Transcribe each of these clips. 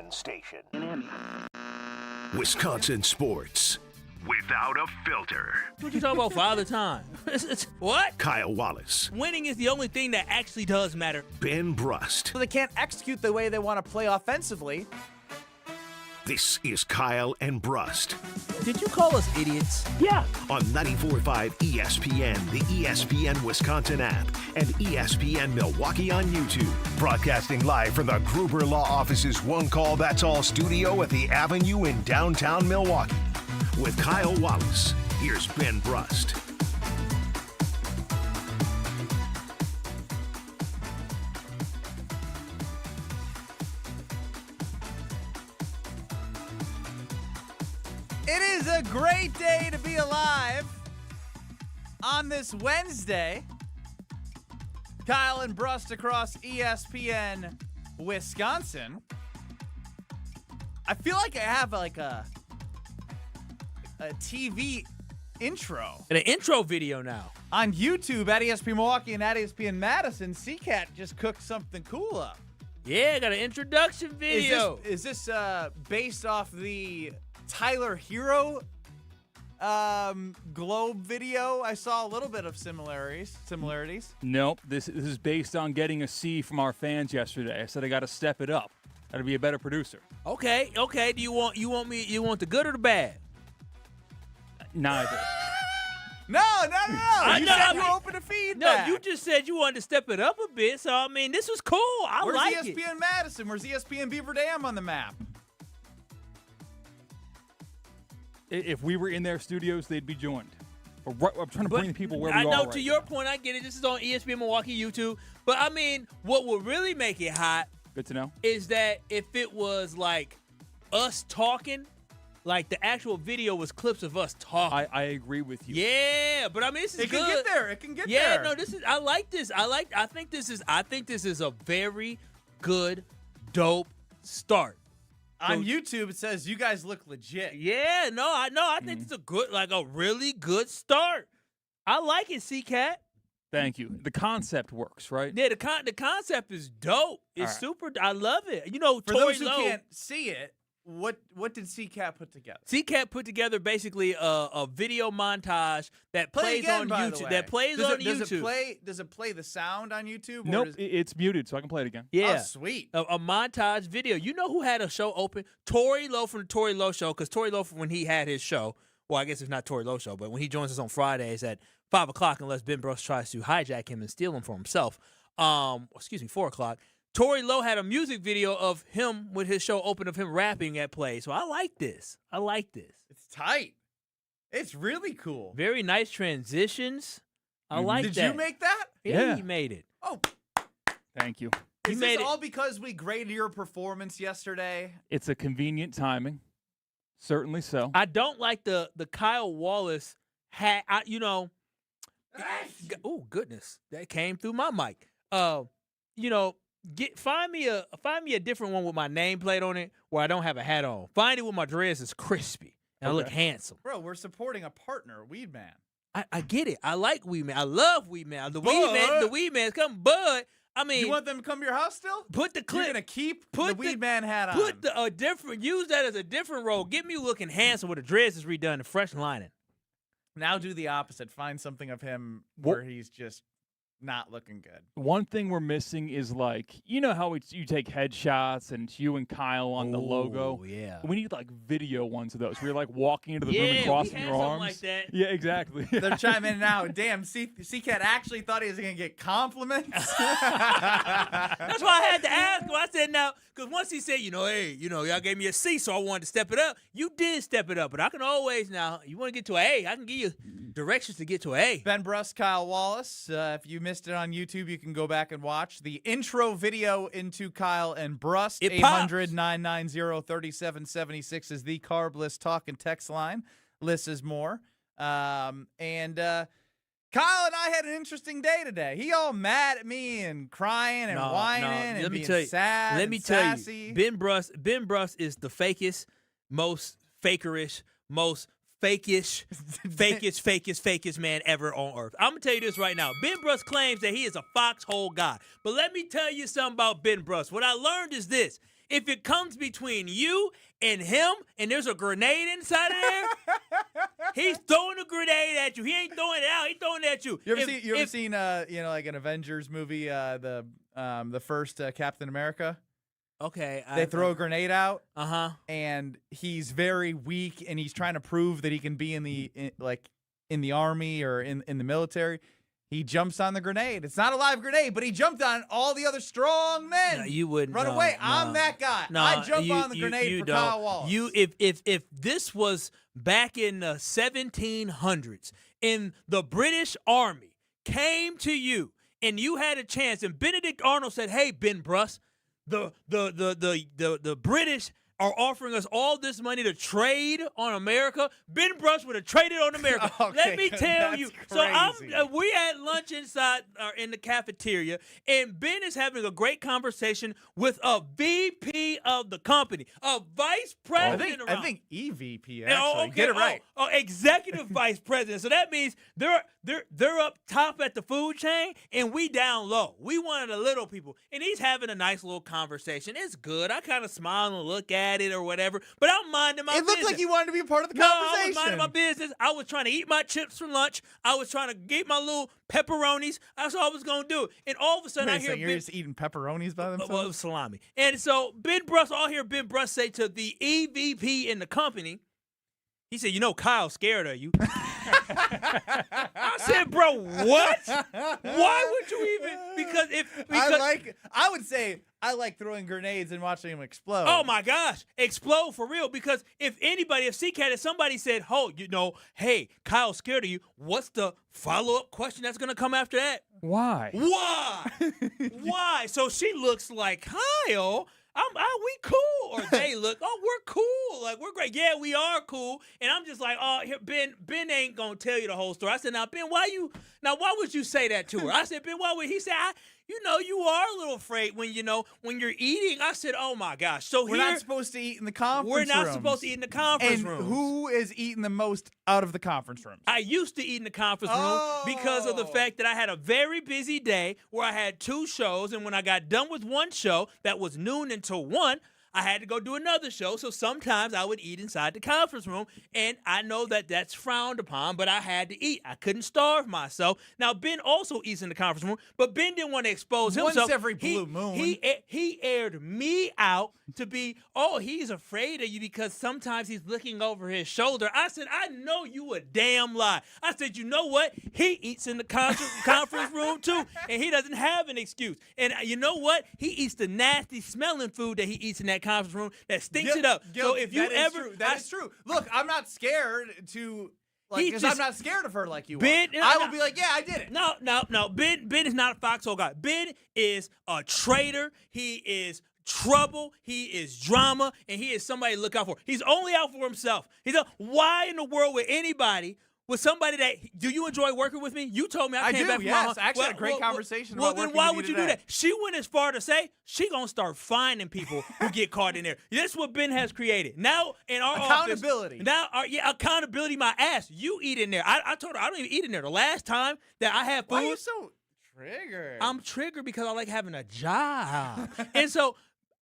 ESPN station. Wisconsin sports without a filter. What you talking about Father Time? What? Kyle Wallace. Winning is the only thing that actually does matter. Ben Brust. So they can't execute the way they want to play offensively. This is Kyle and Brust. Did you call us idiots? Yeah. On 94.5 ESPN, the ESPN Wisconsin app, and ESPN Milwaukee on YouTube. Broadcasting live from the Gruber Law Office's One Call That's All studio at the Avenue in downtown Milwaukee. With Kyle Wallace, here's Ben Brust. It is a great day to be alive on this Wednesday. Kyle and Brust across ESPN Wisconsin. I feel like I have like a TV intro. And an intro video now. On YouTube at ESPN Milwaukee and at ESPN Madison, CCAT just cooked something cool up. Yeah, got an introduction video. Is this based off the Tyler Hero Globe video? I saw a little bit of similarities. Nope. This is based on getting a C from our fans yesterday. I said I got to step it up. Got to be a better producer. Okay. Do you want the good or the bad? Neither. No. You said you opened a feedback. No, you just said you wanted to step it up a bit. So I mean, this was cool. Where's like ESPN it. Madison? Where's ESPN Beaver Dam on the map? If we were in their studios, they'd be joined. I'm trying to bring the people where we are. I know, right to your now. point, I get it. This is on ESPN Milwaukee YouTube. But, I mean, what would really make it hot Good to know. is that if it was, like, us talking, like the actual video was clips of us talking. I agree with you. Yeah, but, I mean, this is It good. can get there. It can get Yeah, there. no, I like this. I think this is a very good, dope start. On YouTube, it says you guys look legit. Yeah, no, I think it's a really good start. I like it, C-Cat. Thank you. The concept works, right? Yeah, the concept is dope. It's super. I love it. You know, For Tory those who Lowe, can't see it, what did CCAT put together? C-Cat put together basically a video montage that plays again, on by the YouTube. way. That plays on YouTube. Does it play the sound on YouTube? Or Nope. does It's muted, so I can play it again. Yeah. Oh, sweet. A montage video. You know who had a show open? Tory Lowe from the Tory Lowe Show. Because Tory Lowe, when he had his show, well, I guess it's not Tory Lowe Show, but when he joins us on Fridays at 5 o'clock, unless Ben Brust tries to hijack him and steal him for himself, 4 o'clock, Tory Lowe had a music video of him with his show open of him rapping at play. So I like this. It's tight. It's really cool. Very nice transitions. I like that. Did you make that? Yeah, he made it. Oh, Thank you. He is made this it. all because we graded your performance yesterday? It's a convenient timing. Certainly so. I don't like the Kyle Wallace hat. Oh goodness, that came through my mic. Find me a different one with my nameplate on it where I don't have a hat on. Find it with my dress is crispy and I look handsome. Bro, we're supporting a partner, Weed Man. I get it. I like Weed Man. I love Weed Man. The Weed Man's coming, but I mean, You want them to come to your house still? put the clip. You're gonna keep the Weed Man hat on. Use that as a different role. Get me looking handsome with the dress is redone and fresh lining. Now do the opposite. Find something of him where he's just not looking good. One thing we're missing is, like, you know how you take headshots and it's you and Kyle on the logo? Yeah. We need, like, video ones of those where you're, like, walking into the room and Yeah, crossing we had your something arms. like that. Yeah, exactly. They're chiming in now. Damn, C-Cat actually thought he was going to get compliments. That's why I had to ask him. I said, now, because once he said, y'all gave me a C, so I wanted to step it up. You did step it up, but I can always now, you want to get to an A, I can give you directions to get to an A. Ben Brust, Kyle Wallace. If you missed it on YouTube, you can go back and watch the intro video into Kyle and Brust. 800-990-3776 is the Carbless talk and text line. Less is more. Kyle and I had an interesting day today. He all mad at me and crying and whining and being sad. Let me tell you, Ben Brust is the fakest, most fakerish, most fakest man ever on earth. I'm going to tell you this right now. Ben Brust claims that he is a foxhole guy. But let me tell you something about Ben Brust. What I learned is this. If it comes between you and him and there's a grenade inside of there, he's throwing a grenade at you. He ain't throwing it out. He's throwing it at you. You ever seen like an Avengers movie, the first Captain America? Okay. They throw a grenade out. Uh-huh. And he's very weak, and he's trying to prove that he can be in the army or in the military. He jumps on the grenade. It's not a live grenade, but he jumped on all the other strong men. No, you wouldn't run away. I'm that guy. I jump on the grenade for Kyle Wallace. If this was back in the 1700s, and the British Army came to you, and you had a chance, and Benedict Arnold said, "Hey, Ben Brust, the British are offering us all this money to trade on America." Ben Brust would have traded on America. Okay, let me tell you. crazy. So we at lunch inside in the cafeteria, and Ben is having a great conversation with a VP of the company, a vice president. I think EVP actually. Get it right. Executive vice president. So that means they're up top at the food chain, and we down low. We one of the little people, and he's having a nice little conversation. It's good. I kind of smile and look at it or whatever, but I'm minding my business. It looked like you wanted to be a part of the conversation. conversation. I was minding my business. I was trying to eat my chips for lunch. I was trying to get my little pepperonis. That's all I was going to do. And all of a sudden, I hear you're just eating pepperonis by themselves? Well, it was salami. And so Ben Brust, I'll hear Ben Brust say to the EVP in the company, he said, "Kyle's scared of you." I said, "Bro, what? Why would you even?" Because I like throwing grenades and watching them explode. Oh my gosh, explode for real. Because if somebody said, "Oh, hey, Kyle's scared of you," what's the follow-up question that's gonna come after that? Why? Why? So she looks like, "Kyle, we cool," or they look, "Oh, we're cool, like we're great." Yeah, we are cool. And I'm just like, "Oh, here, Ben ain't gonna tell you the whole story." I said, "Now, Ben, why would you say that to her?" I said, "Ben, why would he say?" You are a little afraid when you're eating. I said, "Oh my gosh!" So we're not supposed to eat in the conference rooms. We're not rooms. supposed to eat in the conference rooms. Who is eating the most out of the conference rooms? I used to eat in the conference room because of the fact that I had a very busy day where I had 2 shows, and when I got done with one show that was noon until 1, I had to go do another show. So sometimes I would eat inside the conference room, and I know that that's frowned upon, but I had to eat. I couldn't starve myself. Now, Ben also eats in the conference room, but Ben didn't want to expose himself. Once every blue moon. He aired me out to be, he's afraid of you because sometimes he's looking over his shoulder. I said, "I know you a damn lie." I said, "You know what? He eats in the conference room too, and he doesn't have an excuse. And you know what? He eats the nasty smelling food that he eats in that conference room that stinks it up." So if you that is true. Look, I'm not scared to. Because I'm not scared of her like you are. I will be like, "Yeah, I did it." No. Ben is not a foxhole guy. Ben is a traitor. He is trouble. He is drama, and he is somebody to look out for. He's only out for himself. Why in the world would anybody? With somebody do you enjoy working with me? You told me I came back from my home. I actually had a great conversation about working with you. Well, then why would you do that? She went as far to say she gonna start finding people who get caught in there. That's what Ben has created. Now in our accountability. Office, accountability. My ass. You eat in there. I told her I don't even eat in there. The last time that I had food. Why are you so triggered? I'm triggered because I like having a job, and so.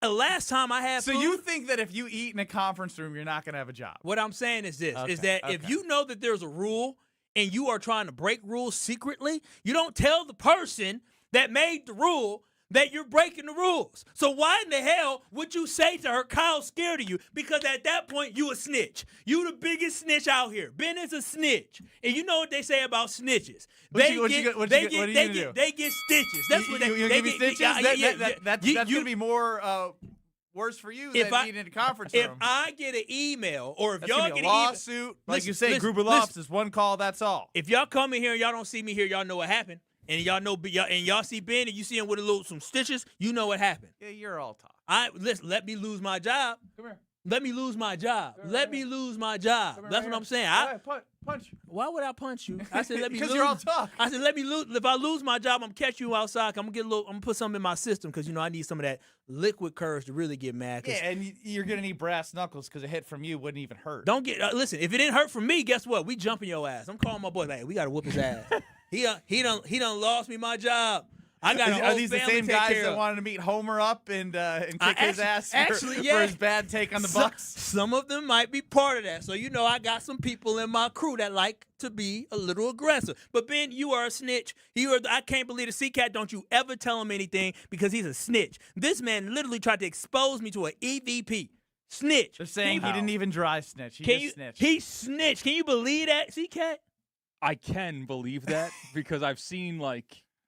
The last time I had food. So you think that if you eat in a conference room, you're not going to have a job? What I'm saying is this, is that if you know that there's a rule and you are trying to break rules secretly, you don't tell the person that made the rule that you're breaking the rules. So why in the hell would you say to her, "Kyle's scared of you"? Because at that point, you a snitch. You the biggest snitch out here. Ben is a snitch. And you know what they say about snitches. They get stitches. That's what they get. Stitches? That's going to be more worse for you than eating in a conference room. If I get an email, or if y'all get a lawsuit, like you say, Gruber Lofts is one call, that's all. If y'all come in here and y'all don't see me here, y'all know what happened. And y'all see Ben, and you see him with some stitches, you know what happened. Yeah, you're all talk. Let me lose my job. Come here. Let me lose my job. Let me lose my job. That's what I'm saying. Punch. Why would I punch you? I said, let me lose. Because you're all talk. I said, let me lose. If I lose my job, I'm gonna catch you outside. I'm gonna put something in my system because I need some of that liquid courage to really get mad. Yeah, and you're gonna need brass knuckles because a hit from you wouldn't even hurt. Don't get listen. If it didn't hurt from me, guess what? We jumping your ass. I'm calling my boy. Like, we gotta whoop his ass. He done lost me my job. I got a whole Are these the family same to take guys care that of. wanted to meet Homer up and kick his ass for his bad take on the Bucks? Some of them might be part of that. So, I got some people in my crew that like to be a little aggressive. But, Ben, you are a snitch. I can't believe the C-Cat. Don't you ever tell him anything because he's a snitch. This man literally tried to expose me to an EVP. Snitch. They're saying he didn't even dry snitch. Snitched. He snitched. Can you believe that, C-Cat? I can believe that because I've seen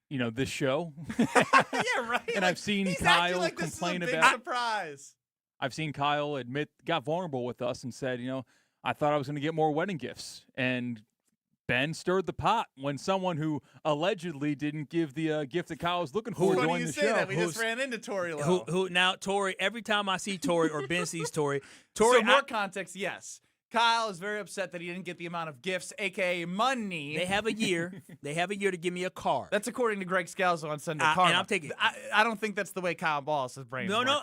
this show. Yeah, right. And I've seen he's Kyle like complain this is a big about. surprise. I've seen Kyle got vulnerable with us and said, I thought I was going to get more wedding gifts, and Ben stirred the pot when someone who allegedly didn't give the gift that Kyle was looking for Funny during you the say show. that. We just ran into Tori Lowe. Now, Tori, every time I see Tori or Ben sees Tori, so more context, yes. Kyle is very upset that he didn't get the amount of gifts, a.k.a. money. They have a year. They have a year to give me a car. That's according to Greg Scalzo on Sunday Karma. And I'm taking. I don't think that's the way Kyle Balls' brain. No.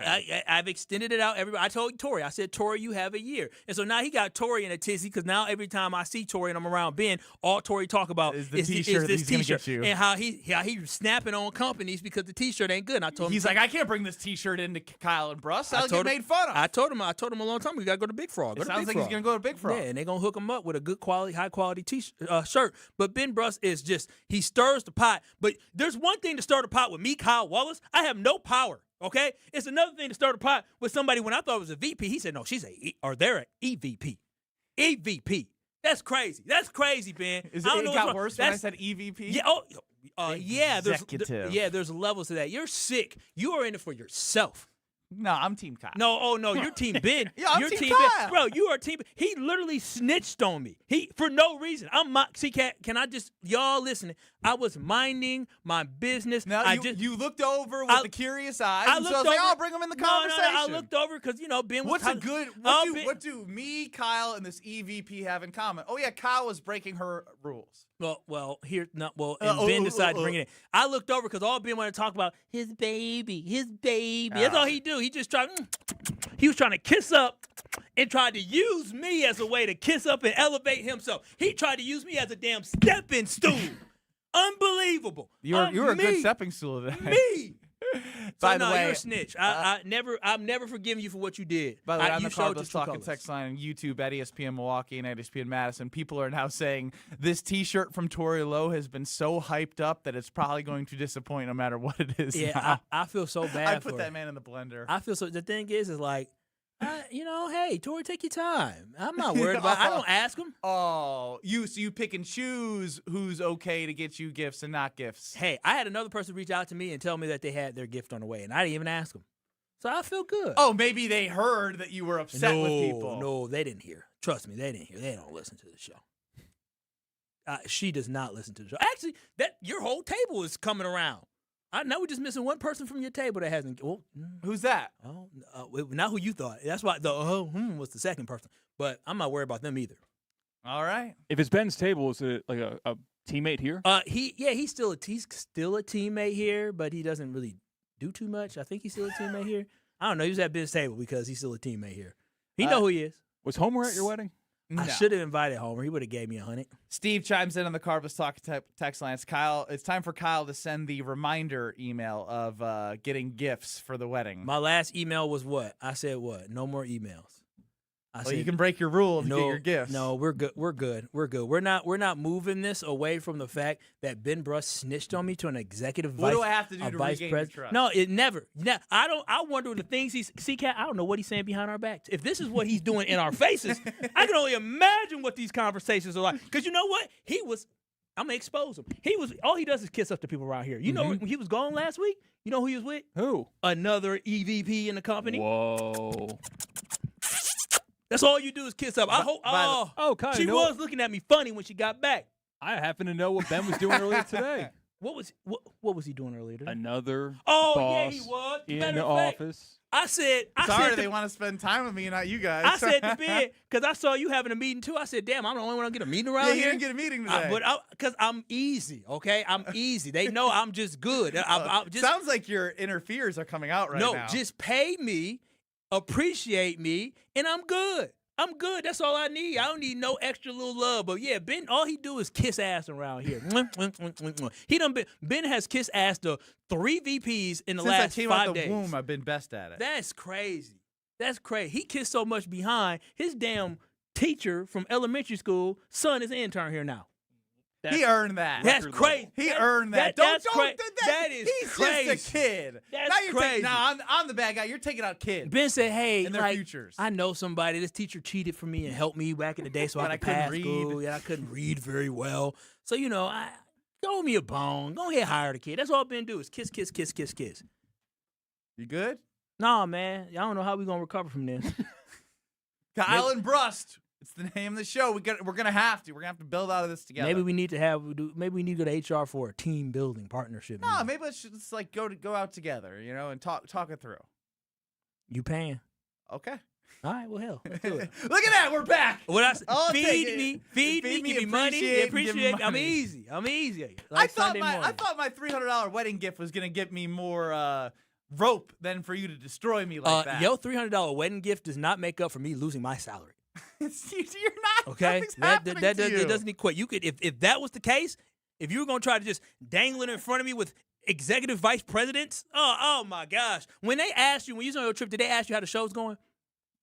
I've extended it out. I told Tori. I said, Tori, you have a year. And so now he got Tori in a tizzy because now every time I see Tori and I'm around Ben, all Tori talk about is this T-shirt and how he's snapping on companies because the T-shirt ain't good. And I told him he's like, I can't bring this T-shirt into Kyle and Brust. I'll get made fun of. I told him a long time ago, you gotta go to Big Frog. It sounds like he's gonna go to Big Frog. Yeah, and they're gonna hook him up with a good quality, high quality shirt. But Ben Brust is just he stirs the pot. But there's one thing to stir the pot with me, Kyle Wallace. I have no power. Okay, it's another thing to stir the pot with somebody. When I thought it was a VP, he said no, they're an EVP. EVP. That's crazy. That's crazy, Ben. It got worse when I said EVP? Yeah. Executive. There's levels to that. You're sick. You are in it for yourself. No, I'm Team Kyle. No, you're Team Ben. Yeah, I'm you're Team Ben. Kyle. Bro, you are Team Ben. He literally snitched on me. For no reason. Can I just, y'all listening, I was minding my business. Now, you looked over with the curious eyes, I was like, I'll bring him in the conversation. No, I looked over because, Ben was what do me, Kyle, and this EVP have in common? Oh, yeah, Kyle was breaking her rules. Ben decided to bring it in. I looked over because all Ben wanted to talk about his baby. That's all he do. He just tried. He was trying to kiss up and tried to use me as a way to kiss up and elevate himself. He tried to use me as a damn stepping stool. Unbelievable. You're a good stepping stool today. Me. By the way, you're a snitch. I've never forgiven you for what you did. By the way, on the Cardinals Talking text line on YouTube at ESPN Milwaukee and at ESPN Madison, people are now saying this T-shirt from Tori Lowe has been so hyped up that it's probably going to disappoint no matter what it is. Yeah, I feel so bad. I put that man in the blender. I feel so. The thing is like. Hey, Tori, take your time. I'm not worried about it. I don't ask him. Oh, you pick and choose who's okay to get you gifts and not gifts. Hey, I had another person reach out to me and tell me that they had their gift on the way, and I didn't even ask them. So I feel good. Oh, maybe they heard that you were upset with people. No, they didn't hear. Trust me, they didn't hear. They don't listen to the show. She does not listen to the show. Actually, your whole table is coming around. I know we're just missing one person from your table that hasn't. Who's that? Oh, not who you thought. That's why the was the second person. But I'm not worried about them either. All right. If it's Ben's table, is it like a teammate here? He's still a teammate here, but he doesn't really do too much. I think he's still a teammate here. I don't know. He was at Ben's table because he's still a teammate here. He know who he is. Was Homer at your wedding? No. I should have invited Homer. He would have gave me $100. Steve chimes in on the Cardinals Talk text line. It's time for Kyle to send the reminder email of getting gifts for the wedding. My last email was what? I said what? No more emails. You can break your rule and get your gifts. No, we're good. We're good. We're not moving this away from the fact that Ben Brust snitched on me to an executive vice. What do I have to do to regain your trust? No, it never. I wonder the things Cat. I don't know what he's saying behind our backs. If this is what he's doing in our faces, I can only imagine what these conversations are like. Because you know what? I'm gonna expose him. All he does is kiss up to people around here. You know, when he was gone last week, you know who he was with? Who? Another EVP in the company. Whoa. That's all you do is kiss up. Kyle, she was looking at me funny when she got back. I happen to know what Ben was doing earlier today. What was he doing earlier today? Another boss yeah, he was. in the office. I said, they want to spend time with me and not you guys. I said to Ben, because I saw you having a meeting too. I said, damn, I'm the only one to get a meeting around here. Yeah, you didn't get a meeting today. Because I'm easy, okay? I'm easy. They know I'm just good. Sounds like your inner fears are coming out right now. No, just pay me, appreciate me, and I'm good. I'm good. That's all I need. I don't need no extra little love. But yeah, Ben, all he do is kiss ass around here. Ben has kissed ass to 3 VPs in the Since last I came 5 out the days. womb, I've been best at it. That's crazy. That's crazy. He kissed so much behind his damn teacher from elementary school. Son is an intern here now. He earned that. That's crazy. He earned that. That's Don't. crazy. That, That is he's crazy. just a kid. That's now you're crazy. I'm the bad guy. You're taking out kids. Ben said, "Hey, and their like, futures. I know somebody. This teacher cheated for me and helped me back in the day, so I But could I couldn't pass read. school. Yeah, I couldn't read very well. So I throw me a bone. Go ahead, hire the kid. That's all Ben do is kiss, kiss, kiss, kiss, kiss. You good? Nah, man. I don't know how we gonna recover from this. Kyle and Brust. It's the name of the show. We're gonna have to. We're gonna have to build out of this together. Maybe we need to Maybe we need to go to HR for a team building partnership. No, meeting. maybe let's just like go out together, and talk it through. You paying? Okay. All right. Well, hell, let's do it. Look at that. We're back. What I said, I'll take feed it. me, Feed give me, me money, appreciate, and give me appreciate. I'm money. easy. I Like thought Sunday morning. my $300 wedding gift was gonna get me more rope than for you to destroy me like that. Your $300 wedding gift does not make up for me losing my salary. You're not. Okay, Nothing's happening to you. that doesn't equate. You could, if that was the case, if you were gonna try to just dangle it in front of me with executive vice presidents, oh my gosh! When they asked you, when you was on your trip, did they ask you how the show's going?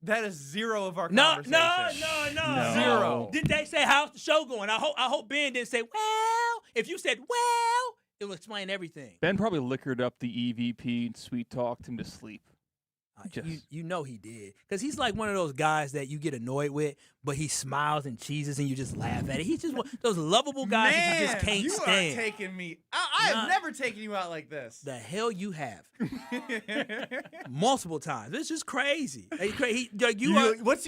That is zero of our No, conversation. no. Zero. Did they say how's the show going? I hope Ben didn't say well. If you said well, it will explain everything. Ben probably liquored up the EVP and sweet talked him to sleep. You know he did. Because he's like one of those guys that you get annoyed with, but he smiles and cheeses and you just laugh at it. He's just one those lovable guys that you just can't you stand. are taking me. I have never taken you out like this. The hell you have. Multiple times. It's just crazy. What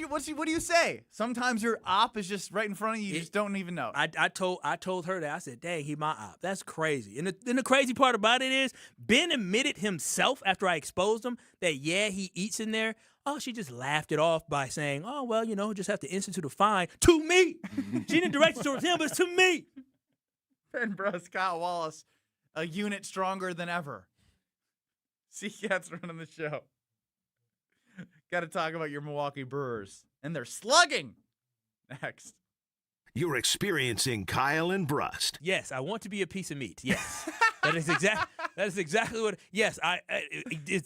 do you say? Sometimes your op is just right in front of you. You just don't even know. I told her that. I said, dang, he my op. That's crazy. And the crazy part about it is Ben admitted himself after I exposed him that, yeah, he eats in there. Oh, she just laughed it off by saying, oh, well, just have to institute a fine to me. She didn't direct it towards him, but it's to me. Ben Brust, Kyle Wallace, a unit stronger than ever. C-Cat's running the show. Got to talk about your Milwaukee Brewers and their slugging next. You're experiencing Kyle and Brust. Yes, I want to be a piece of meat. Yes. That is exactly what. Yes,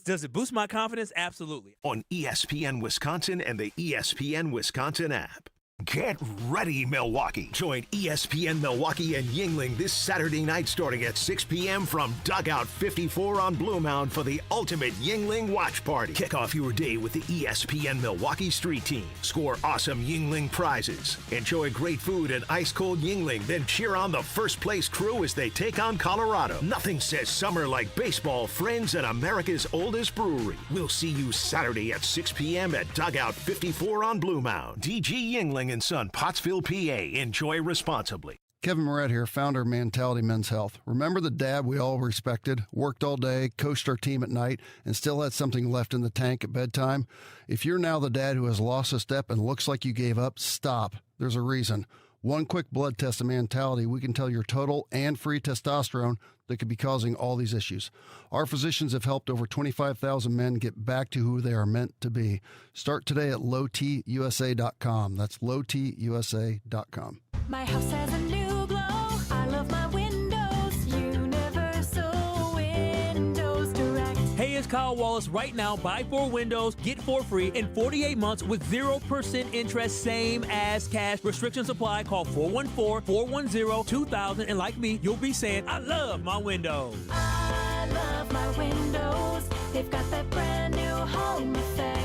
does it boost my confidence? Absolutely. On ESPN Wisconsin and the ESPN Wisconsin app. Get ready, Milwaukee. Join ESPN Milwaukee and Yingling this Saturday night starting at 6 p.m. from Dugout 54 on Blue Mound for the ultimate Yingling watch party. Kick off your day with the ESPN Milwaukee Street Team. Score awesome Yingling prizes. Enjoy great food and ice-cold Yingling, then cheer on the first-place crew as they take on Colorado. Nothing says summer like baseball, friends, and America's oldest brewery. We'll see you Saturday at 6 p.m. at Dugout 54 on Blue Mound. DG Yingling and Son, Pottsville, PA. Enjoy responsibly. Kevin Moret here, founder of Mentality Men's Health. Remember the dad we all respected, worked all day, coached our team at night, and still had something left in the tank at bedtime? If you're now the dad who has lost a step and looks like you gave up, stop. There's a reason. One quick blood test of Mentality, we can tell your total and free testosterone that could be causing all these issues. Our physicians have helped over 25,000 men get back to who they are meant to be. Start today at lowtusa.com. That's lowtusa.com. My house has a new glow. I love my windows. Universal Windows Direct. Hey, it's Kyle Wallace. Right now, buy 4 windows, get 4 free in 48 months with 0% interest, same as cash. Restrictions apply. Call 414-410-2000. And like me, you'll be saying, I love my windows. I love my windows. They've got that brand new home effect.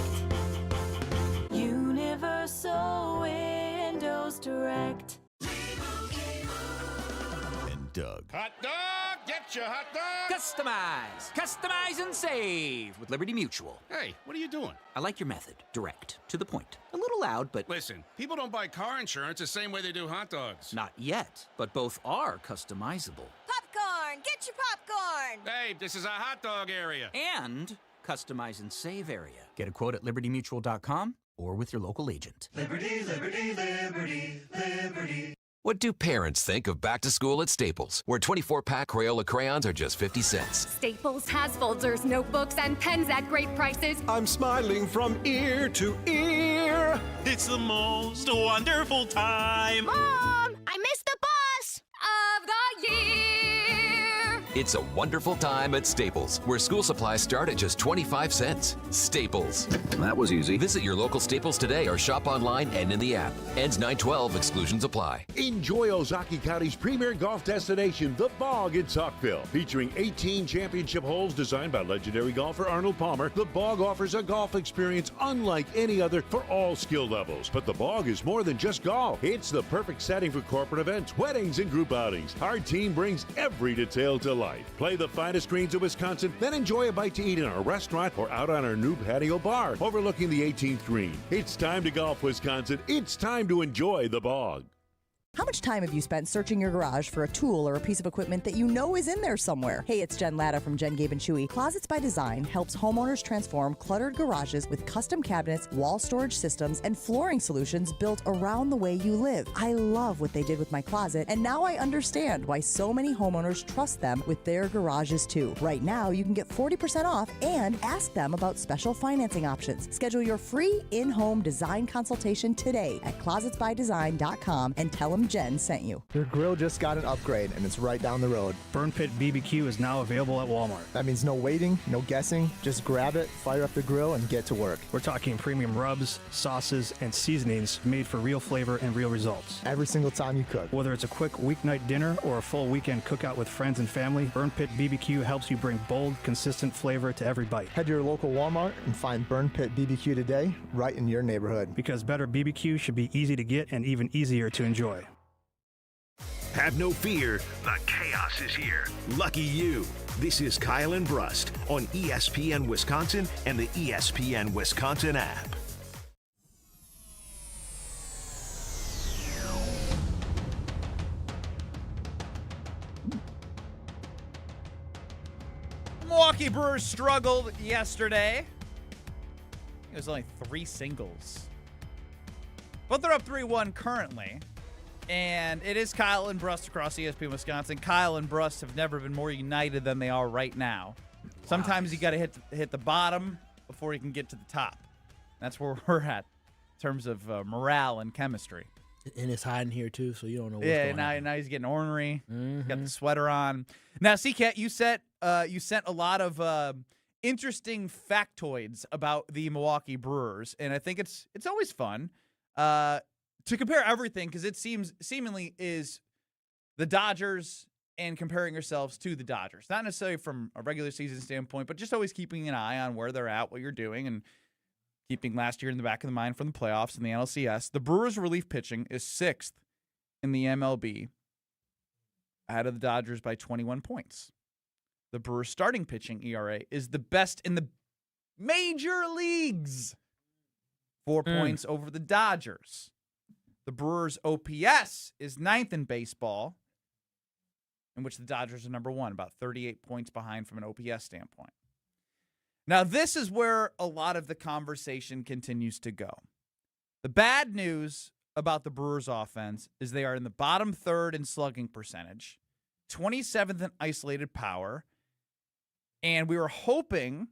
Universal Windows Direct. And Doug. Hot dog! Get your hot dog! Customize and save with Liberty Mutual. Hey, what are you doing? I like your method. Direct. To the point. A little loud, but Listen, people don't buy car insurance the same way they do hot dogs. not yet. But both are customizable. Popcorn! Get your popcorn! Hey, this is a hot dog area. And customize and save area. Get a quote at libertymutual.com or with your local agent. Liberty, liberty, liberty, liberty. What do parents think of back to school at Staples, where 24-pack Crayola crayons are just 50 cents? Staples has folders, notebooks, and pens at great prices. I'm smiling from ear to ear. It's the most wonderful time. Mom, I missed the bus of the year. It's a wonderful time at Staples, where school supplies start at just 25 cents. Staples. That was easy. Visit your local Staples today or shop online and in the app. Ends 9/12. Exclusions apply. Enjoy Ozaukee County's premier golf destination, The Bog in Saukville. Featuring 18 championship holes designed by legendary golfer Arnold Palmer, The Bog offers a golf experience unlike any other for all skill levels. But The Bog is more than just golf. It's the perfect setting for corporate events, weddings, and group outings. Our team brings every detail to life. Play the finest greens of Wisconsin, then enjoy a bite to eat in our restaurant or out on our new patio bar overlooking the 18th green. It's time to golf, Wisconsin. It's time to enjoy The Bog. How much time have you spent searching your garage for a tool or a piece of equipment that you know is in there somewhere? Hey, it's Jen Latta from Jen, Gabe & Chewy. Closets by Design helps homeowners transform cluttered garages with custom cabinets, wall storage systems, and flooring solutions built around the way you live. I love what they did with my closet, and now I understand why so many homeowners trust them with their garages too. Right now, you can get 40% off and ask them about special financing options. Schedule your free in-home design consultation today at closetsbydesign.com and tell them Jen sent you. Your grill just got an upgrade, and it's right down the road. Burn Pit BBQ is now available at Walmart. That means no waiting, no guessing. Just grab it, fire up the grill, and get to work. We're talking premium rubs, sauces, and seasonings made for real flavor and real results. Every single time you cook. Whether it's a quick weeknight dinner or a full weekend cookout with friends and family, Burn Pit BBQ helps you bring bold, consistent flavor to every bite. Head to your local Walmart and find Burn Pit BBQ today, right in your neighborhood. Because better BBQ should be easy to get and even easier to enjoy. Have no fear, the chaos is here. Lucky you. This is Kyle and Brust on ESPN Wisconsin and the ESPN Wisconsin app. Milwaukee Brewers struggled yesterday. It was only 3 singles. But they're up 3-1 currently. And it is Kyle and Brust across ESPN Wisconsin. Kyle and Brust have never been more united than they are right now. Sometimes you got to hit the bottom before you can get to the top. That's where we're at in terms of morale and chemistry. And it's hiding here too, so you don't know what's going on. Now he's getting ornery. Got the sweater on. Now, C-Cat, you sent a lot of interesting factoids about the Milwaukee Brewers, and I think it's always fun to compare everything, because it seemingly is the Dodgers and comparing yourselves to the Dodgers. Not necessarily from a regular season standpoint, but just always keeping an eye on where they're at, what you're doing, and keeping last year in the back of the mind from the playoffs and the NLCS. The Brewers' relief pitching is 6th in the MLB, ahead of the Dodgers by 21 points. The Brewers' starting pitching ERA is the best in the major leagues, 4 points over the Dodgers. The Brewers' OPS is 9th in baseball, in which the Dodgers are number 1, about 38 points behind from an OPS standpoint. Now, this is where a lot of the conversation continues to go. The bad news about the Brewers' offense is they are in the bottom third in slugging percentage, 27th in isolated power, and we were hoping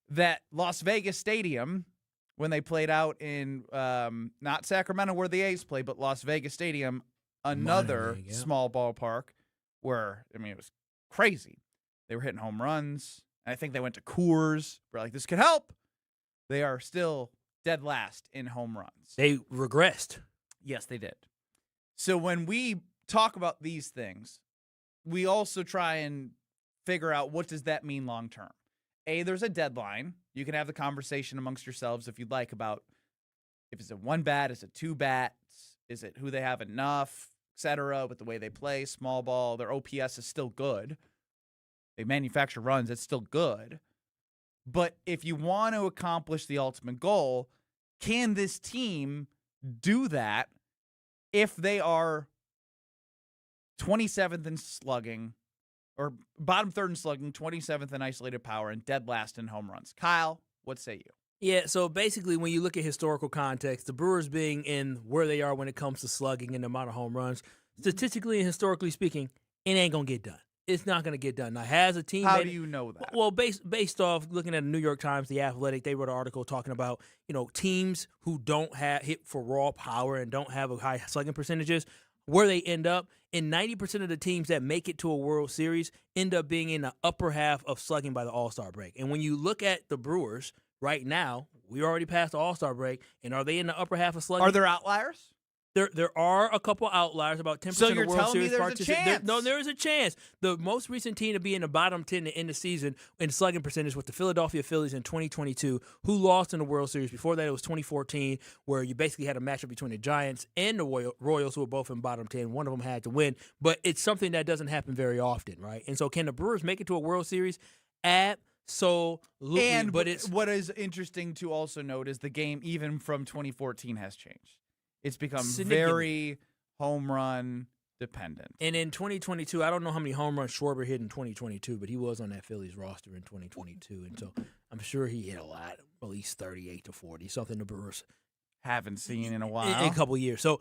that Las Vegas Stadium, when they played out in not Sacramento where the A's play, but Las Vegas Stadium, another small ballpark where, it was crazy. They were hitting home runs. And I think they went to Coors. We're like, this could help. They are still dead last in home runs. They regressed. Yes, they did. So when we talk about these things, we also try and figure out, what does that mean long term? There's a deadline. You can have the conversation amongst yourselves if you'd like about if it's a 1 bat, is it 2 bats, is it who they have enough, etc. With the way they play, small ball, their OPS is still good. They manufacture runs, it's still good. But if you want to accomplish the ultimate goal, can this team do that if they are 27th in slugging, or bottom third in slugging, 27th in isolated power, and dead last in home runs? Kyle, what say you? Yeah, so basically when you look at historical context, the Brewers being in where they are when it comes to slugging and the amount of home runs, statistically and historically speaking, it ain't going to get done. it's not going to get done. Now, has a team How made do you know that? Well, based off looking at the New York Times, The Athletic, they wrote an article talking about, teams who don't have hit for raw power and don't have a high slugging percentages, where they end up. And 90% of the teams that make it to a World Series end up being in the upper half of slugging by the All-Star break. And when you look at the Brewers right now, we already passed the All-Star break, and are they in the upper half of slugging? Are there outliers? There are a couple outliers, about 10% So of you're World telling me Series there's a participants. chance? No, there is a chance. The most recent team to be in the bottom 10 to end the season in slugging percentage was the Philadelphia Phillies in 2022, who lost in the World Series. Before that, it was 2014, where you basically had a matchup between the Giants and the Royals, who were both in bottom 10. One of them had to win, but it's something that doesn't happen very often, right? And so can the Brewers make it to a World Series? Absolutely. And but it's what is interesting to also note is the game, even from 2014, has changed. It's become very home run dependent. And in 2022, I don't know how many home runs Schwarber hit in 2022, but he was on that Phillies roster in 2022. And so I'm sure he hit a lot, at least 38 to 40, something the Brewers haven't seen in a while. In a couple years. So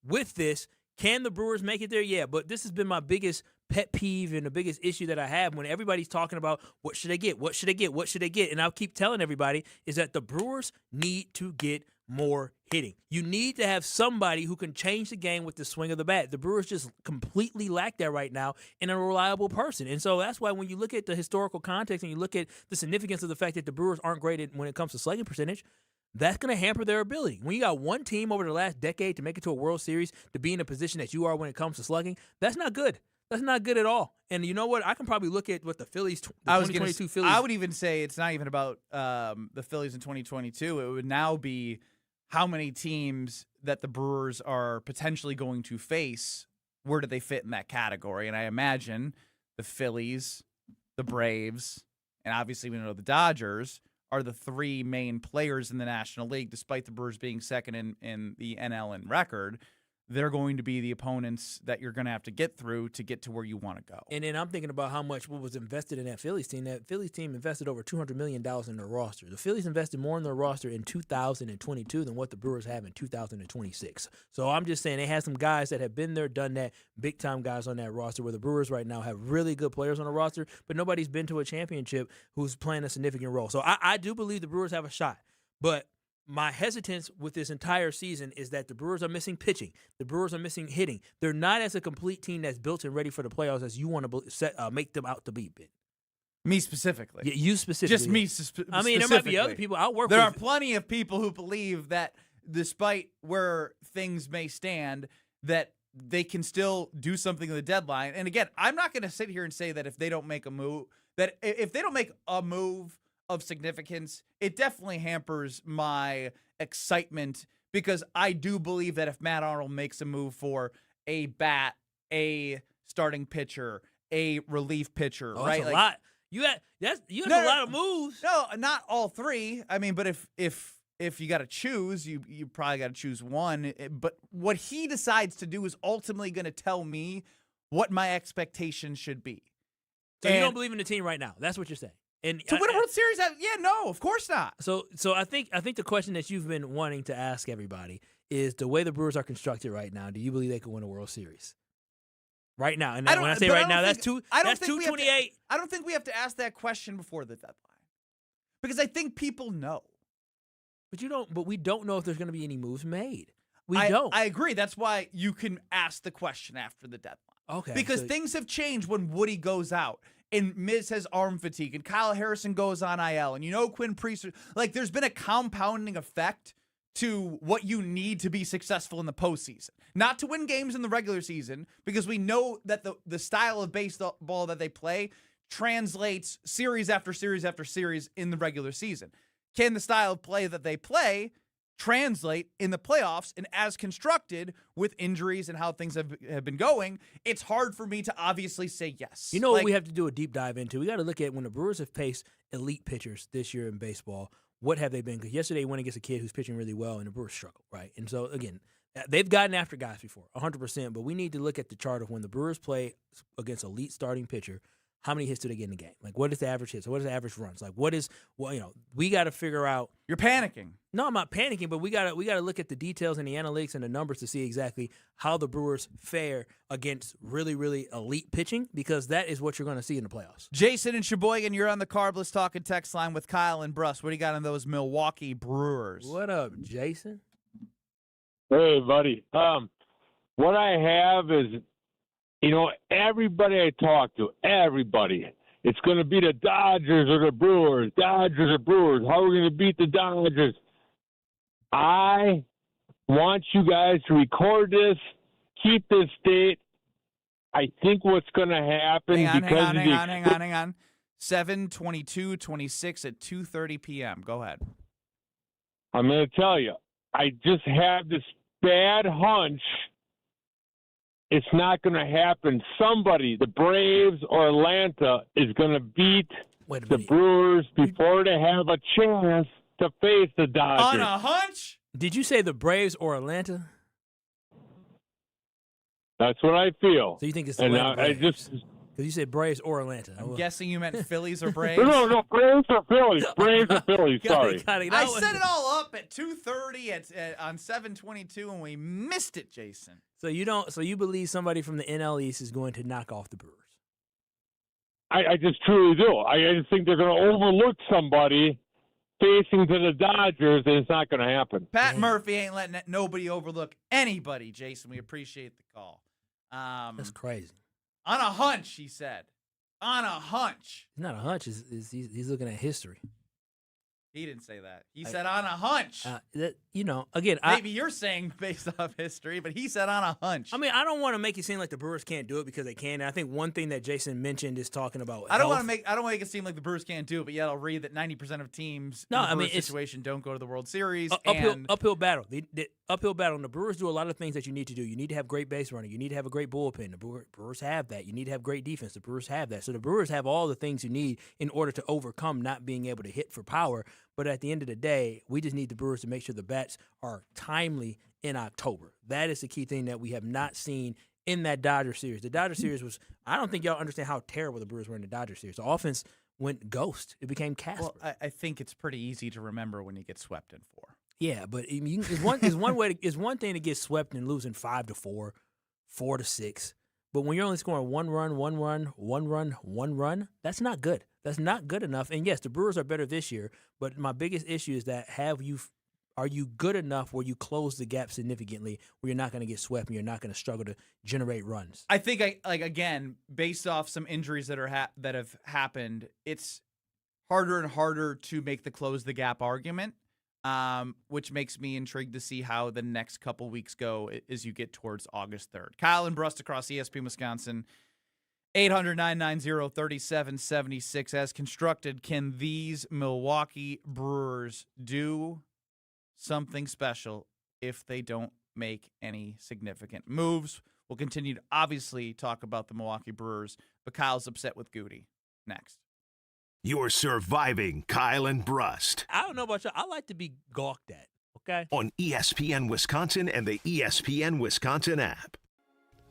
with this, can the Brewers make it there? Yeah, but this has been my biggest pet peeve and the biggest issue that I have when everybody's talking about what should they get, what should they get, what should they get. And I'll keep telling everybody is that the Brewers need to get more hitting. You need to have somebody who can change the game with the swing of the bat. The Brewers just completely lack that right now in a reliable person. And so that's why when you look at the historical context and you look at the significance of the fact that the Brewers aren't great when it comes to slugging percentage, that's going to hamper their ability. When you got one team over the last decade to make it to a World Series, to be in the position that you are when it comes to slugging, that's not good. That's not good at all. And you know what? I can probably look at what the Phillies, the 2022 Phillies. I would even say it's not even about the Phillies in 2022. It would now be how many teams that the Brewers are potentially going to face, where do they fit in that category? And I imagine the Phillies, the Braves, and obviously we know the Dodgers are the three main players in the National League, despite the Brewers being second in the NL in record. They're going to be the opponents that you're going to have to get through to get to where you want to go. And then I'm thinking about how much what was invested in that Phillies team. That Phillies team invested over $200 million in their roster. The Phillies invested more in their roster in 2022 than what the Brewers have in 2026. So I'm just saying they had some guys that have been there, done that, big-time guys on that roster, where the Brewers right now have really good players on the roster, but nobody's been to a championship who's playing a significant role. So I do believe the Brewers have a shot. But my hesitance with this entire season is that the Brewers are missing pitching. The Brewers are missing hitting. They're not as a complete team that's built and ready for the playoffs as you want to make them out to be, Ben. Me specifically. Yeah, you specifically. Just me specifically. I mean, there might be other people. There are plenty of people who believe that despite where things may stand, that they can still do something at the deadline. And again, I'm not going to sit here and say that if they don't make a move, that if they don't make a move of significance, it definitely hampers my excitement, because I do believe that if Matt Arnold makes a move for a bat, a starting pitcher, a relief pitcher, right? That's a lot. You have a lot of moves. No, not all three. I mean, but if you got to choose, you probably got to choose one. But what he decides to do is ultimately going to tell me what my expectations should be. So you don't believe in the team right now? That's what you're saying. And to win a World Series? Yeah, no, of course not. So I think the question that you've been wanting to ask everybody is, the way the Brewers are constructed right now, do you believe they could win a World Series? Right now, and when I say right now, that's 228. I don't think we have to ask that question before the deadline, because I think people know. But we don't know if there's going to be any moves made. I don't. I agree. That's why you can ask the question after the deadline. Okay. Because things have changed when Woody goes out and Miz has arm fatigue and Kyle Harrison goes on IL and Quinn Priest. Like, there's been a compounding effect to what you need to be successful in the postseason. Not to win games in the regular season, because we know that the style of baseball that they play translates series after series after series in the regular season. Can the style of play that they play translate in the playoffs? And as constructed with injuries and how things have been going, it's hard for me to obviously say yes. You know what we have to do a deep dive into? We got to look at when the Brewers have faced elite pitchers this year in baseball. What have they been? Because yesterday they went against a kid who's pitching really well, and the Brewers struggle, right? And so, again, they've gotten after guys before, 100%, but we need to look at the chart of when the Brewers play against elite starting pitcher, how many hits do they get in a game? Like, what is the average hits? What is the average runs? Like, we got to figure out. You're panicking. No, I'm not panicking, but we got to look at the details and the analytics and the numbers to see exactly how the Brewers fare against really, really elite pitching, because that is what you're going to see in the playoffs. Jason and Sheboygan, you're on the Carbless Talk and Text line with Kyle and Brust. What do you got on those Milwaukee Brewers? What up, Jason? Hey, buddy. What I have is, everybody I talk to, everybody, it's going to be the Dodgers or the Brewers. Dodgers or Brewers. How are we going to beat the Dodgers? I want you guys to record this, keep this date. I think what's going to happen Hang on. 7/22/26 at 2:30 p.m. Go ahead. I'm going to tell you, I just have this bad hunch it's not going to happen. Somebody, the Braves or Atlanta, is going to beat the Brewers before they have a chance to face the Dodgers. On a hunch? Did you say the Braves or Atlanta? That's what I feel. So you think it's and Atlanta I Braves? just Because you said Braves or Atlanta. I'm guessing you meant Phillies or Braves. No, Braves or Phillies. Braves or Phillies. Sorry. I set it all up at 2:30 on 7/22, and we missed it, Jason. So you believe somebody from the NL East is going to knock off the Brewers? I just truly do. I just think they're going to overlook somebody facing to the Dodgers, and it's not going to happen. Pat Murphy ain't letting nobody overlook anybody, Jason. We appreciate the call. That's crazy. On a hunch, he said. On a hunch. It's not a hunch. He's looking at history. He didn't say that. He said on a hunch. Again, maybe you're saying based off history, but he said on a hunch. I mean, I don't want to make it seem like the Brewers can't do it because they can. And I think one thing that Jason mentioned is talking about. I don't want to make it seem like the Brewers can't do it, but yet I'll read that 90% of teams in the Brewers situation don't go to the World Series. Uphill battle. The uphill battle. And the Brewers do a lot of things that you need to do. You need to have great base running. You need to have a great bullpen. The Brewers have that. You need to have great defense. The Brewers have that. So the Brewers have all the things you need in order to overcome not being able to hit for power. But at the end of the day, we just need the Brewers to make sure the bats are timely in October. That is the key thing that we have not seen in that Dodger series. The Dodger series was – I don't think y'all understand how terrible the Brewers were in the Dodger series. The offense went ghost. It became Casper. Well, I think it's pretty easy to remember when you get swept in 4. Yeah, but it's one thing to get swept and losing 5-4, 4-6. But when you're only scoring one run, that's not good. That's not good enough. And yes, the Brewers are better this year, but my biggest issue is that are you good enough where you close the gap significantly, where you're not going to get swept and you're not going to struggle to generate runs? I think again, based off some injuries that have happened, it's harder and harder to make the close the gap argument. Which makes me intrigued to see how the next couple weeks go as you get towards August 3rd. Kyle and Brust across ESPN Wisconsin, 800-990-3776. As constructed, can these Milwaukee Brewers do something special if they don't make any significant moves? We'll continue to obviously talk about the Milwaukee Brewers, but Kyle's upset with Goody. Next. You're surviving Kyle and Brust. I don't know about y'all. I like to be gawked at, okay? On ESPN Wisconsin and the ESPN Wisconsin app.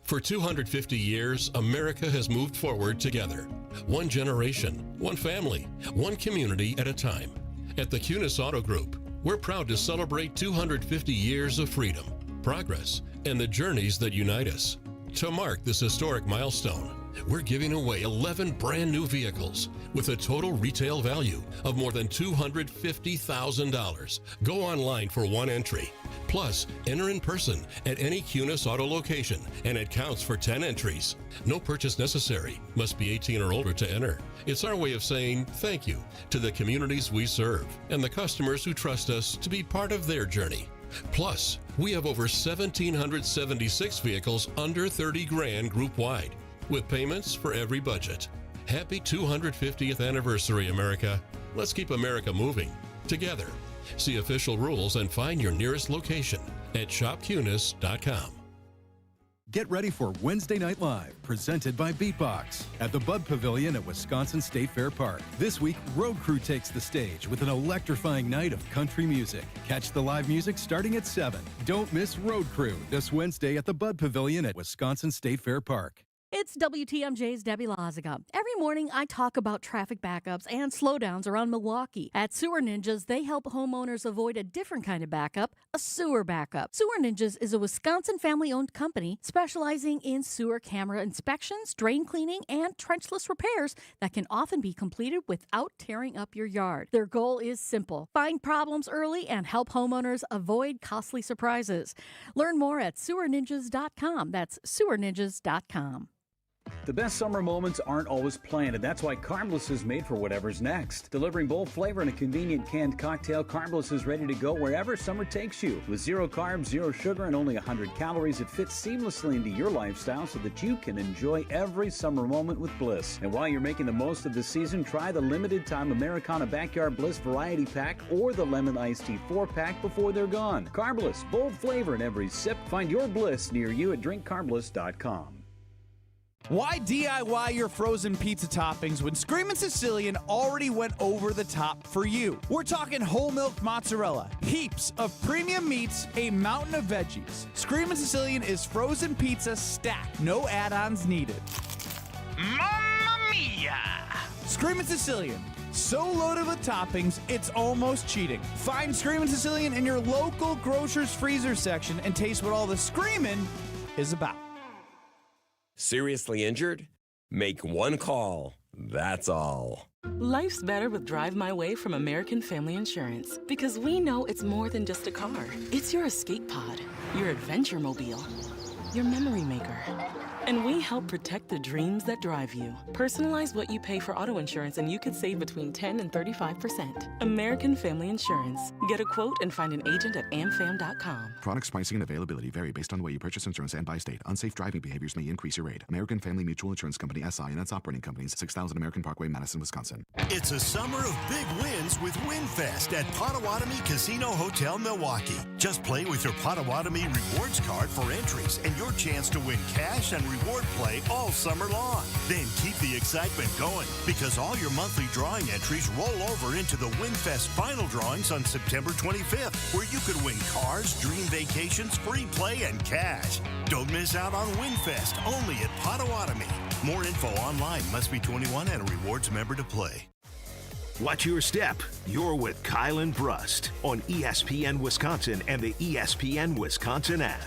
For 250 years, America has moved forward together. One generation, one family, one community at a time. At the Kunis Auto Group, we're proud to celebrate 250 years of freedom, progress, and the journeys that unite us. To mark this historic milestone, we're giving away 11 brand new vehicles with a total retail value of more than $250,000. Go online for one entry. Plus, enter in person at any Kunis Auto location, and it counts for 10 entries. No purchase necessary. Must be 18 or older to enter. It's our way of saying thank you to the communities we serve and the customers who trust us to be part of their journey. Plus, we have over 1,776 vehicles under 30 grand group-wide, with payments for every budget. Happy 250th anniversary, America. Let's keep America moving together. See official rules and find your nearest location at shopkunis.com. Get ready for Wednesday Night Live, presented by Beatbox, at the Bud Pavilion at Wisconsin State Fair Park. This week, Road Crew takes the stage with an electrifying night of country music. Catch the live music starting at 7. Don't miss Road Crew this Wednesday at the Bud Pavilion at Wisconsin State Fair Park. It's WTMJ's Debbie Loziga. Every morning, I talk about traffic backups and slowdowns around Milwaukee. At Sewer Ninjas, they help homeowners avoid a different kind of backup, a sewer backup. Sewer Ninjas is a Wisconsin family-owned company specializing in sewer camera inspections, drain cleaning, and trenchless repairs that can often be completed without tearing up your yard. Their goal is simple: find problems early and help homeowners avoid costly surprises. Learn more at sewerninjas.com. That's sewerninjas.com. The best summer moments aren't always planned, and that's why Carbliss is made for whatever's next. Delivering bold flavor in a convenient canned cocktail, Carbliss is ready to go wherever summer takes you. With 0 carbs, 0 sugar, and only 100 calories, it fits seamlessly into your lifestyle so that you can enjoy every summer moment with Bliss. And while you're making the most of the season, try the limited-time Americana Backyard Bliss Variety Pack or the Lemon Iced Tea 4-pack before they're gone. Carbliss, bold flavor in every sip. Find your Bliss near you at drinkcarbliss.com. Why DIY your frozen pizza toppings when Screamin' Sicilian already went over the top for you? We're talking whole milk mozzarella, heaps of premium meats, a mountain of veggies. Screamin' Sicilian is frozen pizza stacked, no add-ons needed. Mamma mia! Screamin' Sicilian, so loaded with toppings, it's almost cheating. Find Screamin' Sicilian in your local grocer's freezer section and taste what all the screamin' is about. Seriously injured? Make one call. That's all. Life's better with Drive My Way from American Family Insurance, because we know it's more than just a car. It's your escape pod, your adventure mobile, your memory maker. And we help protect the dreams that drive you. Personalize what you pay for auto insurance and you could save between 10 and 35%. American Family Insurance. Get a quote and find an agent at amfam.com. Products, pricing, and availability vary based on the way you purchase insurance and by state. Unsafe driving behaviors may increase your rate. American Family Mutual Insurance Company, SI, and its operating companies, 6000 American Parkway, Madison, Wisconsin. It's a summer of big wins with WinFest at Potawatomi Casino Hotel, Milwaukee. Just play with your Potawatomi Rewards card for entries and your chance to win cash and reward play all summer long. Then keep the excitement going, because all your monthly drawing entries roll over into the WinFest final drawings on September 25th, where you could win cars, dream vacations, free play, and cash. Don't miss out on WinFest, only at Potawatomi. More info online. Must be 21 and a rewards member to play. Watch your step. You're with Kyle and Brust on ESPN Wisconsin and the ESPN Wisconsin app.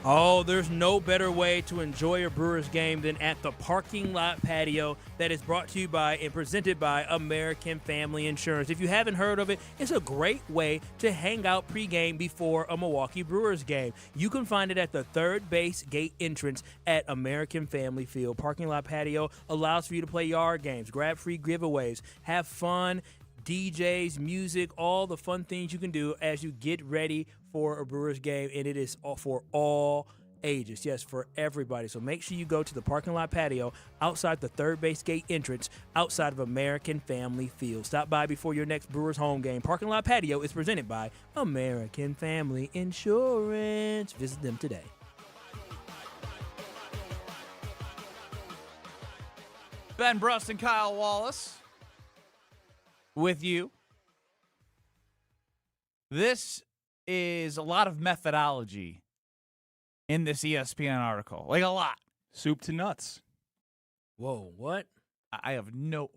Oh, there's no better way to enjoy a Brewers game than at the parking lot patio that is brought to you by and presented by American Family Insurance. If you haven't heard of it, it's a great way to hang out pregame before a Milwaukee Brewers game. You can find it at the third base gate entrance at American Family Field. Parking lot patio allows for you to play yard games, grab free giveaways, have fun, DJs, music, all the fun things you can do as you get ready for a Brewers game, and it is for all ages. Yes, for everybody. So make sure you go to the parking lot patio outside the third base gate entrance outside of American Family Field. Stop by before your next Brewers home game. Parking lot patio is presented by American Family Insurance. Visit them today. Ben Brust and Kyle Wallace with you. This is a lot of methodology in this ESPN article. Like a lot. Soup to nuts. Whoa, what? I have no...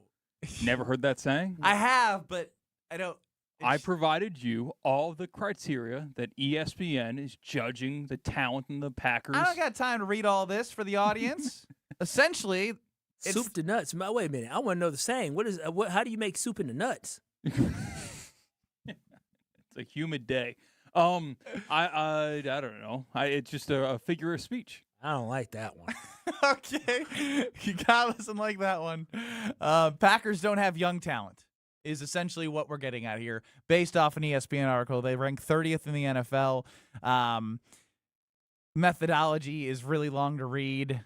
Never heard that saying? I have, but I don't... I provided you all the criteria that ESPN is judging the talent in the Packers. I don't got time to read all this for the audience. Essentially... Soup to nuts. Wait a minute. I want to know the saying. What is? How do you make soup into nuts? It's a humid day. I don't know. It's just a figure of speech. I don't like that one. Okay. You got doesn't like that one. Packers don't have young talent is essentially what we're getting at here. Based off an ESPN article, they rank 30th in the NFL. Methodology is really long to read.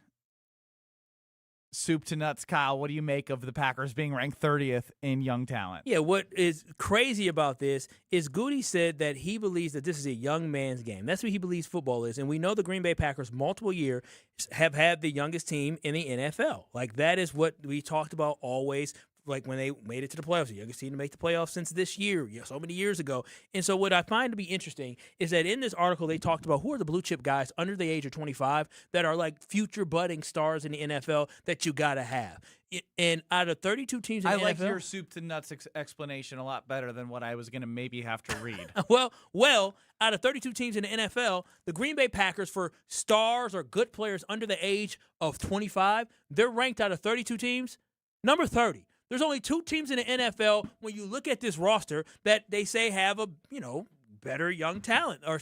Soup to nuts, Kyle. What do you make of the Packers being ranked 30th in young talent? Yeah, what is crazy about this is Goody said that he believes that this is a young man's game. That's what he believes football is. And we know the Green Bay Packers multiple years have had the youngest team in the NFL. Like, that is what we talked about always like when they made it to the playoffs, the youngest team to make the playoffs since this year, so many years ago. And so what I find to be interesting is that in this article they talked about who are the blue chip guys under the age of 25 that are like future budding stars in the NFL that you got to have. And out of 32 teams in the NFL, I like your soup to nuts explanation a lot better than what I was going to maybe have to read. well, out of 32 teams in the NFL, the Green Bay Packers, for stars or good players under the age of 25, they're ranked out of 32 teams number 30. There's only 2 teams in the NFL when you look at this roster that they say have a, better young talent, or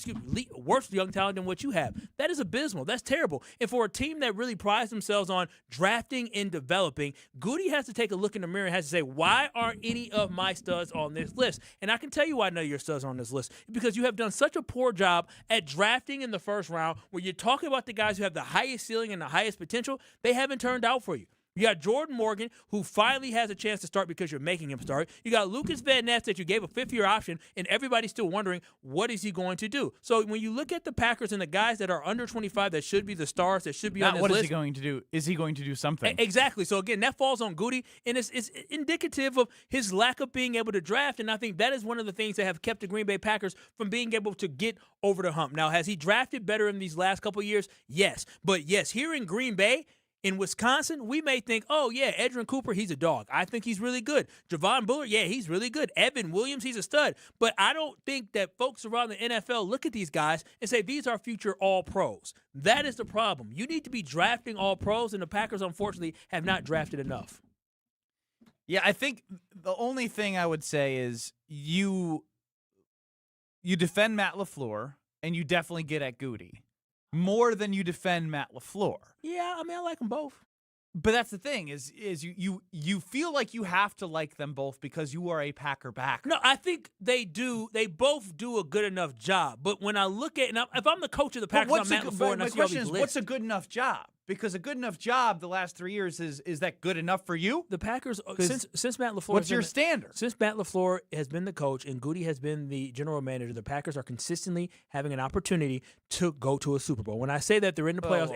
worse young talent than what you have. That is abysmal. That's terrible. And for a team that really prides themselves on drafting and developing, Goody has to take a look in the mirror and has to say, why aren't any of my studs on this list? And I can tell you why none of your studs are on this list. Because you have done such a poor job at drafting in the first round, where you're talking about the guys who have the highest ceiling and the highest potential. They haven't turned out for you. You got Jordan Morgan, who finally has a chance to start because you're making him start. You got Lucas Van Ness that you gave a 5th-year option, and everybody's still wondering, what is he going to do? So when you look at the Packers and the guys that are under 25 that should be the stars, that should be on this list. What is he going to do? Is he going to do something? Exactly. So, again, that falls on Goody, and it's indicative of his lack of being able to draft, and I think that is one of the things that have kept the Green Bay Packers from being able to get over the hump. Now, has he drafted better in these last couple of years? Yes. But, yes, here in Green Bay, in Wisconsin, we may think, oh, yeah, Edgerrin Cooper, he's a dog. I think he's really good. Javon Bullard, yeah, he's really good. Evan Williams, he's a stud. But I don't think that folks around the NFL look at these guys and say, these are future all-pros. That is the problem. You need to be drafting all-pros, and the Packers, unfortunately, have not drafted enough. Yeah, I think the only thing I would say is you defend Matt LaFleur, and you definitely get at Goody more than you defend Matt LaFleur. Yeah, I mean, I like them both. But that's the thing is you feel like you have to like them both because you are a Packer backer. No, I think they do. They both do a good enough job. But when I look at, if I'm the coach of the Packers, I'm Matt LaFleur, and I my see all question these is, lists. what's a good enough job? Because a good enough job the last 3 years is that good enough for you? The Packers, since Matt LaFleur, what's your standard? Since Matt LaFleur has been the coach and Goody has been the general manager, the Packers are consistently having an opportunity to go to a Super Bowl. When I say that they're in the playoffs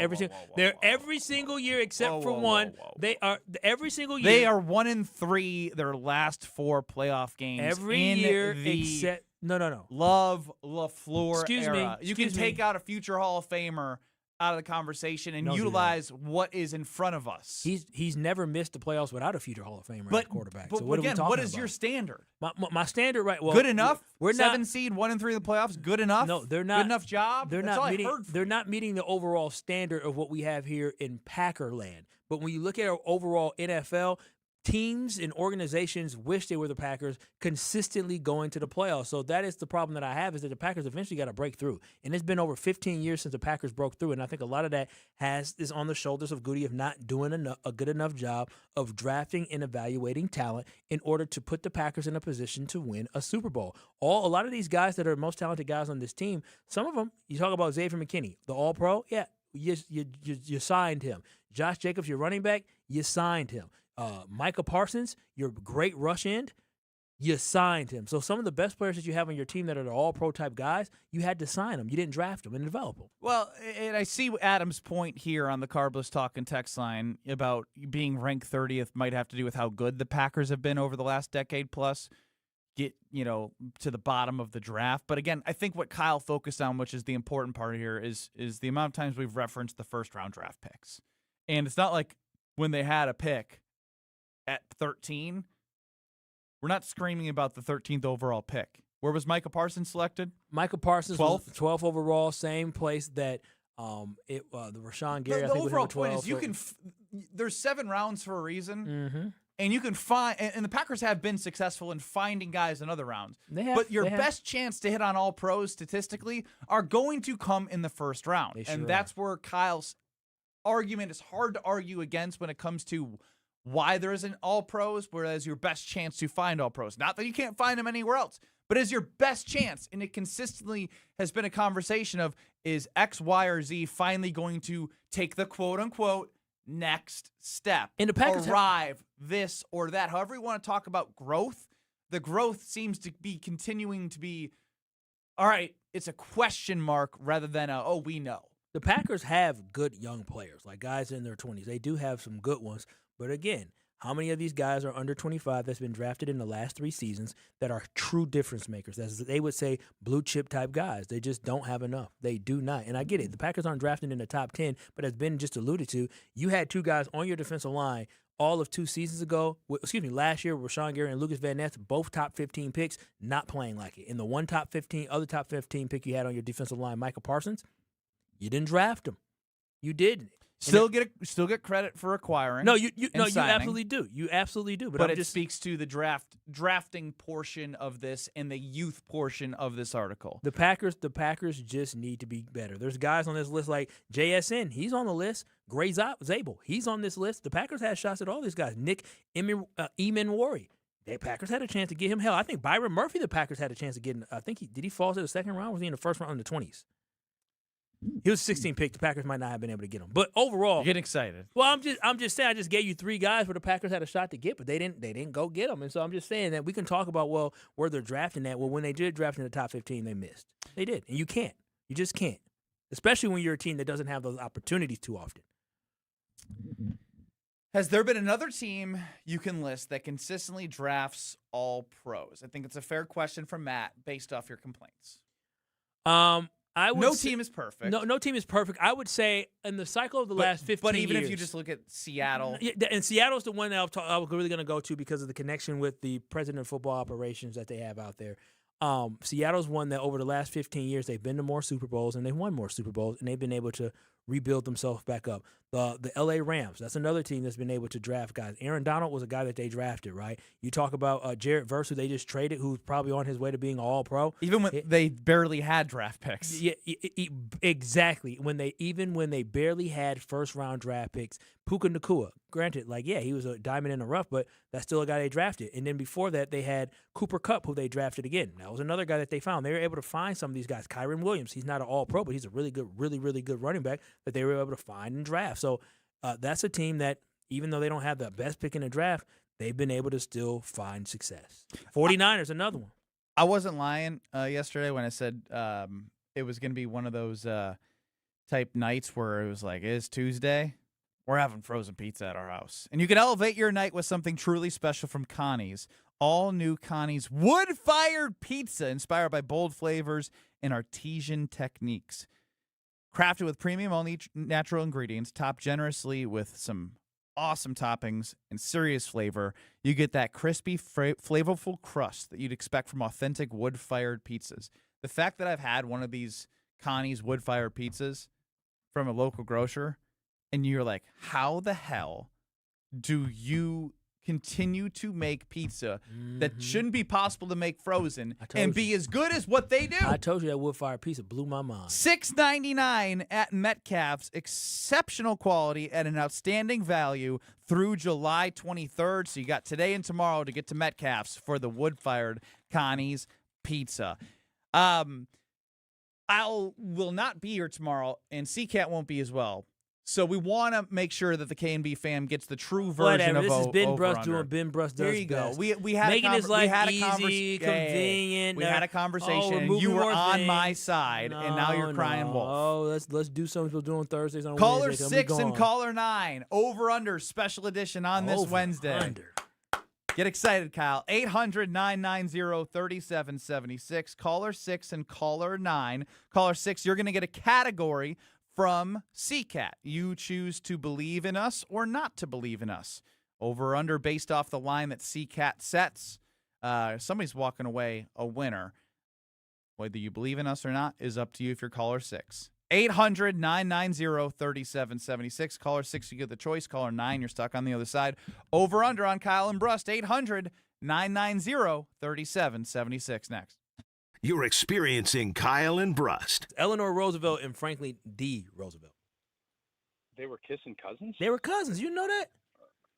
every single year except for one, they are every single year. They are 1-3 their last 4 playoff games every in year the except no. Love LaFleur era. You can Excuse take me. out a future Hall of Famer out of the conversation and utilize what is in front of us. He's never missed the playoffs without a future Hall of Famer at quarterback. But so what again, are we talking what is about? your standard? My standard, right? Well, good enough. We're 7 not, seed, 1-3 in the playoffs. Good enough. No, they're not. Good enough job. They're That's not all meeting. I heard. They're not meeting the overall standard of what we have here in Packerland. But when you look at our overall NFL, teams and organizations wish they were the Packers consistently going to the playoffs. So that is the problem that I have, is that the Packers eventually got to break through. And it's been over 15 years since the Packers broke through. And I think a lot of that is on the shoulders of Goody of not doing a good enough job of drafting and evaluating talent in order to put the Packers in a position to win a Super Bowl. A lot of these guys that are the most talented guys on this team, some of them, you talk about Xavier McKinney, the All-Pro, yeah, you signed him. Josh Jacobs, your running back, you signed him. Micah Parsons, your great rush end, you signed him. So some of the best players that you have on your team that are the all-pro type guys, you had to sign them. You didn't draft them and develop them. Well, and I see Adam's point here on the Carbless Talk and text line about being ranked 30th might have to do with how good the Packers have been over the last decade plus. Get, to the bottom of the draft. But again, I think what Kyle focused on, which is the important part here, is the amount of times we've referenced the first-round draft picks. And it's not like when they had a pick at 13, we're not screaming about the 13th overall pick. Where was Micah Parsons selected? Micah Parsons 12th? was 12th overall, same place that the Rashawn Gary. The I think overall was number 12. point is there's 7 rounds for a reason. Mm-hmm. And you can find, and the Packers have been successful in finding guys in other rounds. But your best chance to hit on all pros statistically are going to come in the first round. And that's where Kyle's argument is hard to argue against when it comes to why there isn't all pros, whereas your best chance to find all pros. Not that you can't find them anywhere else, but as your best chance. And it consistently has been a conversation of, is X, Y, or Z finally going to take the quote-unquote next step, and the Packers arrive this or that. However you want to talk about growth, the growth seems to be continuing to be, all right, it's a question mark rather than we know. The Packers have good young players, like guys in their 20s. They do have some good ones. But again, How many of these guys are under 25 that's been drafted in the last 3 seasons that are true difference makers? As they would say, blue chip type guys. They just don't have enough. They do not. And I get it. The Packers aren't drafting in the top 10, but as Ben just alluded to, you had 2 guys on your defensive line all of 2 seasons ago, last year, Rashawn Gary and Lucas Van Ness, both top 15 picks, not playing like it. In the one other top 15 pick you had on your defensive line, Micah Parsons, you didn't draft him. You didn't. Still get credit for acquiring. No, you signing, absolutely do. You absolutely do. But it speaks to the drafting portion of this and the youth portion of this article. The Packers just need to be better. There's guys on this list like JSN. He's on the list. Gray Zabel. He's on this list. The Packers had shots at all these guys. Nick Emenwari. The Packers had a chance to get him. Hell, I think Byron Murphy. The Packers had a chance to get him. I think did he fall to the second round? Or was he in the first round in the 20s? He was 16 pick. The Packers might not have been able to get him. But overall, you're getting excited. Well, I'm just saying I just gave you 3 guys where the Packers had a shot to get, but they didn't go get them. And so I'm just saying that we can talk about where they're drafting at. Well, when they did draft in the top 15, they missed. They did, and you can't. You just can't, especially when you're a team that doesn't have those opportunities too often. Has there been another team you can list that consistently drafts all pros? I think it's a fair question from Matt based off your complaints. No team is perfect. No team is perfect. I would say in the cycle of the last 15 years. But even if you just look at Seattle. And Seattle's the one that I was really going to go to because of the connection with the president of football operations that they have out there. Seattle's one that over the last 15 years, they've been to more Super Bowls and they've won more Super Bowls, and they've been able to rebuild themselves back up. The L.A. Rams, that's another team that's been able to draft guys. Aaron Donald was a guy that they drafted, right? You talk about Jarrett Verse, who they just traded, who's probably on his way to being an All-Pro. Even when they barely had draft picks. Yeah, exactly. When they barely had first-round draft picks, Puka Nacua, granted, he was a diamond in the rough, but that's still a guy they drafted. And then before that, they had Cooper Kupp, who they drafted again. That was another guy that they found. They were able to find some of these guys. Kyron Williams, he's not an All-Pro, but he's a really good running back that they were able to find and draft. So that's a team that, even though they don't have the best pick in the draft, they've been able to still find success. 49ers, another one. I wasn't lying yesterday when I said it was going to be one of those type nights where it was like, it's Tuesday. We're having frozen pizza at our house. And you can elevate your night with something truly special from Connie's. All new Connie's wood-fired pizza inspired by bold flavors and artisan techniques. Crafted with premium, all-natural ingredients, topped generously with some awesome toppings and serious flavor, you get that crispy, flavorful crust that you'd expect from authentic wood-fired pizzas. The fact that I've had one of these Connie's wood-fired pizzas from a local grocer, and you're like, how the hell do you continue to make pizza that shouldn't be possible to make frozen and be as good as what they do? I told you that wood-fired pizza blew my mind. $6.99 at Metcalf's. Exceptional quality at an outstanding value through July 23rd. So you got today and tomorrow to get to Metcalf's for the wood-fired Connie's pizza. I will not be here tomorrow, and CCAT won't be as well. So we want to make sure that the K&B fam gets the true version of this is Ben Brust over-under. doing Ben Brust does There you best. go. We had making his life easy, convenient. We had a conversation. You were on my side, and now you're crying wolf. Oh, let's do something we'll do on Thursdays on Caller Wednesdays. 6 and caller 9. Over-under special edition on this Wednesday. Under. Get excited, Kyle. 800-990-3776. Caller 6 and caller 9. Caller 6, you're going to get a category from CCAT. You choose to believe in us or not to believe in us. Over or under based off the line that CCAT sets. Somebody's walking away a winner. Whether you believe in us or not is up to you if you're caller 6. 800-990-3776. Caller 6, you get the choice. Caller 9, you're stuck on the other side. Over under on Kyle and Brust. 800-990-3776 next. You're experiencing Kyle and Brust. Eleanor Roosevelt and Franklin D. Roosevelt. They were kissing cousins? They were cousins. You know that?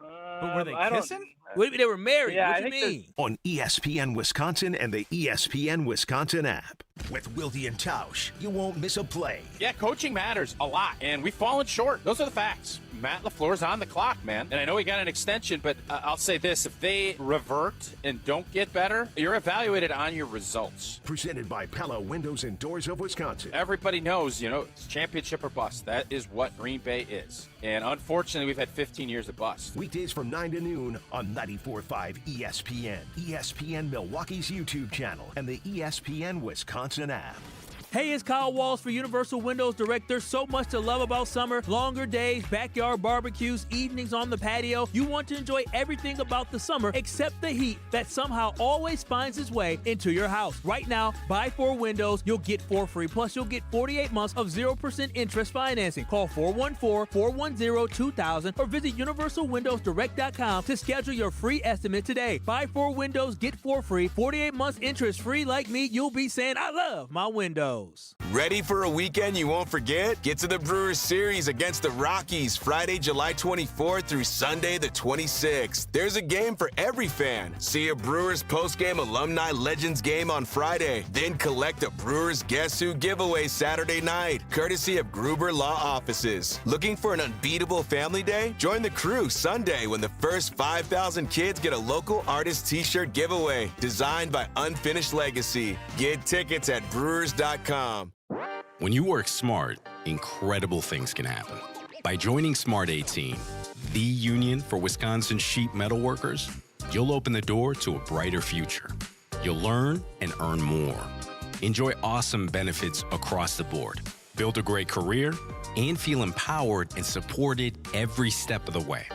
But were they kissing? They were married. Yeah, what do you mean? On ESPN Wisconsin and the ESPN Wisconsin app. With Wilde and Tausch, you won't miss a play. Yeah, coaching matters a lot, and we've fallen short. Those are the facts. Matt LaFleur's on the clock, man. And I know he got an extension, but I'll say this. If they revert and don't get better, you're evaluated on your results. Presented by Pella Windows and Doors of Wisconsin. Everybody knows, it's championship or bust. That is what Green Bay is. And unfortunately, we've had 15 years of bust. Weekdays from 9 to noon on 94.5 ESPN, ESPN Milwaukee's YouTube channel, and the ESPN Wisconsin app. Hey, it's Kyle Walls for Universal Windows Direct. There's so much to love about summer. Longer days, backyard barbecues, evenings on the patio. You want to enjoy everything about the summer except the heat that somehow always finds its way into your house. Right now, buy 4 windows, you'll get 4 free. Plus, you'll get 48 months of 0% interest financing. Call 414-410-2000 or visit universalwindowsdirect.com to schedule your free estimate today. Buy 4 windows, get 4 free. 48 months interest free. Like me, you'll be saying, I love my windows. Ready for a weekend you won't forget? Get to the Brewers series against the Rockies Friday, July 24th through Sunday the 26th. There's a game for every fan. See a Brewers postgame alumni legends game on Friday. Then collect a Brewers Guess Who giveaway Saturday night, courtesy of Gruber Law Offices. Looking for an unbeatable family day? Join the crew Sunday when the first 5,000 kids get a local artist t-shirt giveaway designed by Unfinished Legacy. Get tickets at brewers.com. When you work smart, incredible things can happen. By joining Smart 18, the union for Wisconsin sheet metal workers, you'll open the door to a brighter future. You'll learn and earn more. Enjoy awesome benefits across the board. Build a great career and feel empowered and supported every step of the way.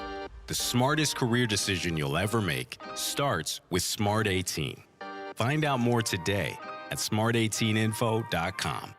The smartest career decision you'll ever make starts with Smart 18. Find out more today at smart18info.com.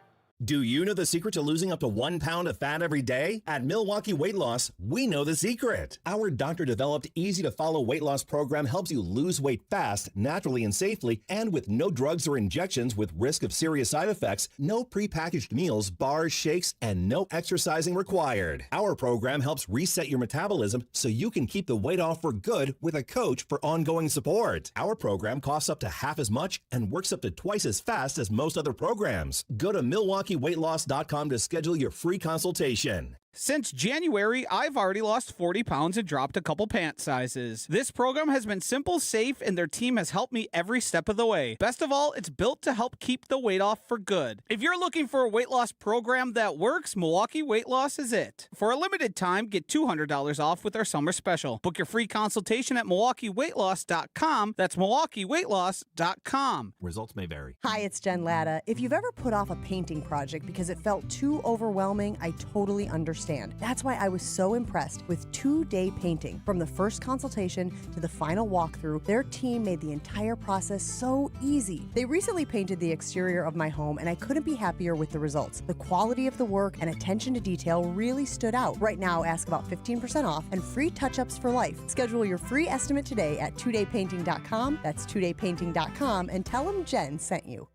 Do you know the secret to losing up to 1 pound of fat every day? At Milwaukee Weight Loss, we know the secret. Our doctor-developed, easy-to-follow weight loss program helps you lose weight fast, naturally and safely, and with no drugs or injections with risk of serious side effects, no prepackaged meals, bars, shakes, and no exercising required. Our program helps reset your metabolism so you can keep the weight off for good with a coach for ongoing support. Our program costs up to half as much and works up to twice as fast as most other programs. Go to MilwaukeeWeightLoss.com to schedule your free consultation. Since January, I've already lost 40 pounds and dropped a couple pant sizes. This program has been simple, safe, and their team has helped me every step of the way. Best of all, it's built to help keep the weight off for good. If you're looking for a weight loss program that works, Milwaukee Weight Loss is it. For a limited time, get $200 off with our summer special. Book your free consultation at MilwaukeeWeightLoss.com. That's MilwaukeeWeightLoss.com. Results may vary. Hi, it's Jen Latta. If you've ever put off a painting project because it felt too overwhelming, I totally understand. That's why I was so impressed with 2-Day Painting. From the first consultation to the final walkthrough, their team made the entire process so easy. They recently painted the exterior of my home, and I couldn't be happier with the results. The quality of the work and attention to detail really stood out. Right now, ask about 15% off and free touch-ups for life. Schedule your free estimate today at 2daypainting.com. That's 2daypainting.com, and tell them Jen sent you.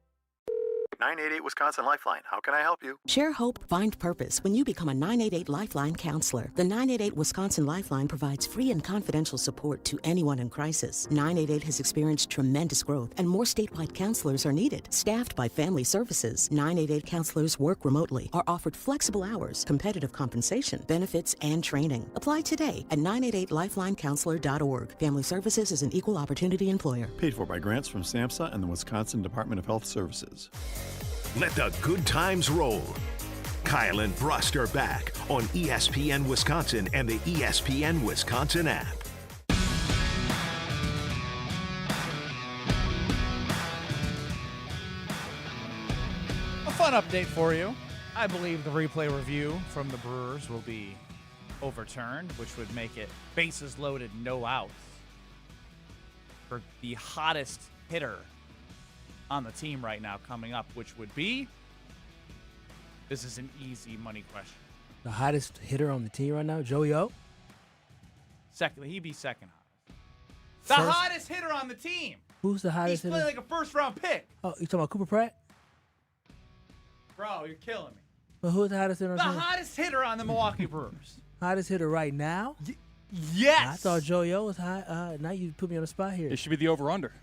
988 Wisconsin Lifeline. How can I help you? Share hope, find purpose when you become a 988 Lifeline counselor. The 988 Wisconsin Lifeline provides free and confidential support to anyone in crisis. 988 has experienced tremendous growth, and more statewide counselors are needed. Staffed by Family Services, 988 counselors work remotely, are offered flexible hours, competitive compensation, benefits, and training. Apply today at 988lifelinecounselor.org. Family Services is an equal opportunity employer. Paid for by grants from SAMHSA and the Wisconsin Department of Health Services. Let the good times roll. Kyle and Brust are back on ESPN Wisconsin and the ESPN Wisconsin app. A fun update for you. I believe the replay review from the Brewers will be overturned, which would make it bases loaded, no outs for the hottest hitter on the team right now coming up, which would be, this is an easy money question. The hottest hitter on the team right now, Joey O? Second, he'd be second hottest. The hottest hitter on the team. Who's the hottest hitter? He's playing like a first-round pick. Oh, you talking about Cooper Pratt? Bro, you're killing me. But who's the hottest hitter on the team? The hottest hitter on the Milwaukee Brewers. Hottest hitter right now? Yes. I thought Joey O was high. Now you put me on the spot here. It should be the over-under.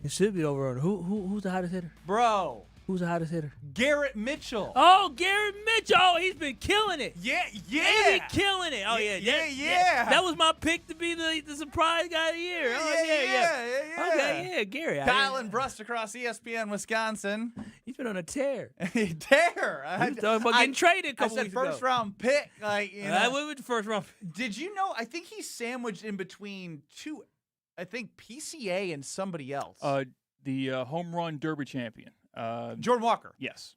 It should be over. Who's the hottest hitter? Bro. Who's the hottest hitter? Garrett Mitchell. Oh, Garrett Mitchell. Oh, he's been killing it. Yeah. He's been killing it. Oh, yeah. That was my pick to be the surprise guy of the year. Oh, yeah. Okay, yeah, Gary. Kyle and Brust across ESPN Wisconsin. He's been on a tear. Tear. He was talking about getting traded a couple I said weeks ago. first round pick. Like, you know. I went with the first round. Did you know? I think he's sandwiched in between two. I think PCA and somebody else. The home run derby champion. Jordan Walker. Yes.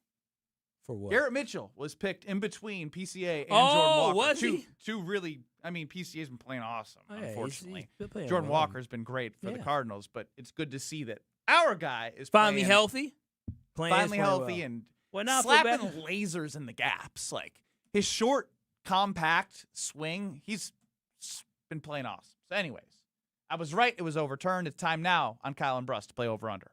For what? Garrett Mitchell was picked in between PCA and Jordan Walker. Was he? Two really, I mean, PCA's been playing awesome, unfortunately. He's been playing Jordan well. Walker's been great for the Cardinals, but it's good to see that our guy is finally playing, healthy. Finally healthy and slapping lasers in the gaps. Like, his short, compact swing, he's been playing awesome. So anyways, I was right. It was overturned. It's time now on Kyle and Brust to play over-under.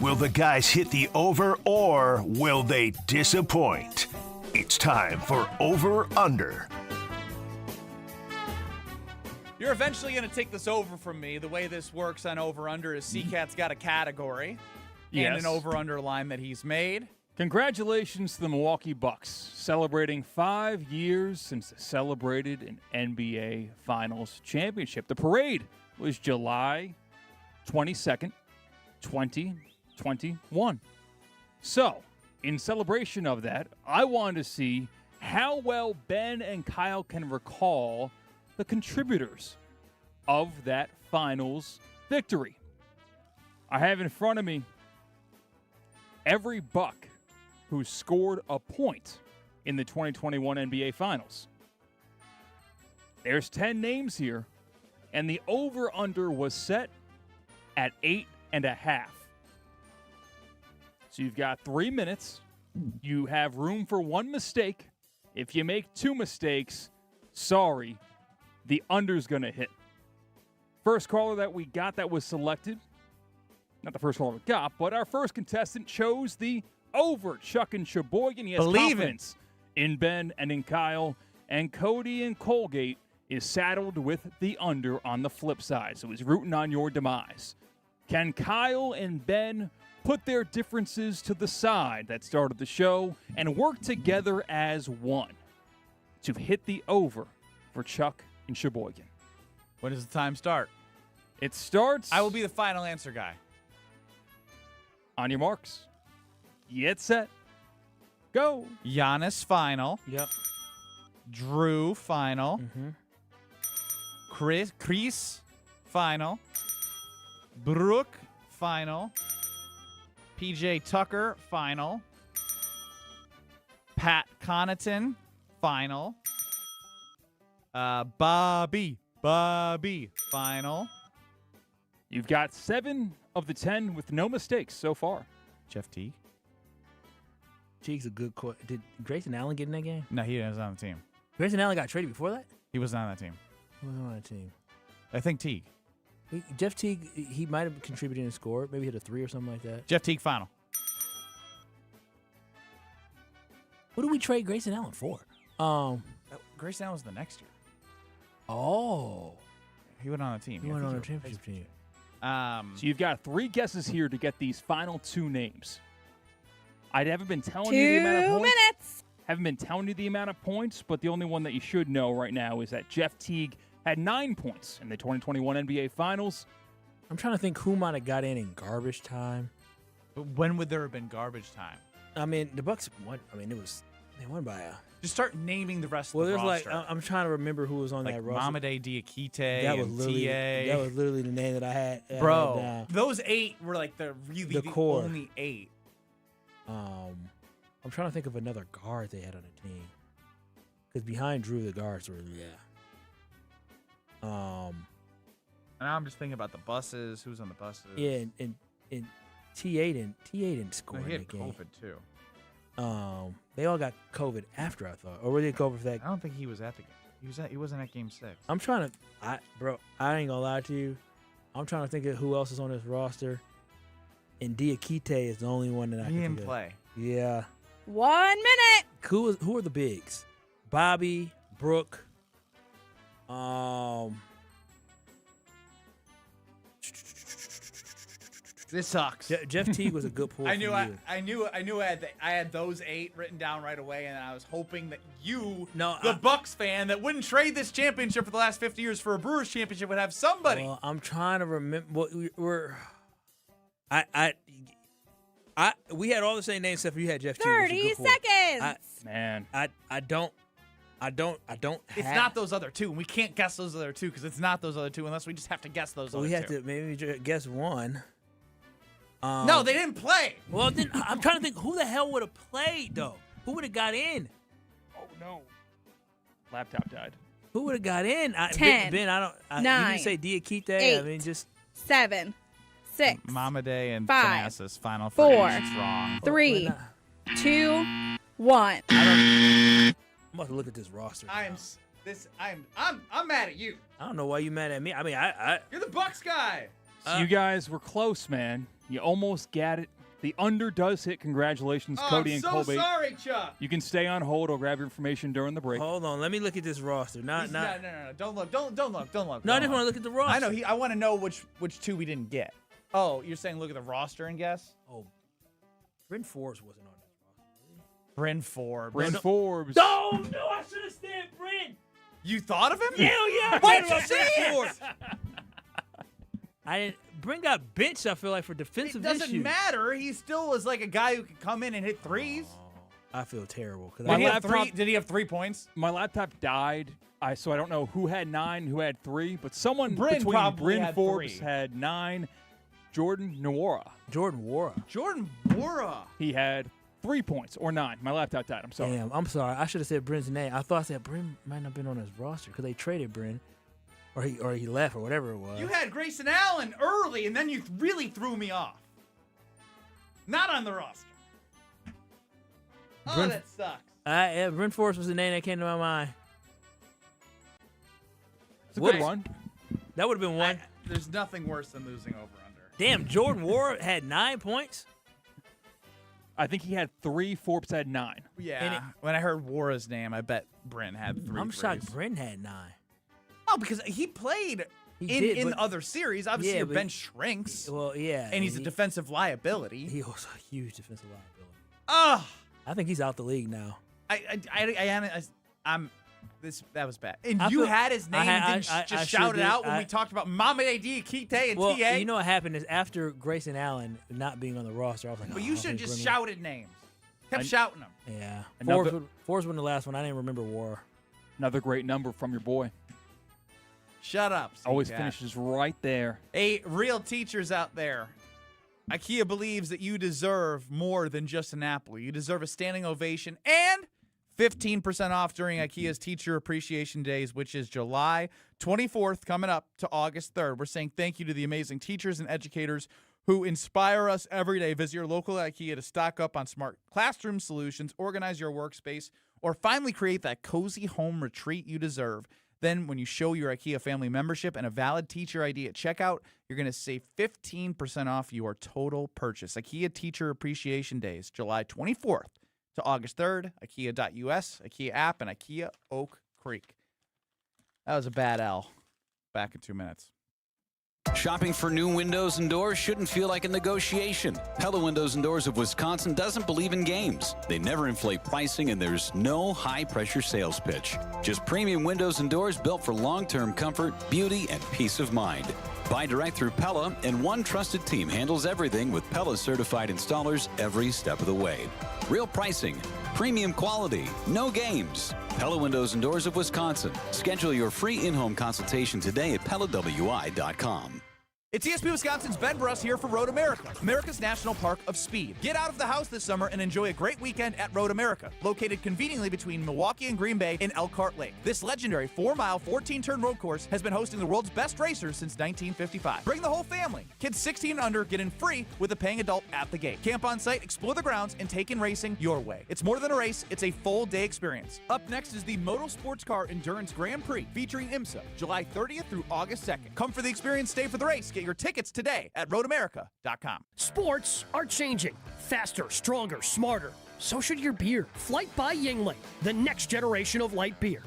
Will the guys hit the over or will they disappoint? It's time for Over-Under. You're eventually going to take this over from me. The way this works on Over-Under is C-Cat's got a category and an over-under line that he's made. Congratulations to the Milwaukee Bucks, celebrating 5 years since they celebrated an NBA Finals championship. The parade was July 22nd, 2021. So, in celebration of that, I wanted to see how well Ben and Kyle can recall the contributors of that finals victory. I have in front of me every Buck who scored a point in the 2021 NBA Finals. There's 10 names here, and the over-under was set at 8.5. So you've got 3 minutes. You have room for one mistake. If you make 2 mistakes, sorry, the under's going to hit. First caller that we got that was selected, not the first caller we got, but our first contestant chose the over. Chuck and Sheboygan. He has confidence in Ben and in Kyle. And Cody and Colgate is saddled with the under on the flip side. So he's rooting on your demise. Can Kyle and Ben put their differences to the side that started the show and work together as one to hit the over for Chuck and Sheboygan? When does the time start? It starts. I will be the final answer guy. On your marks. Get set. Go. Giannis final. Yep. Drew final. Chris final. Brooke final. PJ Tucker final. Pat Connaughton final. Bobby final. You've got 7 of the 10 with no mistakes so far. Jeff Teague. Teague's a good Did Grayson Allen get in that game? No, he was on the team. Grayson Allen got traded before that? He was not on that team. He wasn't on that team. I think Teague. Jeff Teague, he might have contributed and scored. Maybe hit a 3 or something like that. Jeff Teague final. What do we trade Grayson Allen for? Grayson Allen was the next year. Oh. He went on the team. He went on a championship team. So you've got 3 guesses here to get these final 2 names. I haven't been telling 2 you the amount of points. minutes. Haven't been telling you the amount of points, but the only one that you should know right now is that Jeff Teague had 9 points in the 2021 NBA Finals. I'm trying to think who might have got in garbage time. But when would there have been garbage time? I mean, the Bucks won. I mean, they won by a. Just start naming the rest Well, of the there's roster. like I'm trying to remember who was on like that roster. Mamade Diakite That was and literally TA. that was literally the name that I had. Bro, down. those 8 were like the core. only 8. I'm trying to think of another guard they had on the team. Because behind Drew, the guards were And now I'm just thinking about the buses. Who's on the buses? Yeah, and TA didn't score No, in he that had game. COVID too. They all got COVID after, I thought, or were they COVID for that? I don't think he was at the game. He wasn't at Game 6. I'm trying to, I ain't gonna lie to you. I'm trying to think of who else is on this roster. And Diakite is the only one that I He can didn't think play. of. Yeah. 1 minute. Who are the bigs? Bobby, Brooke. This sucks. Jeff Teague was a good pull. I knew from I you. I had those 8 written down right away, and I was hoping that you, No, the Bucks fan that wouldn't trade this championship for the last 50 years for a Brewers championship, would have somebody. Well, I'm trying to remember what we're. We had all the same names except for you had Jeff Teague. 30 seconds. I don't It's have. not those other two. We can't guess those other two because it's not those other two unless we just have to guess those other We two. had to maybe guess one. No, they didn't play. Well, then I'm trying to think who the hell would have played though. Who would have got in? Oh no. Laptop died. Who would have got in? 10, Ben, I don't. You 9, didn't say Diakite. 8, I mean, just 7, 6, Mama Day and 5, Thanasis, final 4, three. It's wrong. 3, 2, 1. I'm about to look at this roster. I'm mad at you. I don't know why you mad at me. I mean, You're the Bucks guy. So you guys were close, man. You almost got it. The under does hit. Congratulations, Cody I'm and so Colby. sorry, Chuck. You can stay on hold or grab your information during the break. Hold on, let me look at this roster. No. Don't look. Don't look. No, I just want to look at the roster. I know. I want to know which two we didn't get. Oh, you're saying look at the roster and guess? Oh, Bryn Forbes wasn't on this roster. Bryn Forbes. Bryn Forbes. No, I should have said Bryn. You thought of him? Hell yeah. Why didn't you say it? I didn't. Bryn got benched, I feel like, for defensive It doesn't issues. matter. He still was like a guy who could come in and hit threes. I feel terrible. Did he have 3 points? My laptop died, so I don't know who had 9, who had 3, but someone Bryn between probably Bryn had Forbes 3. had 9. Jordan Nwora. Jordan Nwora. He had 3 points or 9. My laptop died. I'm sorry. Damn, I'm sorry. I should have said Bryn's name. I thought I said Bryn might not have been on his roster because they traded Bryn, or he left or whatever it was. You had Grayson Allen early, and then you really threw me off. Not on the roster. Oh, that sucks. Yeah, Bryn Forbes was the name that came to my mind. It's a good one. That would have been one. There's nothing worse than losing over under. Damn, Jordan Nwora had 9 points. I think he had 3. Forbes had 9. Yeah. When I heard Nwora's name, I bet Bryn had 3. I'm shocked Bryn had 9. Oh, because he played in other series. Obviously, your bench shrinks. Well, yeah. And he's a defensive liability. He was a huge defensive liability. Oh, I think he's out the league now. That was bad. And you had his name and didn't just shout it out when we talked about Mamede Diakite and well, TA. You know what happened is after Grayson Allen not being on the roster, I was like, But you should have just shouted names. Kept shouting them. Yeah. Another- Forbes won the last one. I didn't remember War. Another great number from your boy. Shut up. Always CCAT. finishes right there. Hey, real teachers out there. IKEA believes that you deserve more than just an apple. You deserve a standing ovation and 15% off during IKEA's Teacher Appreciation Days, which is July 24th, coming up to August 3rd. We're saying thank you to the amazing teachers and educators who inspire us every day. Visit your local IKEA to stock up on smart classroom solutions, organize your workspace, or finally create that cozy home retreat you deserve. Then when you show your IKEA family membership and a valid teacher ID at checkout, you're going to save 15% off your total purchase. IKEA Teacher Appreciation Days, July 24th to August 3rd, IKEA.us, IKEA app, and IKEA Oak Creek. That was a bad L. Back in 2 minutes. Shopping for new windows and doors shouldn't feel like a negotiation. Pella Windows and Doors of Wisconsin doesn't believe in games. They never inflate pricing, and there's no high-pressure sales pitch. Just premium windows and doors built for long-term comfort, beauty, and peace of mind. Buy direct through Pella, and one trusted team handles everything with Pella certified installers every step of the way. Real pricing, premium quality, no games. Pella Windows and Doors of Wisconsin. Schedule your free in-home consultation today at PellaWI.com. It's ESPN Wisconsin's Ben Brust here for Road America, America's National Park of Speed. Get out of the house this summer and enjoy a great weekend at Road America, located conveniently between Milwaukee and Green Bay in Elkhart Lake. This legendary 4-mile, 14-turn road course has been hosting the world's best racers since 1955. Bring the whole family. Kids 16 and under get in free with a paying adult at the gate. Camp on site, explore the grounds, and take in racing your way. It's more than a race, it's a full-day experience. Up next is the Moto Sports Car Endurance Grand Prix featuring IMSA, July 30th through August 2nd. Come for the experience, stay for the race. Get your tickets today at roadamerica.com. Sports are changing. Faster, stronger, smarter. So should your beer. Flight by Yingling, the next generation of light beer.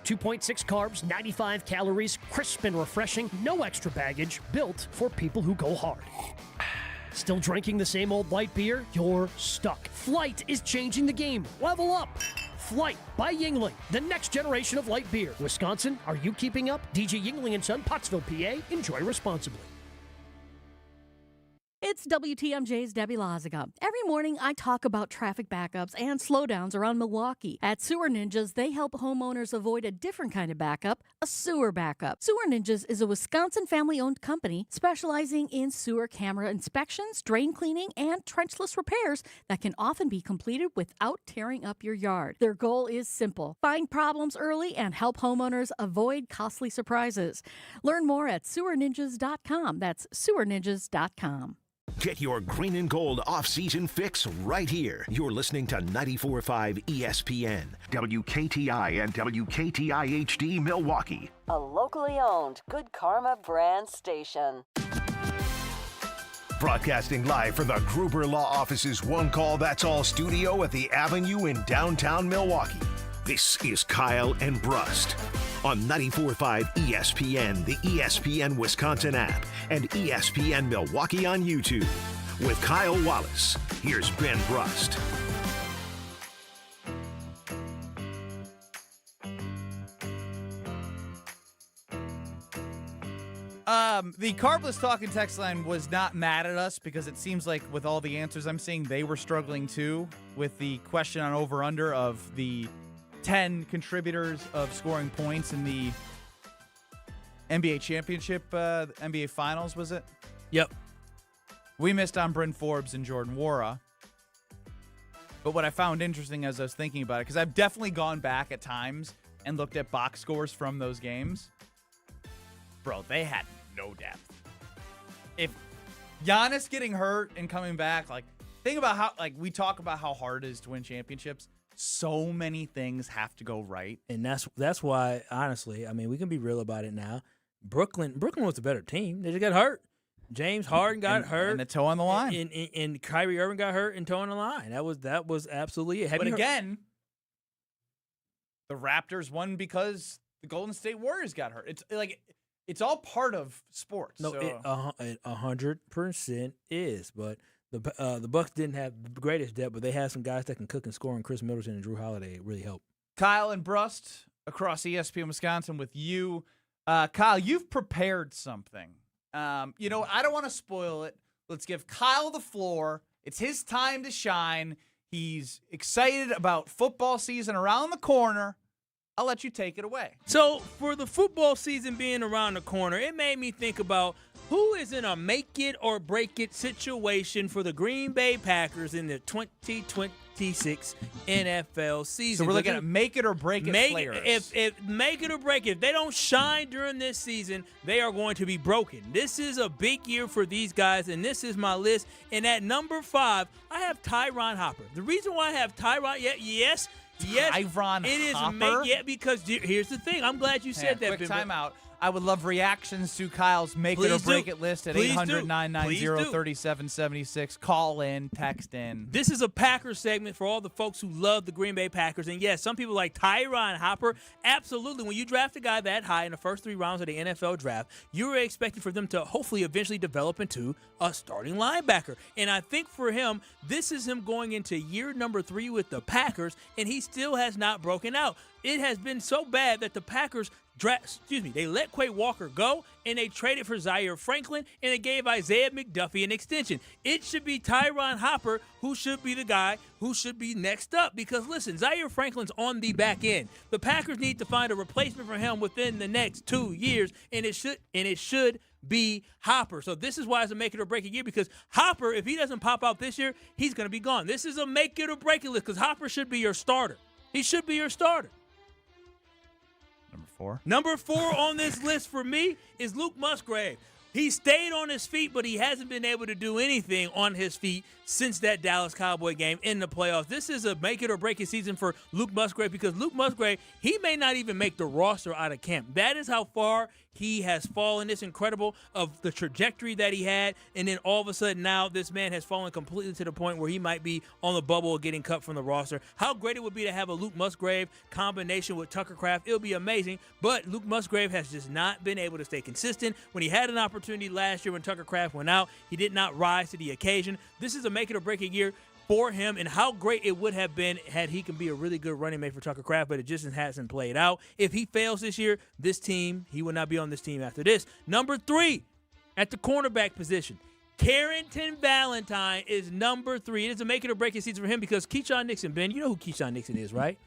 2.6 carbs, 95 calories, crisp and refreshing, no extra baggage, built for people who go hard. Still drinking the same old light beer? You're stuck. Flight is changing the game. Level up. Flight by Yingling, the next generation of light beer. Wisconsin, are you keeping up? DJ Yingling and Son, Pottsville, PA. Enjoy responsibly. It's WTMJ's Debbie Loziga. Every morning, I talk about traffic backups and slowdowns around Milwaukee. At Sewer Ninjas, they help homeowners avoid a different kind of backup, a sewer backup. Sewer Ninjas is a Wisconsin family-owned company specializing in sewer camera inspections, drain cleaning, and trenchless repairs that can often be completed without tearing up your yard. Their goal is simple: find problems early and help homeowners avoid costly surprises. Learn more at sewerninjas.com. That's sewerninjas.com. Get your green and gold off-season fix right here. You're listening to 94.5 ESPN, WKTI and WKTI HD Milwaukee. A locally owned Good Karma brand station. Broadcasting live from the Gruber Law Office's One Call That's All studio at the Avenue in downtown Milwaukee. This is Kyle and Brust on 94.5 ESPN, the ESPN Wisconsin app, and ESPN Milwaukee on YouTube. With Kyle Wallace, here's Ben Brust. The Carbless Talking text line was not mad at us because it seems like with all the answers I'm seeing, they were struggling too with the question on over-under of the 10 contributors of scoring points in the NBA championship, NBA finals, was it? Yep. We missed on Bryn Forbes and Jordan Nwora. But what I found interesting as I was thinking about it, because I've definitely gone back at times and looked at box scores from those games. Bro, they had no depth. If Giannis getting hurt and coming back, think about how, we talk about how hard it is to win championships. So many things have to go right. And that's why, honestly, I mean, we can be real about it now. Brooklyn was the better team. They just got hurt. James Harden got hurt. And the toe on the line. And Kyrie Irving got hurt and toe on the line. That was absolutely it. But again, the Raptors won because the Golden State Warriors got hurt. It's all part of sports. No, so. it 100% is. But the Bucks didn't have the greatest depth, but they had some guys that can cook and score, and Chris Middleton and Drew Holiday really helped. Kyle and Brust across ESPN Wisconsin with you. Kyle, you've prepared something. I don't want to spoil it. Let's give Kyle the floor. It's his time to shine. He's excited about football season around the corner. I'll let you take it away. So, for the football season being around the corner, it made me think about who is in a make-it-or-break-it situation for the Green Bay Packers in the 2026 NFL season. So, we're looking at make-it-or-break-it players. If make it or break it, if they don't shine during this season, they are going to be broken. This is a big year for these guys, and this is my list. And at number 5, I have Tyron Hopper. The reason why I have Tyron, yes, Tyron Hopper? Because here's the thing. I'm glad you said that. Quick timeout. I would love reactions to Kyle's Make It or Break It list at 800-990-3776. Call in, text in. This is a Packers segment for all the folks who love the Green Bay Packers. And yes, some people like Tyron Hopper. Absolutely. When you draft a guy that high in the first 3 rounds of the NFL draft, you're expecting for them to hopefully eventually develop into a starting linebacker. And I think for him, this is him going into year number 3 with the Packers, and he still has not broken out. It has been so bad that the Packers they let Quay Walker go, and they traded for Zaire Franklin, and they gave Isaiah McDuffie an extension. It should be Tyron Hopper who should be the guy who should be next up because, listen, Zaire Franklin's on the back end. The Packers need to find a replacement for him within the next 2 years, and it should be Hopper. So this is why it's a make it or break it year because Hopper, if he doesn't pop out this year, he's going to be gone. This is a make it or break it list because Hopper should be your starter. He should be your starter. Number 4 on this list for me is Luke Musgrave. He stayed on his feet, but he hasn't been able to do anything on his feet since that Dallas Cowboy game in the playoffs. This is a make it or break it season for Luke Musgrave because Luke Musgrave, he may not even make the roster out of camp. That is how far he has fallen. It's incredible of the trajectory that he had, and then all of a sudden now this man has fallen completely to the point where he might be on the bubble of getting cut from the roster. How great it would be to have a Luke Musgrave combination with Tucker Kraft. It would be amazing, but Luke Musgrave has just not been able to stay consistent. When he had an opportunity last year when Tucker Kraft went out, he did not rise to the occasion. This is a make it or break it year for him, and how great it would have been had he can be a really good running mate for Tucker Kraft, but it just hasn't played out. If he fails this year, this team, he will not be on this team after this. Number 3, at the cornerback position, Carrington Valentine is number 3. It is a make it or break it season for him because Keyshawn Nixon, Ben, you know who Keyshawn Nixon is, right?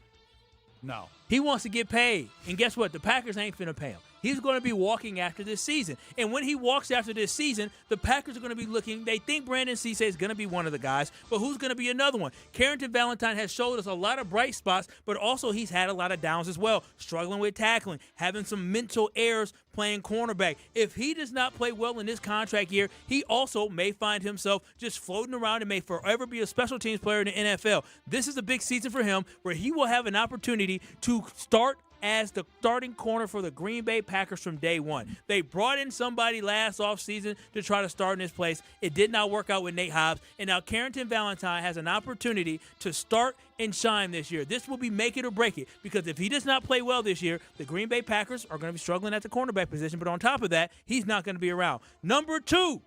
No. He wants to get paid, and guess what? The Packers ain't finna pay him. He's going to be walking after this season. And when he walks after this season, the Packers are going to be looking. They think Brandon Cisse is going to be one of the guys, but who's going to be another one? Carrington Valentine has showed us a lot of bright spots, but also he's had a lot of downs as well, struggling with tackling, having some mental errors playing cornerback. If he does not play well in this contract year, he also may find himself just floating around and may forever be a special teams player in the NFL. This is a big season for him where he will have an opportunity to start as the starting corner for the Green Bay Packers from day one. They brought in somebody last offseason to try to start in his place. It did not work out with Nate Hobbs, and now Carrington Valentine has an opportunity to start and shine this year. This will be make it or break it because if he does not play well this year, the Green Bay Packers are going to be struggling at the cornerback position, but on top of that, he's not going to be around. Number 2,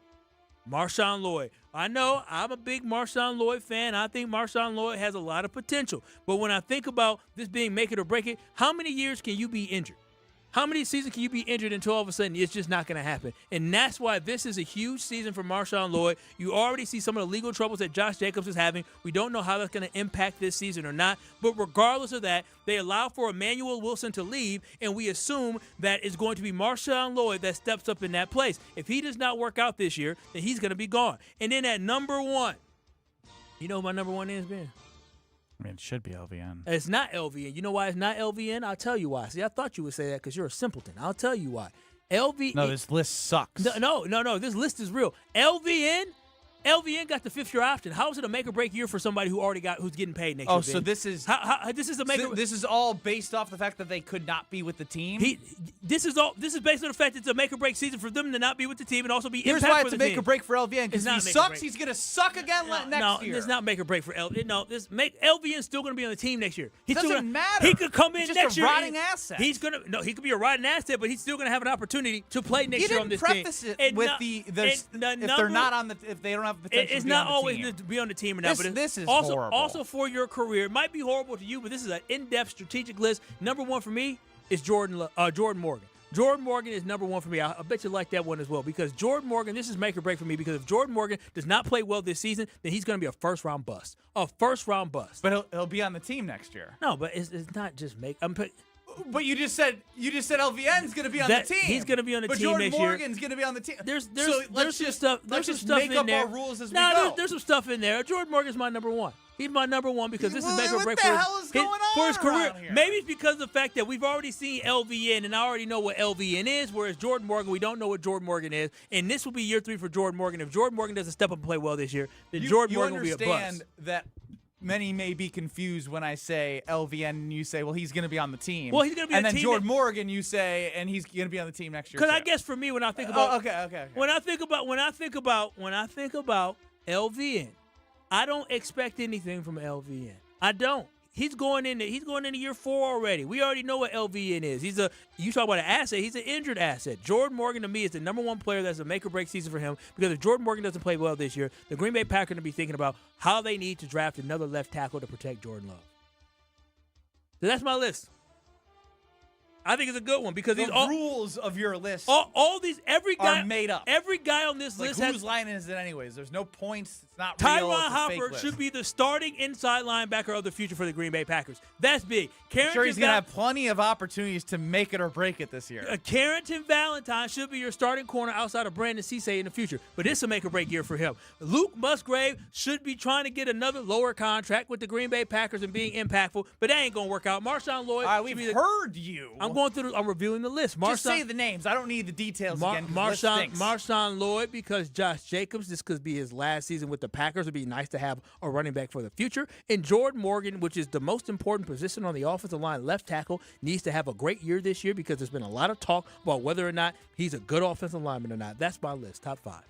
Marshawn Lloyd. I know I'm a big Marshawn Lloyd fan. I think Marshawn Lloyd has a lot of potential. But when I think about this being make it or break it, how many years can you be injured? How many seasons can you be injured until all of a sudden it's just not going to happen? And that's why this is a huge season for Marshawn Lloyd. You already see some of the legal troubles that Josh Jacobs is having. We don't know how that's going to impact this season or not. But regardless of that, they allow for Emmanuel Wilson to leave, and we assume that it's going to be Marshawn Lloyd that steps up in that place. If he does not work out this year, then he's going to be gone. And then at number 1, you know who my number 1 is, Ben? I mean, it should be LVN. It's not LVN. You know why it's not LVN? I'll tell you why. See, I thought you would say that because you're a simpleton. I'll tell you why. LVN. No, this list sucks. No. This list is real. LVN got the 5th-year option. How is it a make-or-break year for somebody who's getting paid next year? Oh, so this is this is a make. This is all based off the fact that they could not be with the team. This is based on the fact that it's a make-or-break season for them to not be with the team and also be. Here's why it's a make-or-break for LVN because if he sucks, he's gonna suck again next year. No, it's not make-or-break for LVN. No, LVN's still gonna be on the team next year. He doesn't matter. He could come in just next year. Just a rotting asset. He could be a rotting asset, but he's still gonna have an opportunity to play next year on this team. You didn't preface it with if they don't have potential. It's not always to be on the team or not. This is also, horrible. Also for your career, it might be horrible to you, but this is an in-depth strategic list. Number 1 for me is Jordan Morgan. Jordan Morgan is number 1 for me. I bet you like that one as well because Jordan Morgan, this is make or break for me because if Jordan Morgan does not play well this season, then he's going to be a first-round bust. A first-round bust. But he'll be on the team next year. No, but it's not just make. But you just said LVN's going to be on the team. He's going to be on the team Jordan next year. Morgan's going to be on the team. There's some stuff. There's some stuff make in up there. Our rules as we go. There's some stuff in there. Jordan Morgan's my number 1. He's my number 1 because this is make or break for his career. Here? Maybe it's because of the fact that we've already seen LVN, and I already know what LVN is, whereas Jordan Morgan, we don't know what Jordan Morgan is. And this will be year 3 for Jordan Morgan. If Jordan Morgan doesn't step up and play well this year, then Jordan Morgan will be a bust. You understand that many may be confused when I say LVN and you say, well, he's going to be on the team. Well, he's going to be on the team. And then Jordan Morgan, you say, and he's going to be on the team next year. Because I guess for me, when I think about okay. When I think about LVN, I don't expect anything from LVN. I don't. He's going into year 4 already. We already know what LVN is. You talk about an asset, he's an injured asset. Jordan Morgan to me is the number 1 player that's a make or break season for him because if Jordan Morgan doesn't play well this year, the Green Bay Packers are going to be thinking about how they need to draft another left tackle to protect Jordan Love. So that's my list. I think it's a good one because the rules of your list every guy are made up. Every guy on this list whose line is it anyways? There's no points. It's not Tyron real. It's a Hopper fake list. should be the starting inside linebacker of the future for the Green Bay Packers. That's big. I'm sure he's going to have plenty of opportunities to make it or break it this year. Carrington Valentine should be your starting corner outside of Brandon Cisse in the future, but it's a make or break year for him. Luke Musgrave should be trying to get another lower contract with the Green Bay Packers and being impactful, but that ain't going to work out. Marshawn Lloyd. All right, we've heard you. I'm going through. I'm reviewing the list. Just say the names. I don't need the details again. Marshawn Lloyd, because Josh Jacobs, this could be his last season with the Packers. It'd be nice to have a running back for the future. And Jordan Morgan, which is the most important position on the offensive line, left tackle, needs to have a great year this year because there's been a lot of talk about whether or not he's a good offensive lineman or not. That's my list, top 5.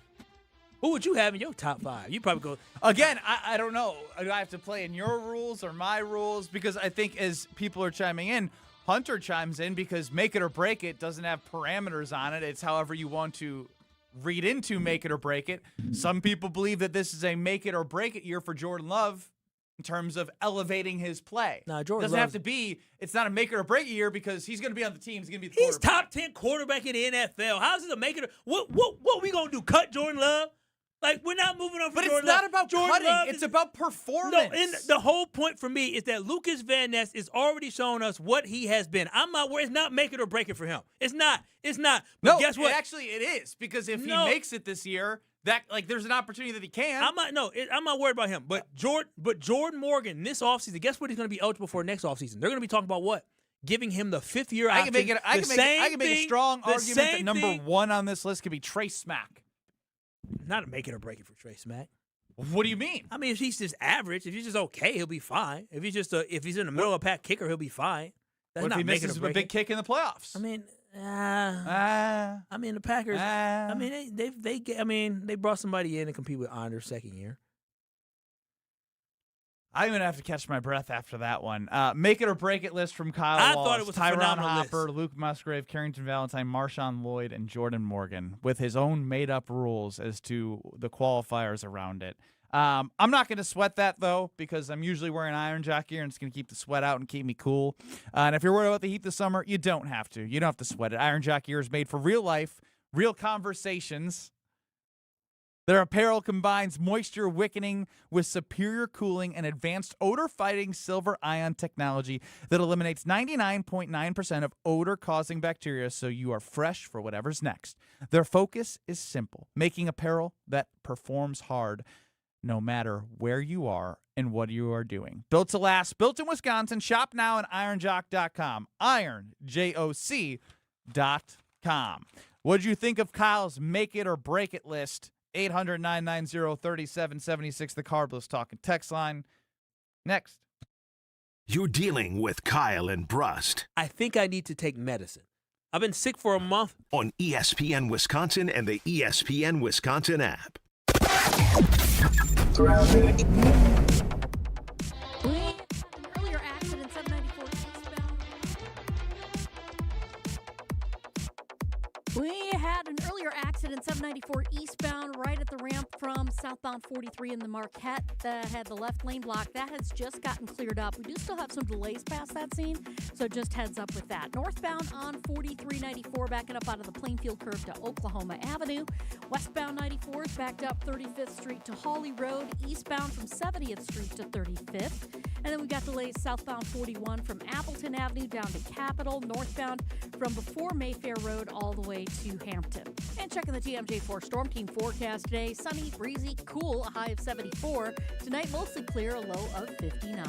Who would you have in your top 5? You probably go again. I don't know. Do I have to play in your rules or my rules? Because I think as people are chiming in, Hunter chimes in because make it or break it doesn't have parameters on it. It's however you want to read into make it or break it. Some people believe that this is a make it or break it year for Jordan Love in terms of elevating his play. No, Jordan doesn't have to be. It's not a make it or break it year because he's going to be on the team. He's going to be the He's top 10 quarterback in the NFL. How's it a make it? What we gonna do? Cut Jordan Love? Like, we're not moving on from Jordan Love. But it's not about Jordan cutting. Love It's about performance. No, and the whole point for me is that Lucas Van Ness is already showing us what he has been. I'm not worried. It's not make it or break it for him. It's not. But no, guess what? Actually, it is. Because if he makes it this year, there's an opportunity that he can. I'm not worried about him. But Jordan Morgan, this offseason, guess what he's going to be eligible for next offseason? They're going to be talking about what? Giving him the 5th-year option. I can make a strong argument that number 1 on this list could be Trey Smack. Not a make it or break it for Trey Smack. What do you mean? I mean, if he's just average, if he's just okay, he'll be fine. If he's in the middle of a pack kicker, he'll be fine. That's what if not he misses a big kick in the playoffs? I mean, the Packers. I mean, they brought somebody in to compete with Anders second year. I'm going to have to catch my breath after that one. Make it or break it list from Kyle Walsh, thought it was a Tyron phenomenal Hopper, list. Luke Musgrave, Carrington Valentine, Marshawn Lloyd, and Jordan Morgan with his own made-up rules as to the qualifiers around it. I'm not going to sweat that, though, because I'm usually wearing Iron Jock gear, and it's going to keep the sweat out and keep me cool. And if you're worried about the heat this summer, you don't have to. You don't have to sweat it. Iron Jock gear is made for real life, real conversations. Their apparel combines moisture wicking with superior cooling and advanced odor-fighting silver ion technology that eliminates 99.9% of odor-causing bacteria so you are fresh for whatever's next. Their focus is simple, making apparel that performs hard no matter where you are and what you are doing. Built to last, built in Wisconsin. Shop now at ironjock.com. ironjoc.com. What did you think of Kyle's Make It or Break It list? 800-990-3776, the Carbless Talking text line. Next. You're dealing with Kyle and Brust. I think I need to take medicine. I've been sick for a month. On ESPN Wisconsin and the ESPN Wisconsin app. We had an earlier accident, 794 eastbound, right at the ramp from southbound 43 in the Marquette that had the left lane blocked. That has just gotten cleared up. We do still have some delays past that scene, so just heads up with that. Northbound on 4394, backing up out of the Plainfield curve to Oklahoma Avenue. Westbound 94 is backed up 35th Street to Hawley Road. Eastbound from 70th Street to 35th. And then we got delays southbound 41 from Appleton Avenue down to Capitol. Northbound from before Mayfair Road all the way to Hampton. And checking the TMJ4 Storm Team forecast today, sunny, breezy, cool, a high of 74. Tonight, mostly clear, a low of 59.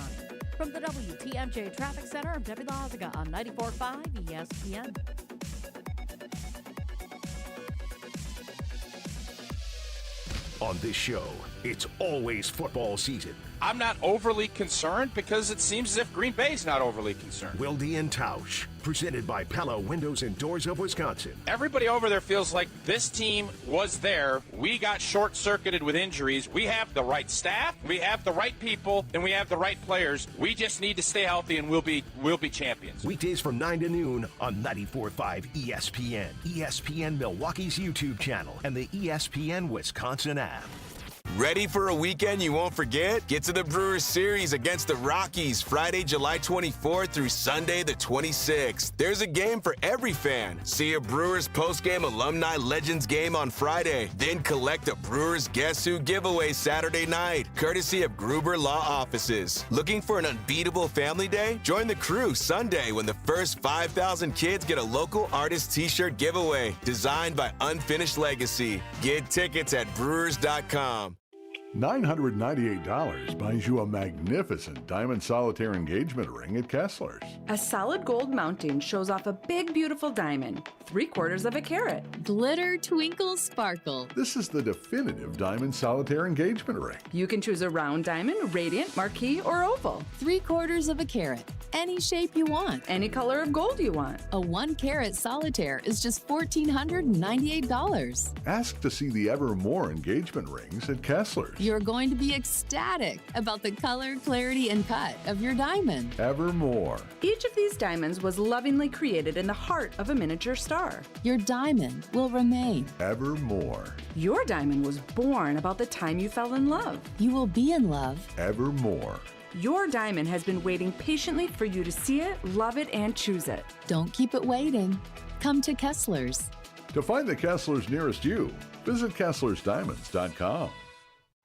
From the WTMJ Traffic Center, I'm Debbie Lazaga on 94.5 ESPN. On this show, it's always football season. I'm not overly concerned because it seems as if Green Bay's not overly concerned. Wilde and Tausch, presented by Pella Windows and Doors of Wisconsin. Everybody over there feels like this team was there. We got short-circuited with injuries. We have the right staff, we have the right people, and we have the right players. We just need to stay healthy, and we'll be champions. Weekdays from 9 to noon on 94.5 ESPN, ESPN Milwaukee's YouTube channel, and the ESPN Wisconsin app. Ready for a weekend you won't forget? Get to the Brewers Series against the Rockies Friday, July 24th through Sunday the 26th. There's a game for every fan. See a Brewers postgame alumni legends game on Friday. Then collect a Brewers Guess Who giveaway Saturday night, courtesy of Gruber Law Offices. Looking for an unbeatable family day? Join the crew Sunday when the first 5,000 kids get a local artist t-shirt giveaway designed by Unfinished Legacy. Get tickets at brewers.com. $998 buys you a magnificent diamond solitaire engagement ring at Kessler's. A solid gold mounting shows off a big, beautiful diamond, 3/4 of a carat. Glitter, twinkle, sparkle. This is the definitive diamond solitaire engagement ring. You can choose a round diamond, radiant, marquise, or oval. 3/4 of a carat. Any shape you want. Any color of gold you want. A 1-carat solitaire is just $1,498. Ask to see the Evermore engagement rings at Kessler's. You're going to be ecstatic about the color, clarity, and cut of your diamond. Evermore. Each of these diamonds was lovingly created in the heart of a miniature star. Your diamond will remain. Evermore. Your diamond was born about the time you fell in love. You will be in love. Evermore. Your diamond has been waiting patiently for you to see it, love it, and choose it. Don't keep it waiting. Come to Kessler's. To find the Kessler's nearest you, visit KesslersDiamonds.com.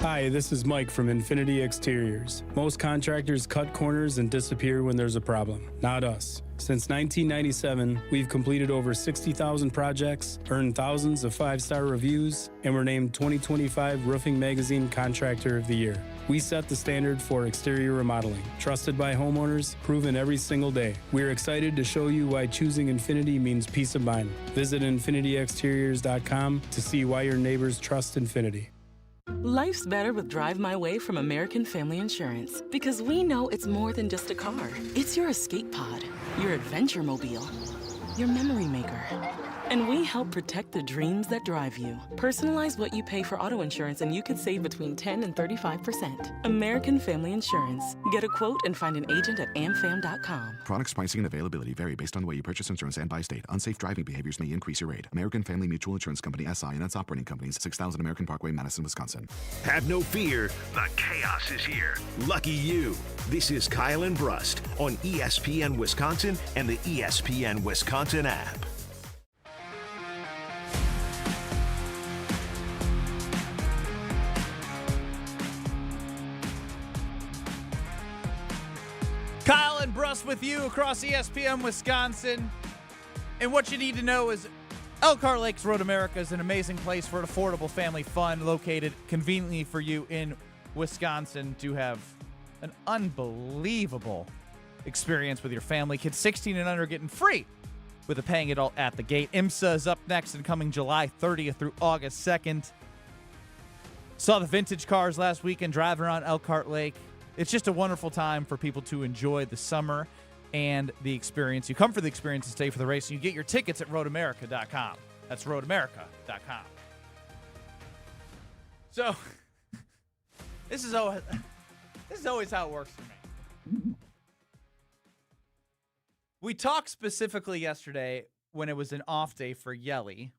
Hi, this is Mike from Infinity Exteriors. Most contractors cut corners and disappear when there's a problem. Not us. Since 1997, we've completed over 60,000 projects, earned thousands of 5-star reviews, and were named 2025 Roofing Magazine Contractor of the Year. We set the standard for exterior remodeling, trusted by homeowners, proven every single day. We're excited to show you why choosing Infinity means peace of mind. Visit infinityexteriors.com to see why your neighbors trust Infinity. Life's better with Drive My Way from American Family Insurance because we know it's more than just a car. It's your escape pod, your adventure mobile, your memory maker. And we help protect the dreams that drive you. Personalize what you pay for auto insurance and you could save between 10 and 35%. American Family Insurance. Get a quote and find an agent at amfam.com. Products, pricing, and availability vary based on the way you purchase insurance and by state. Unsafe driving behaviors may increase your rate. American Family Mutual Insurance Company, SI, and its operating companies, 6000 American Parkway, Madison, Wisconsin. Have no fear, the chaos is here. Lucky you. This is Kyle and Brust on ESPN Wisconsin and the ESPN Wisconsin app. Kyle and Brust with you across ESPN Wisconsin. And what you need to know is Elkhart Lakes Road America is an amazing place for affordable family fun located conveniently for you in Wisconsin to have an unbelievable experience with your family. Kids 16 and under getting free with a paying adult at the gate. IMSA is up next and coming July 30th through August 2nd. Saw the vintage cars last weekend driving around Elkhart Lake. It's just a wonderful time for people to enjoy the summer and the experience. You come for the experience and stay for the race, and you get your tickets at roadamerica.com. That's roadamerica.com. So, this is always how it works for me. We talked specifically yesterday when it was an off day for Yelly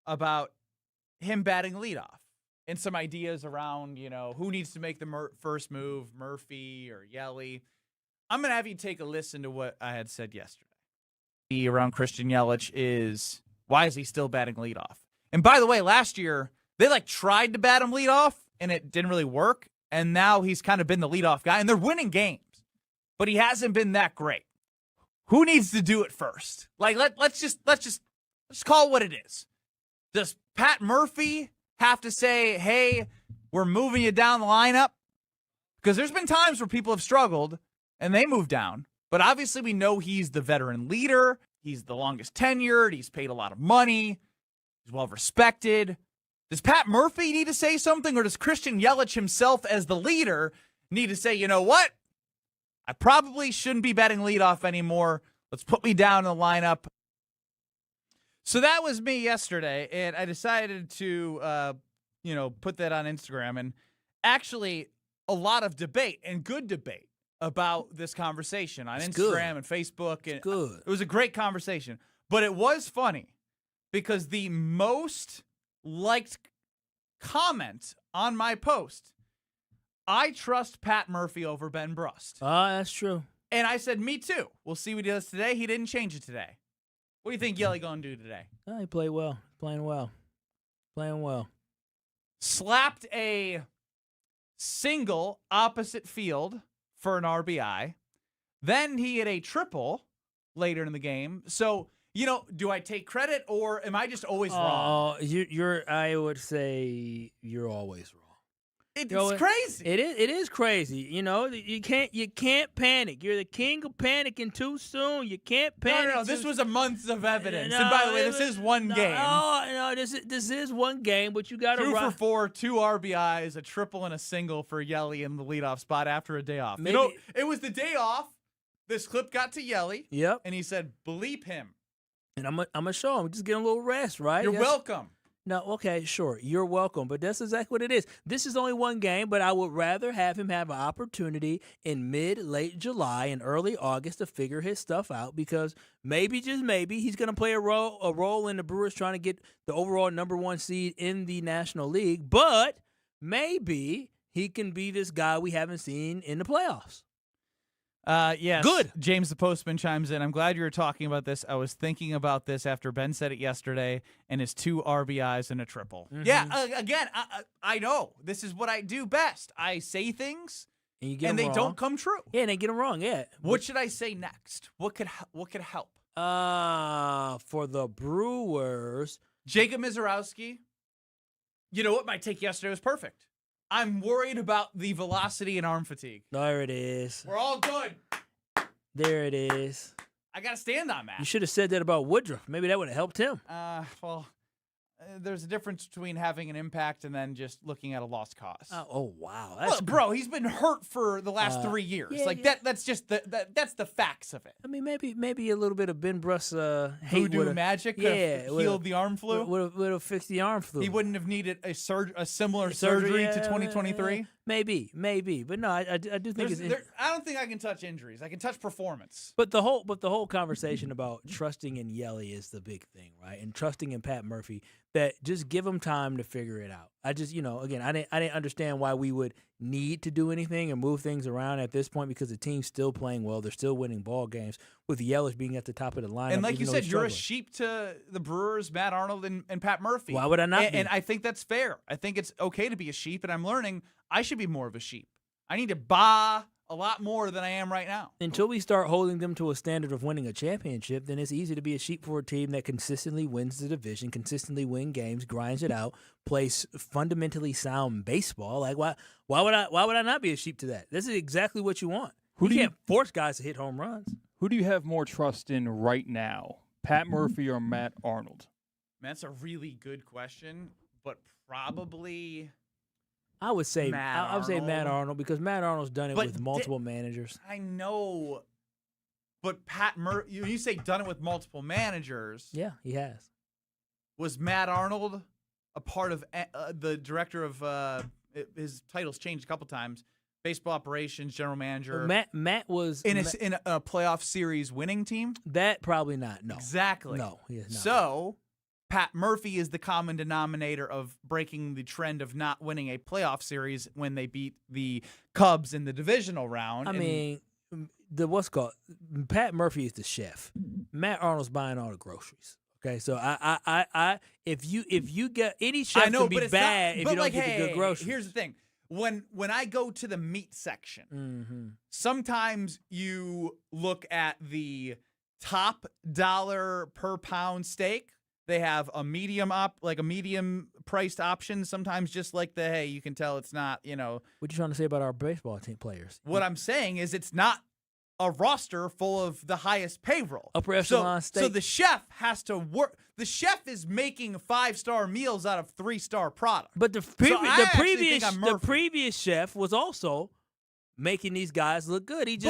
about him batting leadoff. And some ideas around, who needs to make the first move, Murphy or Yelich. I'm going to have you take a listen to what I had said yesterday. Around Christian Yelich is, why is he still batting leadoff? And by the way, last year, they tried to bat him leadoff, and it didn't really work. And now he's kind of been the leadoff guy, and they're winning games. But he hasn't been that great. Who needs to do it first? Let's just call it what it is. Does Pat Murphy have to say, hey, we're moving you down the lineup? Because there's been times where people have struggled and they move down. But obviously we know he's the veteran leader. He's the longest tenured. He's paid a lot of money. He's well respected. Does Pat Murphy need to say something, or does Christian Yelich himself as the leader need to say, you know what? I probably shouldn't be batting leadoff anymore. Let's put me down in the lineup. So that was me yesterday, and I decided to, put that on Instagram. And actually, a lot of debate, and good debate, about this conversation on Instagram and Facebook. And good. It was a great conversation. But it was funny because the most liked comment on my post, I trust Pat Murphy over Ben Brust. That's true. And I said, me too. We'll see what he does today. He didn't change it today. What do you think Yelly going to do today? He played well. Playing well. Slapped a single opposite field for an RBI. Then he hit a triple later in the game. So, do I take credit, or am I just always wrong? I would say you're always wrong. It's You know, crazy. It is crazy. You know, you can't panic. You're the king of panicking too soon. You can't panic. No. This was a month of evidence. No, And by the way, this is one game. No, this is one game, but you got to 2 for 4, 2 RBIs, a triple and a single for Yelly in the leadoff spot after a day off. Maybe, it was the day off. This clip got to Yelly. Yep. And he said, "Bleep him." And I'm gonna show him. Just get a little rest, right? You're welcome. No, okay, sure. You're welcome. But that's exactly what it is. This is only one game, but I would rather have him have an opportunity in late July and early August to figure his stuff out, because maybe, just maybe, he's going to play a role in the Brewers trying to get the overall #1 seed in the National League. But maybe he can be this guy we haven't seen in the playoffs. Yes. Good. James the Postman chimes in. I'm glad you were talking about this. I was thinking about this after Ben said it yesterday, and his 2 RBIs and a triple. Mm-hmm. Yeah, again, I know. This is what I do best. I say things, and they don't come true. Yeah, and they get them wrong, yeah. What should I say next? What could help? For the Brewers, Jacob Mizorowski. You know what? My take yesterday was perfect. I'm worried about the velocity and arm fatigue. There it is. We're all good. There it is. I got to stand on that. You should have said that about Woodruff. Maybe that would have helped him. Well, there's a difference between having an impact and then just looking at a lost cause. Oh wow. Well, bro, he's been hurt for the last 3 years. That's just that's the facts of it. I mean, maybe a little bit of Ben Brust hate voodoo magic healed the arm flu. Would have fixed the arm flu. He wouldn't have needed a similar surgery to 2023. Maybe, but no, I do think I don't think I can touch injuries. I can touch performance. But the whole conversation about trusting in Yelly is the big thing, right? And trusting in Pat Murphy, that just give him time to figure it out. I just, again, I didn't understand why we would need to do anything and move things around at this point, because the team's still playing well. They're still winning ball games, with Yelich being at the top of the lineup. And like you said, you're a sheep to the Brewers, Matt Arnold, and Pat Murphy. Why would I not be? And I think that's fair. I think it's okay to be a sheep, and I'm learning I should be more of a sheep. I need to baa a lot more than I am right now. Until we start holding them to a standard of winning a championship, then it's easy to be a sheep for a team that consistently wins the division, consistently win games, grinds it out, plays fundamentally sound baseball. Like why would I not be a sheep to that? This is exactly what you want. You can't force guys to hit home runs. Who do you have more trust in right now, Pat Murphy or Matt Arnold? That's a really good question, but probably I would say Matt Arnold, because Matt Arnold's done it with multiple managers. I know, but Pat Murphy, you say done it with multiple managers. Yeah, he has. Was Matt Arnold a part of the director of his title's changed a couple times? Baseball operations, general manager. Matt was in a playoff series winning team. That probably not. No, exactly. No, he is not. So Pat Murphy is the common denominator of breaking the trend of not winning a playoff series when they beat the Cubs in the divisional round. I mean, Pat Murphy is the chef. Matt Arnold's buying all the groceries. Okay, so I if you get any chef can be bad if you don't get the good groceries. Here's the thing. When I go to the meat section, sometimes you look at the top dollar per pound steak. They have a medium priced option. Sometimes just like you can tell it's not, What you trying to say about our baseball team players? What I'm saying is it's not a roster full of the highest payroll. Upper echelon steak. So the chef has to work. The chef is making 5-star meals out of 3-star products. But the previous chef was also making these guys look good. He's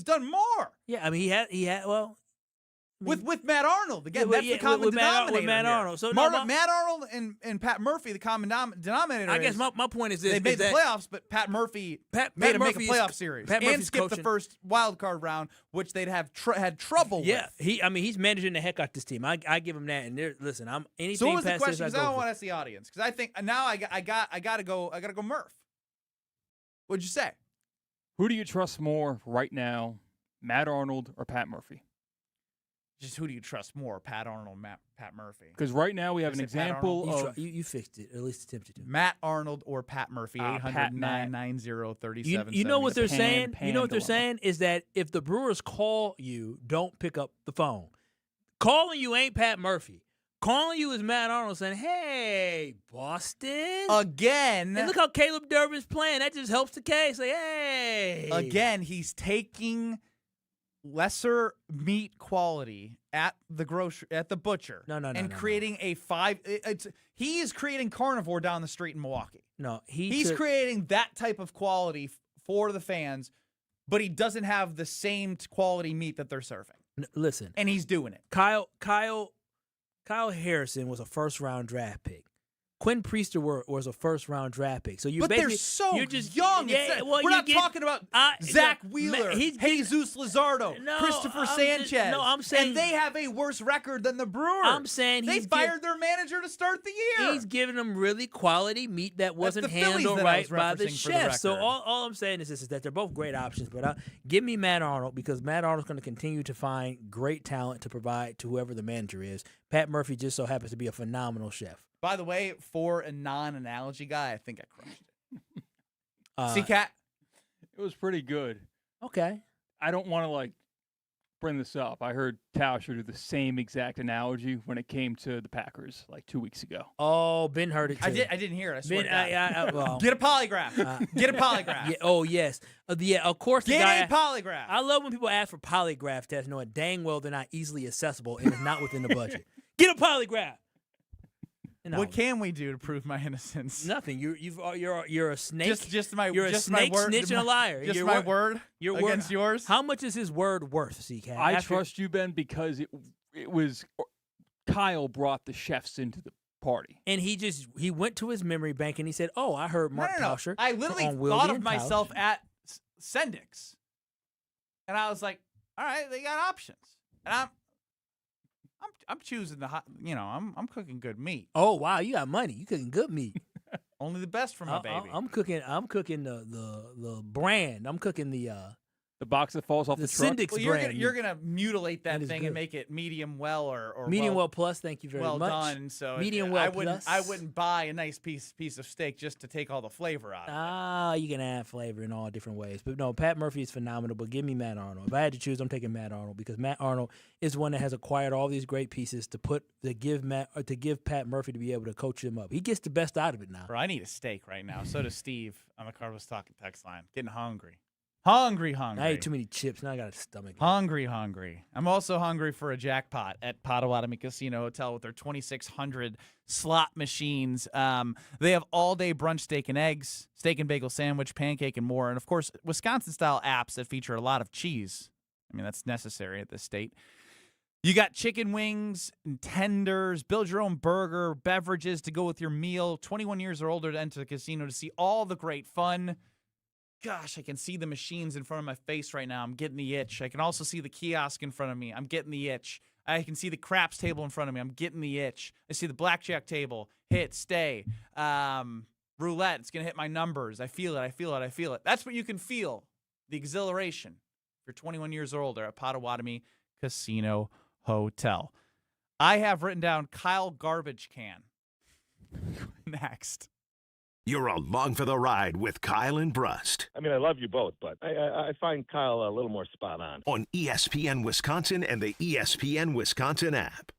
done more. Yeah, I mean he had with Matt Arnold again. That's the common denominator. With Matt Arnold. So Matt Arnold and Pat Murphy, the common denominator. I guess my point is this: they made the playoffs, but Pat Murphy made him make a playoff series and skipped the first wild card round, which they'd have had trouble with. Yeah, he's managing the heck out this team. I give him that. And listen, I'm anything. So what was the past question? this, Because I don't want to ask the audience. Because I think now I gotta go Murph. What'd you say? Who do you trust more right now, Matt Arnold or Pat Murphy? Just who do you trust more, Pat Arnold or Pat Murphy? Because right now we have an example of... You fixed it, at least attempted to. Matt Arnold or Pat Murphy, 800-990-3777. You know what they're saying? You know what they're saying is that if the Brewers call you, don't pick up the phone. Calling you ain't Pat Murphy. Calling you is Matt Arnold saying, hey, Boston. Again. And look how Caleb Durbin's playing. That just helps the case. Like, hey. Again, he's taking lesser meat quality at the butcher. And creating a he is creating carnivore down the street in Milwaukee. No, he's creating that type of quality for the fans, but he doesn't have the same quality meat that they're serving. Listen. And he's doing it. Kyle Harrison was a first-round draft pick. Quinn Priester was a first-round draft pick. So they're so young. We're not talking about Zach Wheeler, Jesus Luzardo, Christopher Sanchez. I'm saying, and they have a worse record than the Brewers. I'm saying they fired their manager to start the year. He's giving them really quality meat that wasn't handled right by the chef. So all I'm saying is this: is that they're both great options. But give me Matt Arnold, because Matt Arnold's going to continue to find great talent to provide to whoever the manager is. Pat Murphy just so happens to be a phenomenal chef. By the way, for a non-analogy guy, I think I crushed it. See, Cat? It was pretty good. Okay. I don't want to, bring this up. I heard Tauscher do the same exact analogy when it came to the Packers, 2 weeks ago. Oh, Ben heard it, too. I didn't hear it. I swear to God. Well, get a polygraph. Get a polygraph. Yeah, oh, yes. Of course. Get a polygraph. I love when people ask for polygraph tests, knowing dang well they're not easily accessible and it's not within the budget. Get a polygraph. What can we do to prove my innocence? Nothing. You're a snake. You're a snake, word, snitch, and a liar. Just my word against yours. How much is his word worth, CK? I trust you, Ben, because it was Kyle brought the chefs into the party, and he went to his memory bank and he said, "Oh, I heard Mark Tauscher." I literally thought of myself at Sendix, and I was like, "All right, they got options," and I'm choosing the hot, I'm cooking good meat. Oh wow, you got money. You cooking good meat. Only the best for my baby. I'm cooking the brand. I'm cooking the box that falls off the truck. Sendix brand. You're gonna mutilate that thing and make it medium well or medium well plus. Thank you very much. Well done. So medium well plus. I wouldn't buy a nice piece of steak just to take all the flavor out of it. You can add flavor in all different ways. But no, Pat Murphy is phenomenal. But give me Matt Arnold. If I had to choose, I'm taking Matt Arnold, because Matt Arnold is one that has acquired all these great pieces to give Pat Murphy to be able to coach him up. He gets the best out of it now. Bro, I need a steak right now. So does Steve on the Carlos Talking text line. Getting hungry. Hungry. I ate too many chips. Now I got a stomach. Hungry. I'm also hungry for a jackpot at Potawatomi Casino Hotel with their 2,600 slot machines. They have all-day brunch steak and eggs, steak and bagel sandwich, pancake, and more. And, of course, Wisconsin-style apps that feature a lot of cheese. I mean, that's necessary at this state. You got chicken wings and tenders, build your own burger, beverages to go with your meal. 21 years or older to enter the casino to see all the great fun. Gosh, I can see the machines in front of my face right now. I'm getting the itch. I can also see the kiosk in front of me. I'm getting the itch. I can see the craps table in front of me. I'm getting the itch. I see the blackjack table. Hit, stay. Roulette, it's going to hit my numbers. I feel it. That's what you can feel, the exhilaration. If you're 21 years or older at Potawatomi Casino Hotel. I have written down Kyle Garbage Can. Next. You're along for the ride with Kyle and Brust. I mean, I love you both, but I find Kyle a little more spot on. On ESPN Wisconsin and the ESPN Wisconsin app.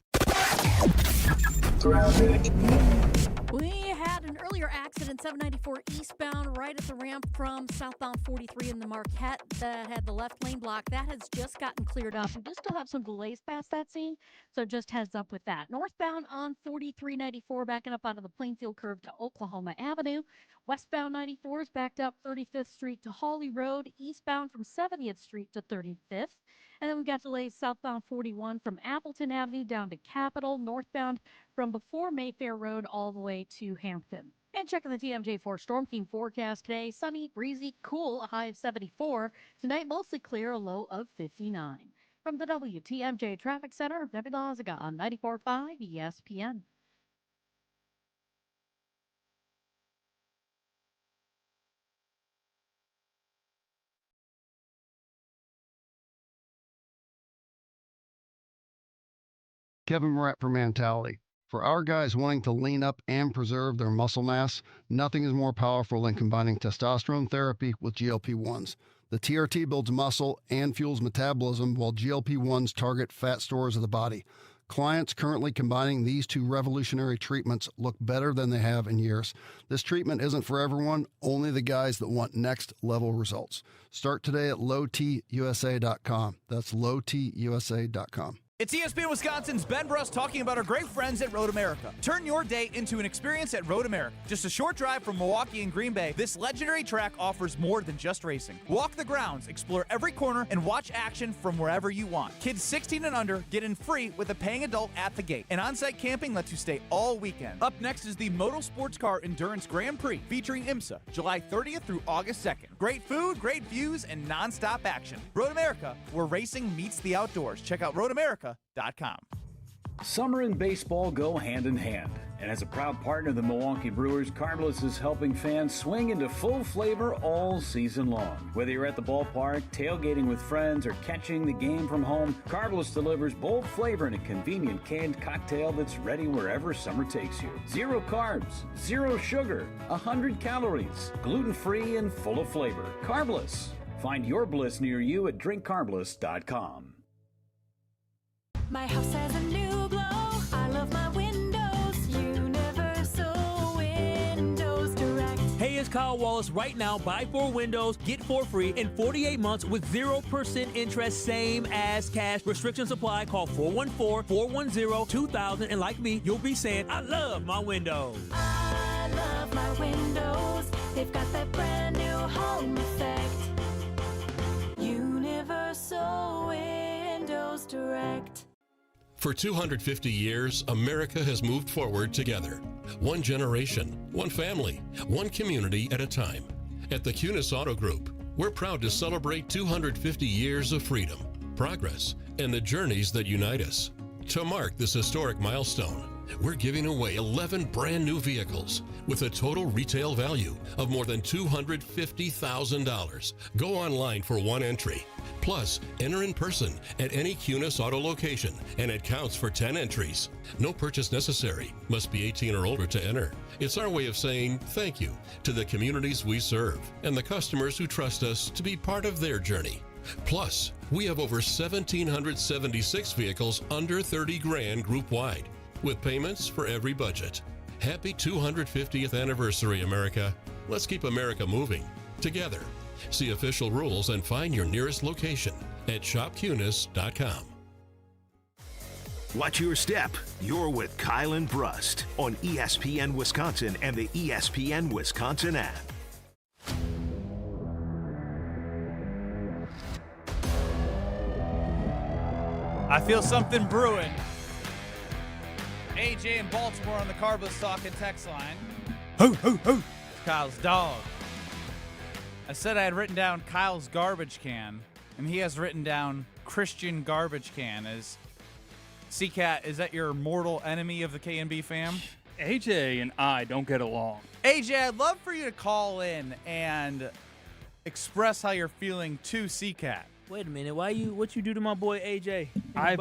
We had an earlier accident, 794 eastbound, right at the ramp from southbound 43 in the Marquette that had the left lane blocked. That has just gotten cleared up. We do still have some delays past that scene, so just heads up with that. Northbound on 4394, backing up out of the Plainfield curve to Oklahoma Avenue. Westbound 94 is backed up 35th Street to Hawley Road, eastbound from 70th Street to 35th. And then we've got delays southbound 41 from Appleton Avenue down to Capitol, northbound from before Mayfair Road all the way to Hampton. And checking the TMJ4 Storm Team forecast today, sunny, breezy, cool, a high of 74. Tonight, mostly clear, a low of 59. From the WTMJ Traffic Center, Debbie Lazaga on 94.5 ESPN. Kevin Morat for Mentality. For our guys wanting to lean up and preserve their muscle mass, nothing is more powerful than combining testosterone therapy with GLP-1s. The TRT builds muscle and fuels metabolism, while GLP-1s target fat stores of the body. Clients currently combining these two revolutionary treatments look better than they have in years. This treatment isn't for everyone, only the guys that want next-level results. Start today at lowtusa.com. That's lowtusa.com. It's ESPN Wisconsin's Ben Brust talking about our great friends at Road America. Turn your day into an experience at Road America. Just a short drive from Milwaukee and Green Bay, this legendary track offers more than just racing. Walk the grounds, explore every corner, and watch action from wherever you want. Kids 16 and under get in free with a paying adult at the gate. And on-site camping lets you stay all weekend. Up next is the Moto Sports Car Endurance Grand Prix featuring IMSA, July 30th through August 2nd. Great food, great views, and non-stop action. Road America, where racing meets the outdoors. Check out roadamerica.com. Summer and baseball go hand in hand, and as a proud partner of the Milwaukee Brewers, Carbless is helping fans swing into full flavor all season long. Whether you're at the ballpark, tailgating with friends, or catching the game from home, Carbless delivers bold flavor in a convenient canned cocktail that's ready wherever summer takes you. 0 carbs, 0 sugar, 100 calories, gluten-free and full of flavor. Carbless. Find your bliss near you at drinkcarbless.com. My house has a new glow. I love my windows. Universal Windows Direct. Hey, it's Kyle Wallace. Right now, buy 4 windows, get 4 free in 48 months with 0% interest, same as cash. Restrictions apply. Call 414-410-2000. And like me, you'll be saying, I love my windows. I love my windows. They've got that brand new home effect. Universal Windows Direct. For 250 years, America has moved forward together. One generation, one family, one community at a time. At the Kunis Auto Group, we're proud to celebrate 250 years of freedom, progress, and the journeys that unite us. To mark this historic milestone, we're giving away 11 brand new vehicles with a total retail value of more than $250,000. Go online for one entry. Plus, enter in person at any Kunis Auto location, and it counts for 10 entries. No purchase necessary. Must be 18 or older to enter. It's our way of saying thank you to the communities we serve and the customers who trust us to be part of their journey. Plus, we have over 1,776 vehicles under 30 grand group-wide, with payments for every budget. Happy 250th anniversary, America. Let's keep America moving together. See official rules and find your nearest location at shopkunis.com. Watch your step. You're with Kyle and Brust on ESPN Wisconsin and the ESPN Wisconsin app. I feel something brewing. AJ in Baltimore on the Carbless Talk and text line. Ho, ho, ho. Kyle's dog. I said I had written down Kyle's garbage can, and he has written down Christian garbage can. Is C-Cat, is that your mortal enemy of the K&B fam? AJ and I don't get along. AJ, I'd love for you to call in and express how you're feeling to C-Cat. Wait a minute. What you do to my boy AJ? I've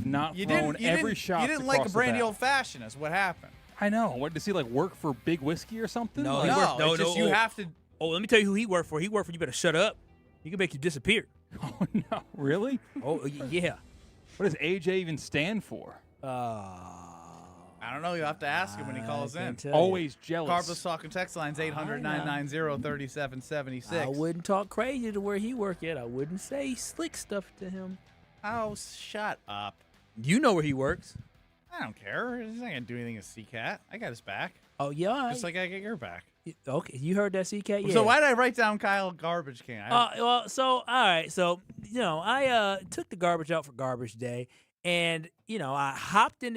not thrown every shot. You didn't like a brandy old fashioned. Is what happened. I know. What, does he like work for Big Whiskey or something? No, Like, you have to. Oh, let me tell you who he worked for. He worked for. You better shut up. He can make you disappear. Oh no, really? Oh yeah. What does AJ even stand for? I don't know. You'll have to ask him when he calls in. Always jealous. Carbless Talking text lines 800-990-3776. I wouldn't talk crazy to where he worked at. I wouldn't say slick stuff to him. Oh, shut up. You know where he works. I don't care. He's not gonna do anything to C-Cat. I got his back. Oh yeah. Just like I get your back. Okay, you heard that, C-Cat? Yeah. So why did I write down Kyle garbage can? All right. So, I took the garbage out for garbage day, and, I hopped out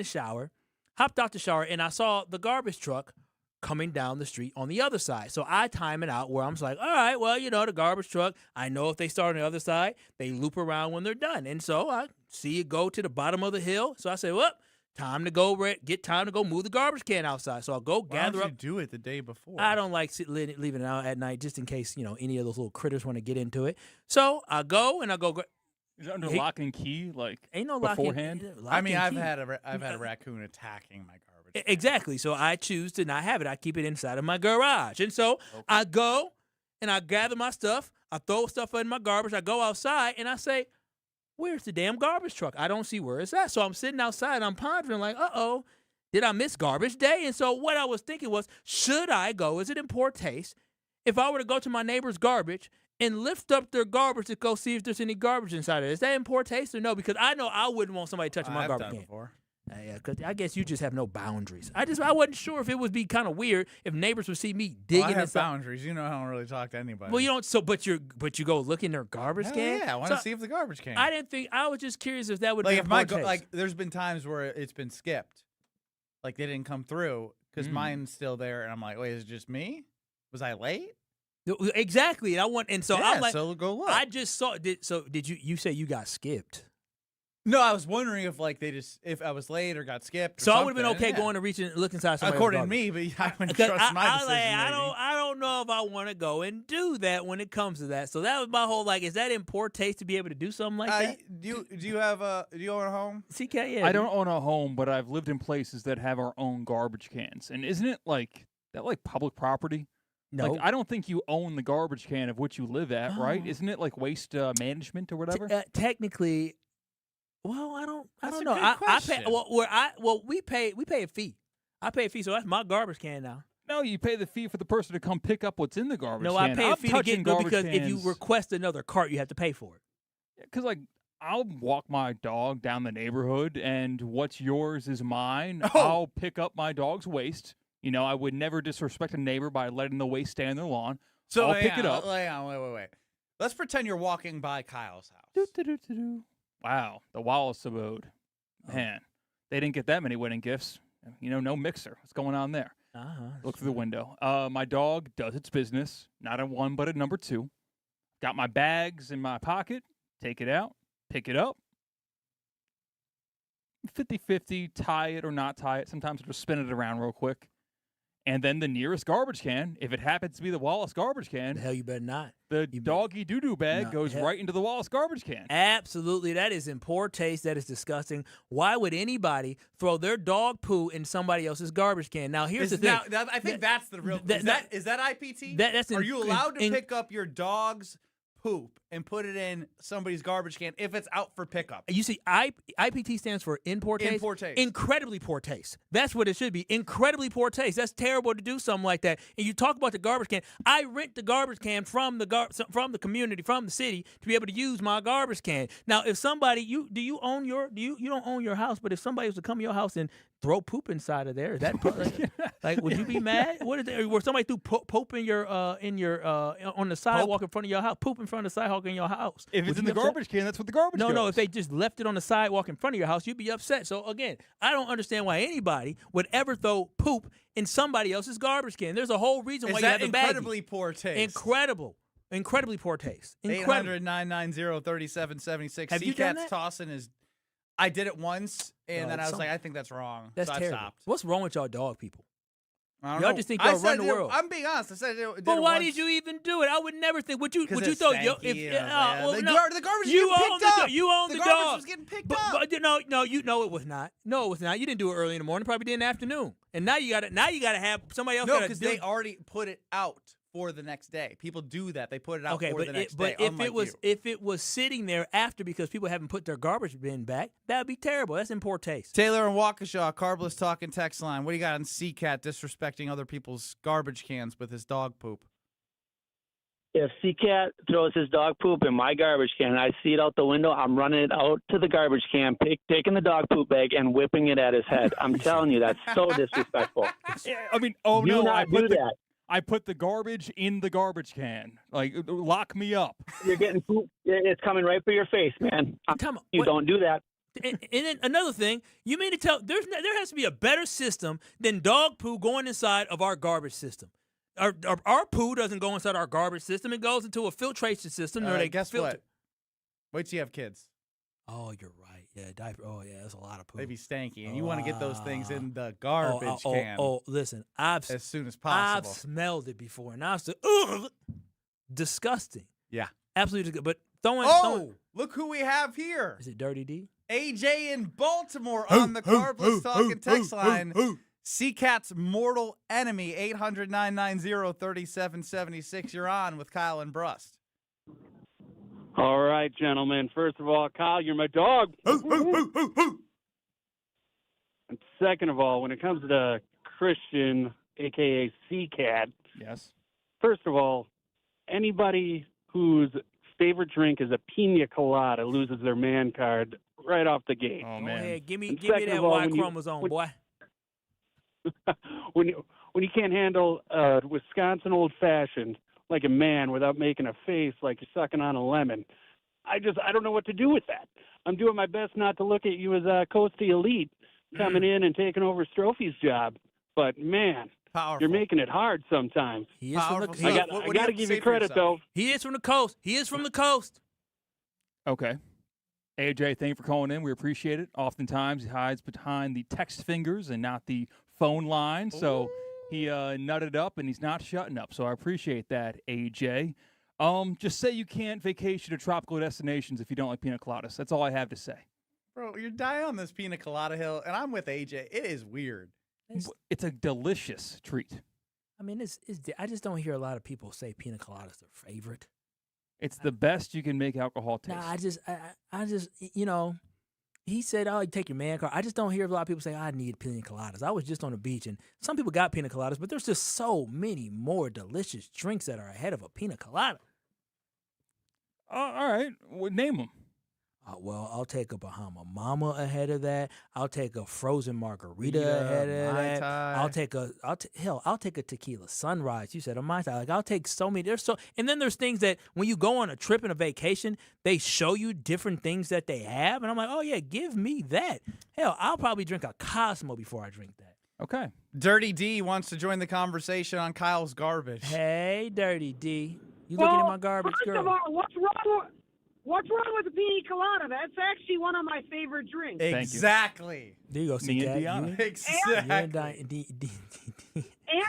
the shower, and I saw the garbage truck coming down the street on the other side. So I time it out where I'm just like, all right, well, the garbage truck, I know if they start on the other side, they loop around when they're done. And so I see it go to the bottom of the hill. So I say, well, time to go move the garbage can outside. So I'll go gather up. Why don't you do it the day before? I don't like leaving it out at night just in case, any of those little critters want to get into it. So I go. Is it under lock and key, like ain't no beforehand? I mean, I've had a raccoon attacking my garbage can. Exactly. So I choose to not have it. I keep it inside of my garage. And so I go and I gather my stuff. I throw stuff in my garbage. I go outside and I say, where's the damn garbage truck? I don't see where it's at. So I'm sitting outside. I'm pondering like, uh-oh, did I miss garbage day? And so what I was thinking was, should I go? Is it in poor taste if I were to go to my neighbor's garbage and lift up their garbage to go see if there's any garbage inside of it? Is that in poor taste or no? Because I know I wouldn't want somebody touching my garbage can. Before. Yeah, because I guess you just have no boundaries. I wasn't sure if it would be kind of weird if neighbors would see me digging. I have inside. boundaries. You know, I don't really talk to anybody. Well, you don't. So, but you go look in their garbage Hell can. Yeah, I want to see if the garbage can. I didn't think. I was just curious if that would like be if my there's been times where it's been skipped, like they didn't come through because mine's still there, and I'm like, wait, is it just me? Was I late? Exactly. And I want, and so I'm like, so go look. I just saw. Did you? You say you got skipped? No, I was wondering if if I was late or got skipped. So I would have been okay going to reach and look inside somebody's according garbage. to me, but I wouldn't trust my decision. I don't know if I want to go and do that when it comes to that. So that was my whole is that in poor taste to be able to do something like that? Do you own a home? CK, yeah. I don't own a home, but I've lived in places that have our own garbage cans. And isn't it like public property? No. Like, I don't think you own the garbage can of which you live at, right? Isn't it like waste management or whatever? Technically. Well, I don't know. I pay. We pay a fee. I pay a fee, so that's my garbage can now. No, you pay the fee for the person to come pick up what's in the garbage can. No, I pay a fee to get because cans. if you request another cart, you have to pay for it. Because I'll walk my dog down the neighborhood, and what's yours is mine. Oh. I'll pick up my dog's waste. You know, I would never disrespect a neighbor by letting the waste stay on their lawn. So I'll pick it up. Wait. Let's pretend you're walking by Kyle's house. Wow, the Wallace abode. Man, they didn't get that many wedding gifts. You know, no mixer. What's going on there? Look through the window. My dog does its business. Not a 1, but a number 2. Got my bags in my pocket. Take it out. Pick it up. 50-50, tie it or not tie it. Sometimes I'll just spin it around real quick. And then the nearest garbage can, if it happens to be the Wallace garbage can. The hell you better not. The doggy doo-doo bag goes right into the Wallace garbage can. Absolutely. That is in poor taste. That is disgusting. Why would anybody throw their dog poo in somebody else's garbage can? Now, here's the thing. I think that's the real. Is that IPT? Are you allowed to pick up your dog's poop and put it in somebody's garbage can if it's out for pickup? You see, IPT stands for in poor taste. In poor taste. Incredibly poor taste. That's what it should be. Incredibly poor taste. That's terrible to do something like that. And you talk about the garbage can. I rent the garbage can from the community, from the city, to be able to use my garbage can. Now, if somebody you don't own your house, but if somebody was to come to your house and throw poop inside of there, is that would you be mad? What is it? Where somebody threw poop in your on the sidewalk in front of your house, poop in front of the sidewalk in your house? If it's in the garbage can, that's what the garbage goes. No, if they just left it on the sidewalk in front of your house, you'd be upset. So again, I don't understand why anybody would ever throw poop in somebody else's garbage can. There's a whole reason why you have a baggie. Incredibly poor taste? Incredibly poor taste. 800-990-3776. Have you done C-Cat's that? tossing is. I did it once, and then I was like, I think that's wrong. That's so I terrible. stopped. What's wrong with y'all dog people? I don't Y'all know. just think y'all run the world. I'm being honest. I said it. But why did you even do it? I would never think. Would you throw the the garbage you was getting own picked up. You own the garbage dog. was getting picked but, up. But no, you know it was not. No, it was not. You didn't do it early in the morning. Probably did in the afternoon. And now you got to have somebody else. No, because they already put it out for the next day. People do that. They put it out for the next day. But if it was sitting there after because people haven't put their garbage bin back, that would be terrible. That's in poor taste. Taylor and Waukesha, Carbless talking text line. What do you got on C-Cat disrespecting other people's garbage cans with his dog poop? If C-Cat throws his dog poop in my garbage can and I see it out the window, I'm running it out to the garbage can, taking the dog poop bag and whipping it at his head. I'm telling you, that's so disrespectful. I mean, I put the garbage in the garbage can. Like, lock me up. You're getting poop. It's coming right for your face, man. Don't do that. And then another thing, you mean to tell there has to be a better system than dog poo going inside of our garbage system. Our poo doesn't go inside our garbage system. It goes into a filtration system. Guess what? Wait till you have kids. Oh, you're right. Yeah, diaper. Oh, yeah, that's a lot of poo. They be stanky, and you want to get those things in the garbage can. Oh, listen, as soon as possible. I've smelled it before, and I was like, disgusting. Yeah, absolutely. But look who we have here. Is it Dirty D? AJ in Baltimore on the Carbless talking text line. C-Cat's mortal enemy, 800-990-3776. You're on with Kyle and Brust. All right, gentlemen. First of all, Kyle, you're my dog. And second of all, when it comes to Christian, a.k.a. C-Cat, yes. First of all, anybody whose favorite drink is a pina colada loses their man card right off the gate. Oh, Go ahead. Give me second that of all, Y when you- chromosome, boy. when you can't handle Wisconsin old fashioned like a man without making a face like you're sucking on a lemon, I don't know what to do with that. I'm doing my best not to look at you as Coastie Elite coming in and taking over Strophy's job, but man, you're making it hard sometimes. He is from the coast. I got to give you credit though. He is from the coast. He is from the coast. Okay. AJ, thank you for calling in. We appreciate it. Oftentimes, he hides behind the text fingers and not the phone line. So he nutted up, and he's not shutting up. So I appreciate that, AJ. Just say you can't vacation to tropical destinations if you don't like pina coladas. That's all I have to say. Bro, you're dying on this pina colada hill, and I'm with AJ. It is weird. It's a delicious treat. I mean, I just don't hear a lot of people say pina colada's their favorite. It's the best you can make alcohol taste. Nah, I just, he said, "Oh, you take your man card." I just don't hear a lot of people say, "I need pina coladas." I was just on the beach, and some people got pina coladas, but there's just so many more delicious drinks that are ahead of a pina colada. All right, well, name them. Well, I'll take a Bahama Mama ahead of that. I'll take a frozen margarita ahead of Mai that. Tai. I'll take a tequila sunrise. You said a Mai Tai. Like, I'll take so many. And then there's things that when you go on a trip and a vacation, they show you different things that they have, and I'm like, oh yeah, give me that. Hell, I'll probably drink a Cosmo before I drink that. Okay. Dirty D wants to join the conversation on Kyle's garbage. Hey, Dirty D, you looking at my garbage, first girl? Of all, what's wrong with the pina colada? That's actually one of my favorite drinks. Exactly. There you go, Me and C-Cat. Deanna. Exactly. And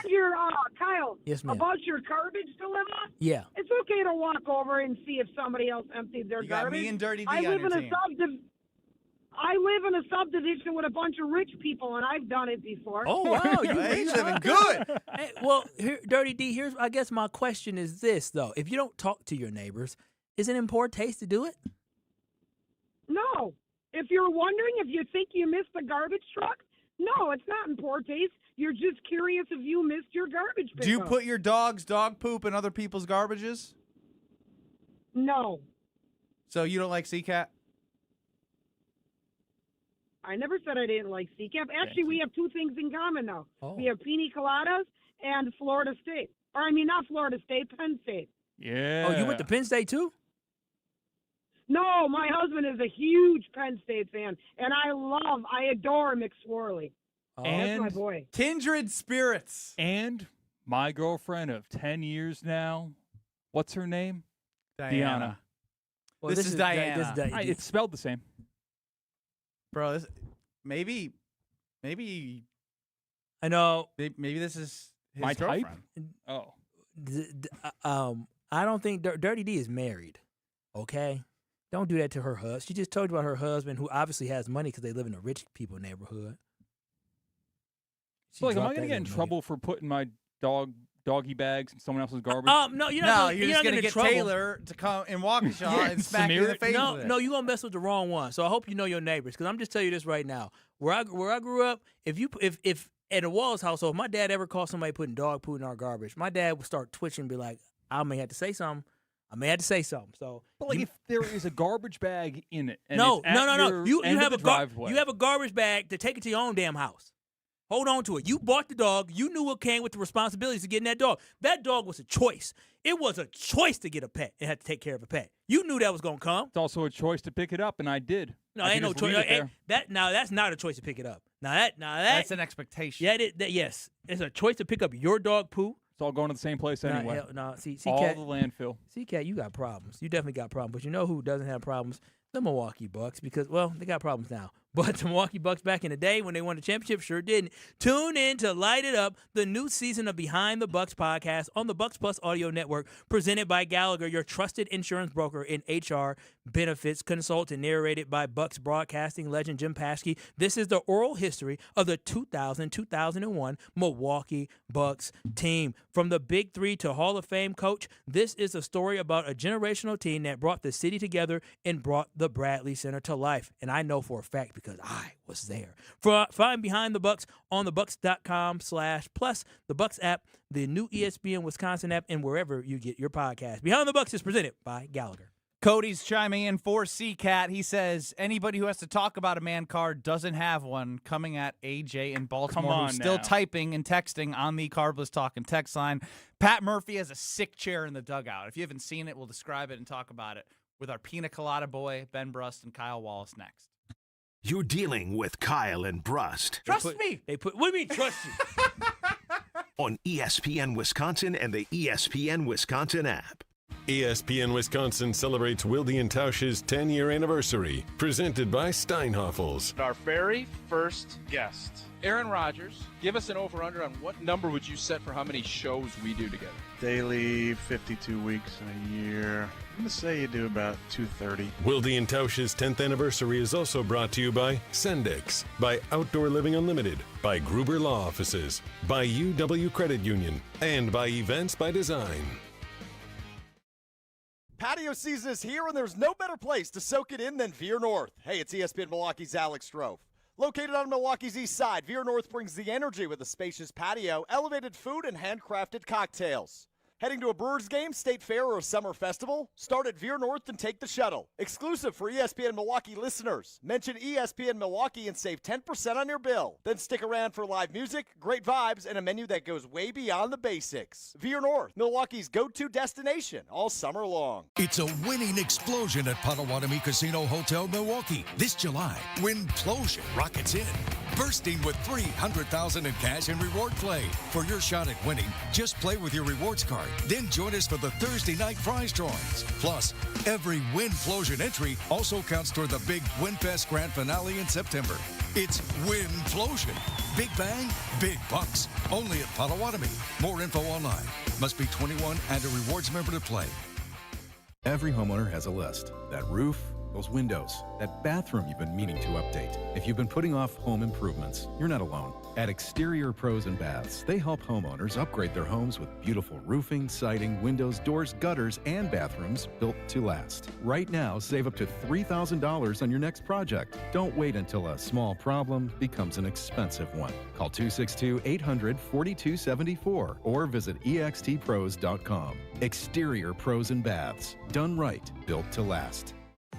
your Kyle, Yes, ma'am. about your garbage dilemma. Yeah. It's okay to walk over and see if somebody else emptied their You got garbage. me and Dirty D I on live your in a team. I live in a subdivision with a bunch of rich people, and I've done it before. Oh wow, you Hey, rich, living huh? good. Hey, well, Dirty D, here's I guess my question is this though: if you don't talk to your neighbors, is it in poor taste to do it? No. If you're wondering if you think you missed the garbage truck, no, it's not in poor taste. You're just curious if you missed your garbage pickup. Do you put your dog's dog poop in other people's garbages? No. So you don't like C-Cat? I never said I didn't like CCAP. Actually, we have two things in common, though. Oh. We have pina coladas and Florida State. Or, I mean, not Florida State, Penn State. Yeah. Oh, you went to Penn State too? No, my husband is a huge Penn State fan, and I adore McSorley. Oh. That's my boy. Kindred spirits. And my girlfriend of 10 years now, what's her name? Diana. Well, this is Diana. This is Diana. It's spelled the same. Bro, maybe I know. maybe this is his My type? girlfriend. Oh. I don't think Dirty D is married. Okay, don't do that to her husband. She just told you about her husband, who obviously has money because they live in a rich people neighborhood. So, like, am I dropped going to that get in little trouble for putting my doggy bags in someone else's garbage? No, you're No, not. you're just not gonna in get trouble. Taylor to come in Waukesha and smack you in the face No, with it. no, you're gonna mess with the wrong one. So I hope you know your neighbors, because I'm just telling you this right now. Where I grew up, if at a Walls household, if my dad ever caught somebody putting dog poo in our garbage, my dad would start twitching and be like, I may have to say something. So, But like, if there is a garbage bag in it, and no. it's at You end have of a the driveway. you have a garbage bag to take it to your own damn house. Hold on to it. You bought the dog. You knew what came with the responsibilities of getting that dog. That dog was a choice. It was a choice to get a pet and have to take care of a pet. You knew that was gonna come. It's also a choice to pick it up, and I did. No, I ain't could no just leave choice. it there. That's not a choice to pick it up. Now That's an expectation. Yeah, yes, it's a choice to pick up your dog poo. It's all going to the same place anyway. See, all Cat, the landfill. C-Cat, you got problems. You definitely got problems. But you know who doesn't have problems? the Milwaukee Bucks because, well, they got problems now. But the Milwaukee Bucks back in the day when they won the championship sure didn't. Tune in to light it up, the new season of Behind the Bucks podcast on the Bucks Plus Audio Network, presented by Gallagher, your trusted insurance broker and HR benefits consultant, narrated by Bucks broadcasting legend Jim Paschke. This is the oral history of the 2000-2001 Milwaukee Bucks team. From the Big Three to Hall of Fame coach, this is a story about a generational team that brought the city together and brought the Bradley Center to life. And I know for a fact because I was there. Find Behind the Bucks on thebucks.com/plus, the Bucks app, the new ESPN Wisconsin app, and wherever you get your podcast. Behind the Bucks is presented by Gallagher. Cody's chiming in for C-Cat. He says, anybody who has to talk about a man card doesn't have one, coming at AJ in Baltimore, Come on who's still now. typing and texting on the Carbless Talking text line. Pat Murphy has a sick chair in the dugout. If you haven't seen it, we'll describe it and talk about it with our Pina Colada boy, Ben Brust, and Kyle Wallace next. You're dealing with Kyle and Brust. Trust me. What do you mean, trust you? On ESPN Wisconsin and the ESPN Wisconsin app. ESPN Wisconsin celebrates Wilde and Tausch's 10-year anniversary, presented by Steinhoffels. Our very first guest, Aaron Rodgers. Give us an over-under on what number would you set for how many shows we do together? Daily, 52 weeks in a year. I'm going to say you do about 230. Wilde and Tausch's 10th anniversary is also brought to you by Sendix, by Outdoor Living Unlimited, by Gruber Law Offices, by UW Credit Union, and by Events by Design. Patio season is here, and there's no better place to soak it in than Veer North. Hey, it's ESPN Milwaukee's Alex Strofe. Located on Milwaukee's east side, Veer North brings the energy with a spacious patio, elevated food, and handcrafted cocktails. Heading to a Brewers game, state fair, or a summer festival? Start at Veer North and take the shuttle. Exclusive for ESPN Milwaukee listeners. Mention ESPN Milwaukee and save 10% on your bill. Then stick around for live music, great vibes, and a menu that goes way beyond the basics. Veer North, Milwaukee's go-to destination all summer long. It's a winning explosion at Potawatomi Casino Hotel Milwaukee. This July, Winplosion rockets in, bursting with $300,000 in cash and reward play. For your shot at winning, just play with your rewards card. Then join us for the Thursday night prize drawings. Plus, every Winplosion entry also counts toward the big WinFest Grand Finale in September. It's Winplosion. Big bang, big bucks. Only at Potawatomi. More info online. Must be 21 and a rewards member to play. Every homeowner has a list. That roof, those windows, that bathroom you've been meaning to update. If you've been putting off home improvements, you're not alone. At Exterior Pros and Baths, they help homeowners upgrade their homes with beautiful roofing, siding, windows, doors, gutters, and bathrooms built to last. Right now, save up to $3,000 on your next project. Don't wait until a small problem becomes an expensive one. Call 262-800-4274 or visit extpros.com. Exterior Pros and Baths. Done right, built to last.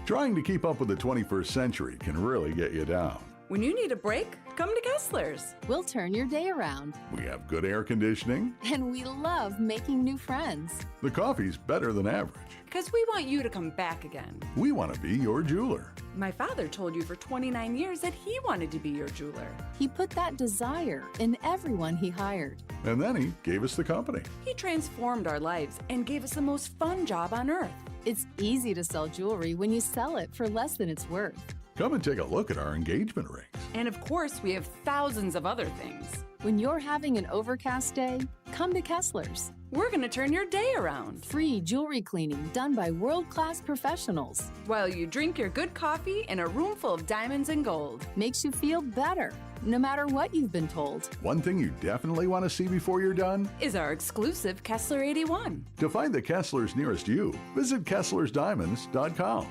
Trying to keep up with the 21st century can really get you down. When you need a break, come to Kessler's. We'll turn your day around. We have good air conditioning. And we love making new friends. The coffee's better than average. Because we want you to come back again. We want to be your jeweler. My father told you for 29 years that he wanted to be your jeweler. He put that desire in everyone he hired. And then he gave us the company. He transformed our lives and gave us the most fun job on earth. It's easy to sell jewelry when you sell it for less than it's worth. Come and take a look at our engagement rings. And of course, we have thousands of other things. When you're having an overcast day, come to Kessler's. We're going to turn your day around. Free jewelry cleaning done by world-class professionals. While you drink your good coffee in a room full of diamonds and gold. Makes you feel better, no matter what you've been told. One thing you definitely want to see before you're done is our exclusive Kessler 81. To find the Kesslers nearest you, visit KesslersDiamonds.com.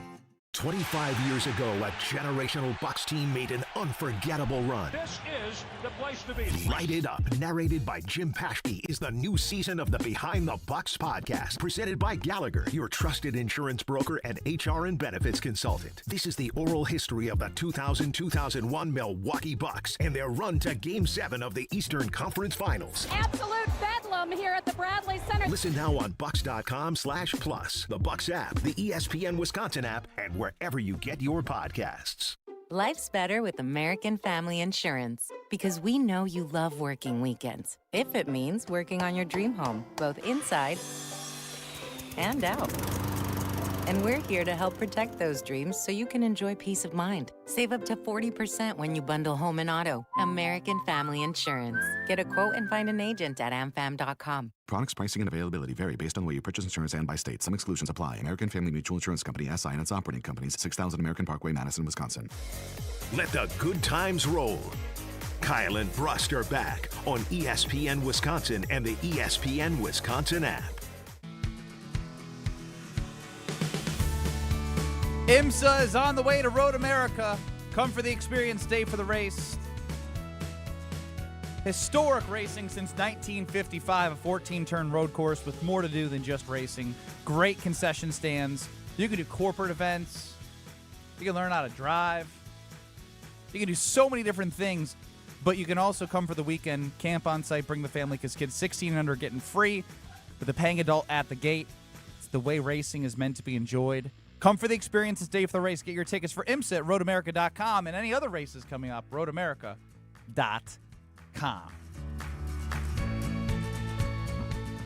25 years ago, a generational Bucks team made an unforgettable run. This is the place to be. Light It Up, narrated by Jim Paschke, is the new season of the Behind the Bucks podcast, presented by Gallagher, your trusted insurance broker and HR and benefits consultant. This is the oral history of the 2000-2001 Milwaukee Bucks and their run to Game 7 of the Eastern Conference Finals. Absolute bedlam here at the Bradley Center. Listen now on Bucks.com/plus, the Bucks app, the ESPN Wisconsin app, and wherever you get your podcasts. Life's better with American Family Insurance because we know you love working weekends. If it means working on your dream home, both inside and out. And we're here to help protect those dreams so you can enjoy peace of mind. Save up to 40% when you bundle home and auto. American Family Insurance. Get a quote and find an agent at amfam.com. Products, pricing, and availability vary based on where you purchase insurance and by state. Some exclusions apply. American Family Mutual Insurance Company, SI, and its operating companies, 6000 American Parkway, Madison, Wisconsin. Let the good times roll. Kyle and Brust are back on ESPN Wisconsin and the ESPN Wisconsin app. IMSA is on the way to Road America. Come for the experience, stay for the race. Historic racing since 1955, a 14-turn road course with more to do than just racing. Great concession stands. You can do corporate events. You can learn how to drive. You can do so many different things, but you can also come for the weekend, camp on site, bring the family, because kids 16 and under are getting free with a paying adult at the gate. It's the way racing is meant to be enjoyed. Come for the experience, stay for the race. Get your tickets for IMSA at roadamerica.com and any other races coming up, roadamerica.com.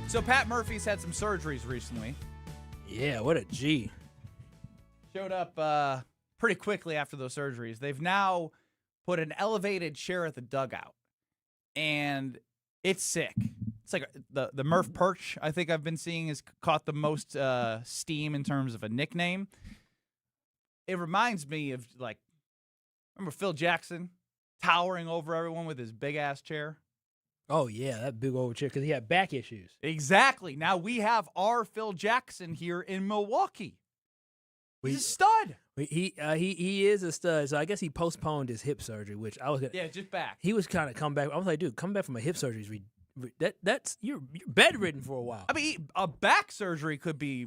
So Pat Murphy's had some surgeries recently. Yeah, what a G. Showed up pretty quickly after those surgeries. They've now put an elevated chair at the dugout, and it's sick. It's like the Murph Perch, I think I've been seeing, has caught the most steam in terms of a nickname. It reminds me of, like, remember Phil Jackson towering over everyone with his big-ass chair? Oh, yeah, that big old chair, because he had back issues. Exactly. Now we have our Phil Jackson here in Milwaukee. He's a stud. He is a stud. So I guess he postponed his hip surgery, which I was gonna. Yeah, just back. He was kind of come back. I was like, dude, come back from a hip surgery is that's you're bedridden for a while. I mean, a back surgery could be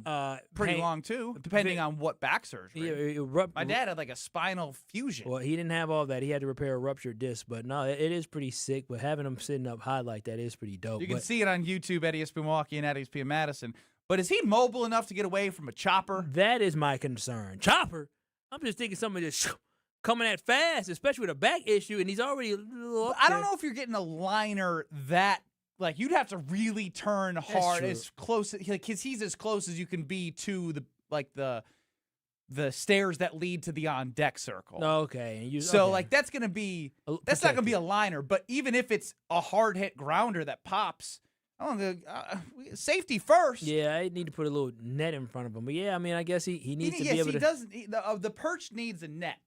pretty long too, depending on what back surgery. Yeah, my dad had like a spinal fusion. Well, he didn't have all that. He had to repair a ruptured disc. But no, it is pretty sick. But having him sitting up high like that is pretty dope. You can see it on YouTube at ESPN Milwaukee and at ESPN Madison. But is he mobile enough to get away from a chopper? That is my concern. Chopper? I'm just thinking somebody just coming at fast, especially with a back issue, and he's already a little I don't know if you're getting a liner that, like, you'd have to really turn hard as close, like, because he's as close as you can be to the stairs that lead to the on deck circle. Okay. Like, that's gonna be not gonna be a liner. But even if it's a hard hit grounder that pops, safety first. Yeah, I need to put a little net in front of him. But yeah, I mean, I guess he needs to be able to. The perch needs a net.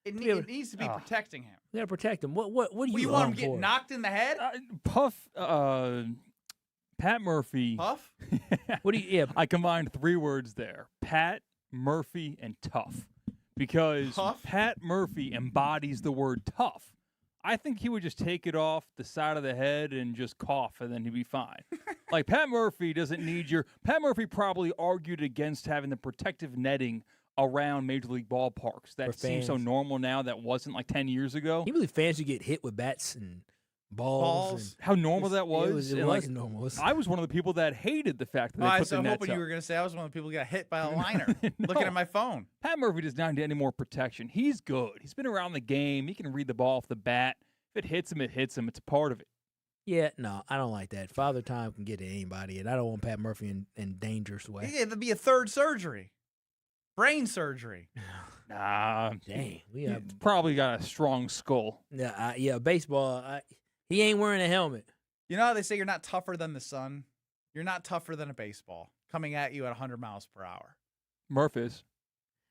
It needs to be protecting him. Yeah, protect him. What do you want him to get knocked in the head? Pat Murphy. Puff? What do you? Yeah, I combined 3 words there: Pat, Murphy, and tough. Because Pat Murphy embodies the word tough. I think he would just take it off the side of the head and just cough, and then he'd be fine. Like, Pat Murphy doesn't need your... Pat Murphy probably argued against having the protective netting around Major League ballparks. That seems so normal now. That wasn't like 10 years ago. He really fans who get hit with bats and balls. How normal that was. It was normal. I was one of the people that hated the fact that they put the nets I'm hoping up. you were going to say I was one of the people who got hit by a liner looking at my phone. Pat Murphy does not need any more protection. He's good. He's been around the game. He can read the ball off the bat. If it hits him, it hits him. It's a part of it. Yeah, no, I don't like that. Father Time can get to anybody, and I don't want Pat Murphy in dangerous way. Yeah, it'd be a third surgery. Brain surgery. Nah. Dang. He's probably got a strong skull. Yeah, baseball, he ain't wearing a helmet. You know how they say you're not tougher than the sun? You're not tougher than a baseball coming at you at 100 miles per hour. Murph is.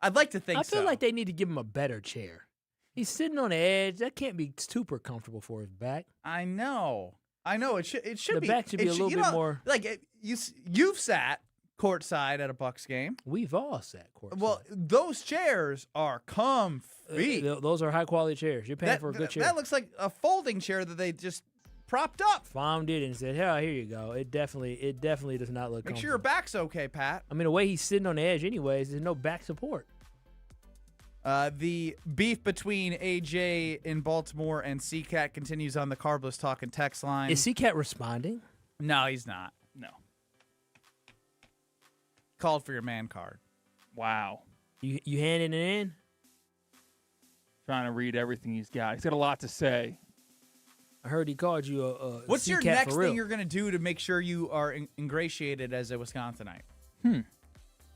I'd like to think so. I feel like they need to give him a better chair. He's sitting on the edge. That can't be super comfortable for his back. I know. It should be. The back should be a little bit more. Like, you've sat courtside at a Bucks game. We've all sat courtside. Well, those chairs are comfy. Those are high-quality chairs. You're paying for a good chair. That looks like a folding chair that they just propped up. Found it and said, "Here you go." It definitely does not look comfortable. Make sure your back's okay, Pat. I mean, the way he's sitting on the edge anyways, there's no back support. The beef between AJ in Baltimore and C-Cat continues on the Carbless Talk and text line. Is C-Cat responding? No, he's not. No. Called for your man card. Wow. You handing it in? Trying to read everything he's got. He's got a lot to say. I heard he called you a What's C-Cat your next for real. thing you're going to do to make sure you are ingratiated as a Wisconsinite?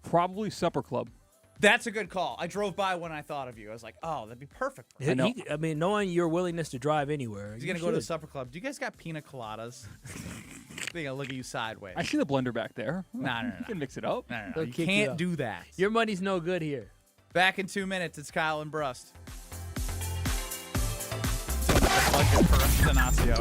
Probably Supper Club. That's a good call. I drove by when I thought of you. I was like, oh, that'd be perfect. For him. I mean, knowing your willingness to drive anywhere. He's going to go to the Supper Club. Do you guys got pina coladas? They're going to look at you sideways. I see the blender back there. No. You can mix it up. No. You can't do that. Your money's no good here. Back in 2 minutes, it's Kyle and Brust. So much budget for Ignacio.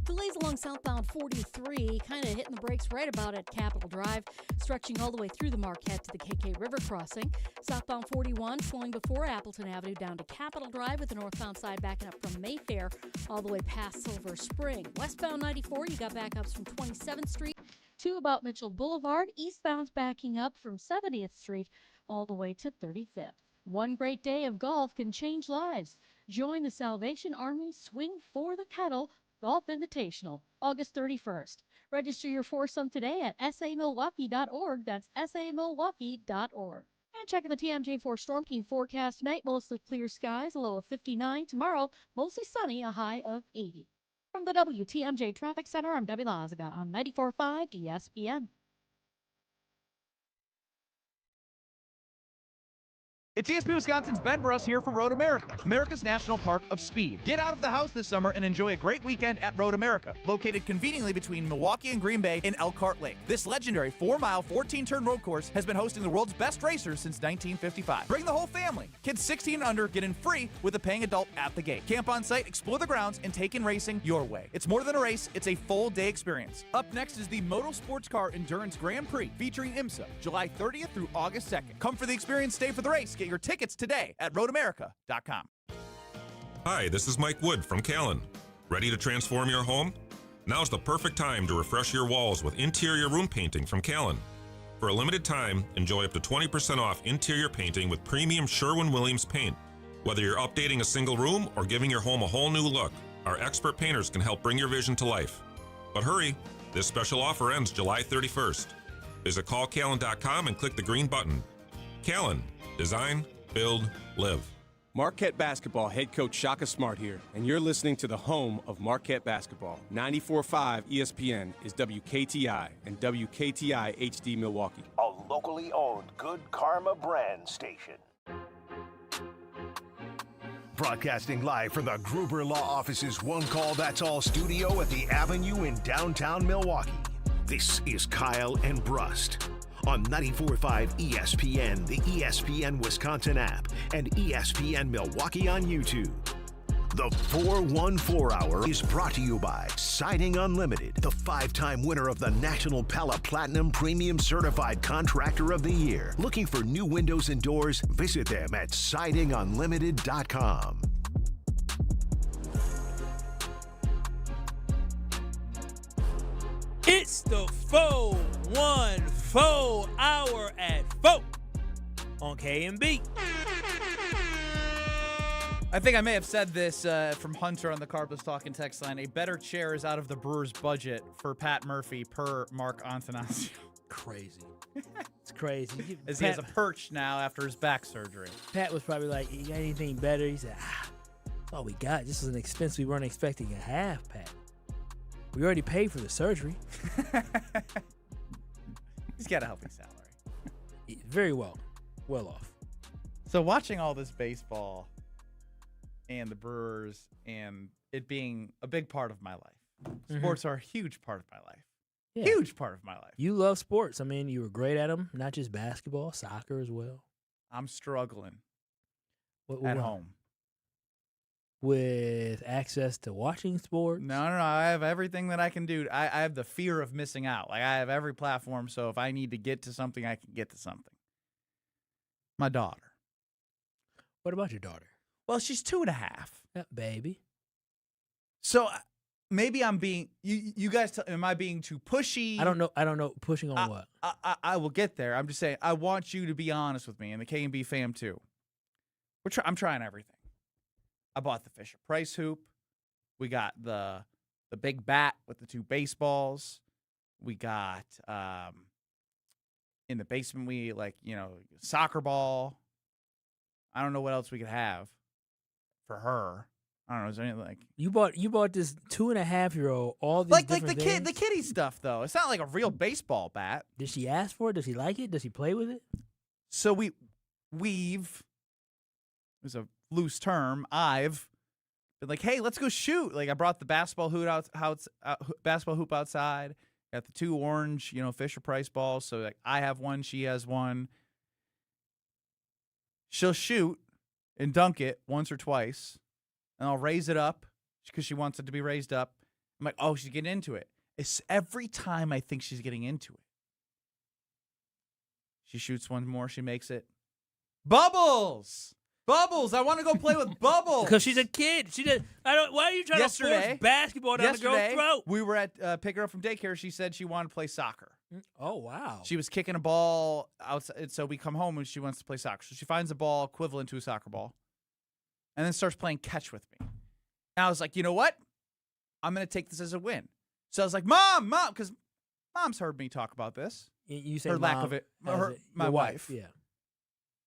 Delays along southbound 43, kind of hitting the brakes right about at Capitol Drive, stretching all the way through the Marquette to the KK River crossing. Southbound 41 slowing before Appleton Avenue down to Capitol Drive, with the northbound side backing up from Mayfair all the way past Silver Spring. Westbound 94, you got backups from 27th Street to about Mitchell Boulevard. Eastbound's backing up from 70th Street all the way to 35th. One great day of golf can change lives. Join the Salvation Army Swing for the Kettle Golf Invitational, August 31st. Register your foursome today at samilwaukee.org. That's samilwaukee.org. And checking the TMJ4 Storm King forecast tonight, mostly clear skies, a low of 59. Tomorrow, mostly sunny, a high of 80. From the WTMJ Traffic Center, I'm Debbie Lazaga on 94.5 ESPN. It's ESPN Wisconsin's Ben Brust here from Road America, America's National Park of Speed. Get out of the house this summer and enjoy a great weekend at Road America, located conveniently between Milwaukee and Green Bay in Elkhart Lake. This legendary 4-mile, 14-turn road course has been hosting the world's best racers since 1955. Bring the whole family. Kids 16 and under get in free with a paying adult at the gate. Camp on site, explore the grounds, and take in racing your way. It's more than a race, it's a full-day experience. Up next is the Moto Sports Car Endurance Grand Prix featuring IMSA, July 30th through August 2nd. Come for the experience, stay for the race. Get your tickets today at roadamerica.com. Hi, this is Mike Wood from Callan. Ready to transform your home? Now's the perfect time to refresh your walls with interior room painting from Callan. For a limited time, enjoy up to 20% off interior painting with premium Sherwin-Williams paint. Whether you're updating a single room or giving your home a whole new look, our expert painters can help bring your vision to life. But hurry, this special offer ends July 31st. Visit callcallan.com and click the green button. Callan, design, build, live. Marquette Basketball head coach Shaka Smart here, and you're listening to the home of Marquette Basketball. 94.5 ESPN is WKTI and WKTI HD Milwaukee. A locally owned Good Karma brand station. Broadcasting live from the Gruber Law Office's One Call That's All studio at the Avenue in downtown Milwaukee. This is Kyle and Brust on 94.5 ESPN, the ESPN Wisconsin app, and ESPN Milwaukee on YouTube. The 414 Hour is brought to you by Siding Unlimited, the 5-time winner of the National Pella Platinum Premium Certified Contractor of the Year. Looking for new windows and doors? Visit them at sidingunlimited.com. It's the 414 Hour at 4 on K&B. I think I may have said this from Hunter on the Carpus Talking text line. A better chair is out of the Brewers' budget for Pat Murphy per Mark Antanasio. Crazy. It's crazy. As he has a perch now after his back surgery. Pat was probably like, you got anything better? He said, that's all we got. This is an expense we weren't expecting to have, Pat. We already paid for the surgery. He's got a healthy salary. Very well off. So watching all this baseball and the Brewers and it being a big part of my life. Sports are a huge part of my life. Yeah. Huge part of my life. You love sports. I mean, you were great at them, not just basketball, soccer as well. I'm struggling at home. With access to watching sports? No. I have everything that I can do. I have the fear of missing out. Like, I have every platform, so if I need to get to something, I can get to something. My daughter. What about your daughter? Well, she's 2.5. Yeah, baby. So maybe I'm being you guys am I being too pushy? I don't know. Pushing on what? I will get there. I'm just saying I want you to be honest with me and the K&B fam too. I'm trying everything. I bought the Fisher-Price hoop. We got the big bat with the 2 baseballs. We got in the basement we soccer ball. I don't know what else we could have for her. I don't know. Is there anything like You bought this 2.5-year-old all these like different things? the kitty stuff though? It's not like a real baseball bat. Did she ask for it? Does he like it? Does he play with it? So we've is a loose term. I've been like, hey, let's go shoot. Like I brought the basketball hoop outside. Got the 2 orange, Fisher Price balls. So like I have one, she has one. She'll shoot and dunk it once or twice, and I'll raise it up because she wants it to be raised up. I'm like, oh, she's getting into it. It's every time I think she's getting into it. She shoots one more. She makes it. Bubbles! Bubbles! I want to go play with Bubbles. Because she's a kid. She did. Why are you trying to force basketball down the girl's throat? We were at pick her up from daycare. She said she wanted to play soccer. Oh, wow. She was kicking a ball outside, so we come home and she wants to play soccer. So she finds a ball equivalent to a soccer ball and then starts playing catch with me. And I was like, you know what? I'm going to take this as a win. So I was like, Mom, because Mom's heard me talk about this. You say her Mom, lack of it. My wife. Yeah.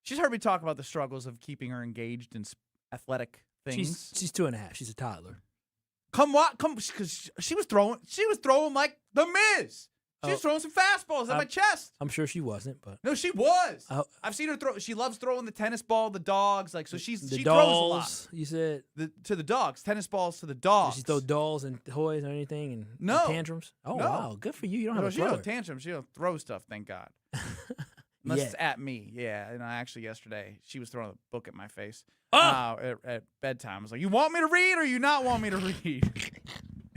She's heard me talk about the struggles of keeping her engaged in athletic things. She's 2.5. She's a toddler. Come, because she was throwing like the Miz. She was throwing some fastballs at my chest. I'm sure she wasn't, but no, she was. I've seen her throw. She loves throwing the tennis ball, the dogs. Like so, she dolls, throws a lot. You said to the dogs, tennis balls to the dogs. Does she throw dolls and toys or anything and tantrums? Oh no. Wow, good for you. You don't have a she brother. don't tantrums. She don't throw stuff. Thank God. Unless it's at me. Yeah. And actually yesterday she was throwing a book at my face. At bedtime. I was like, you want me to read or you not want me to read?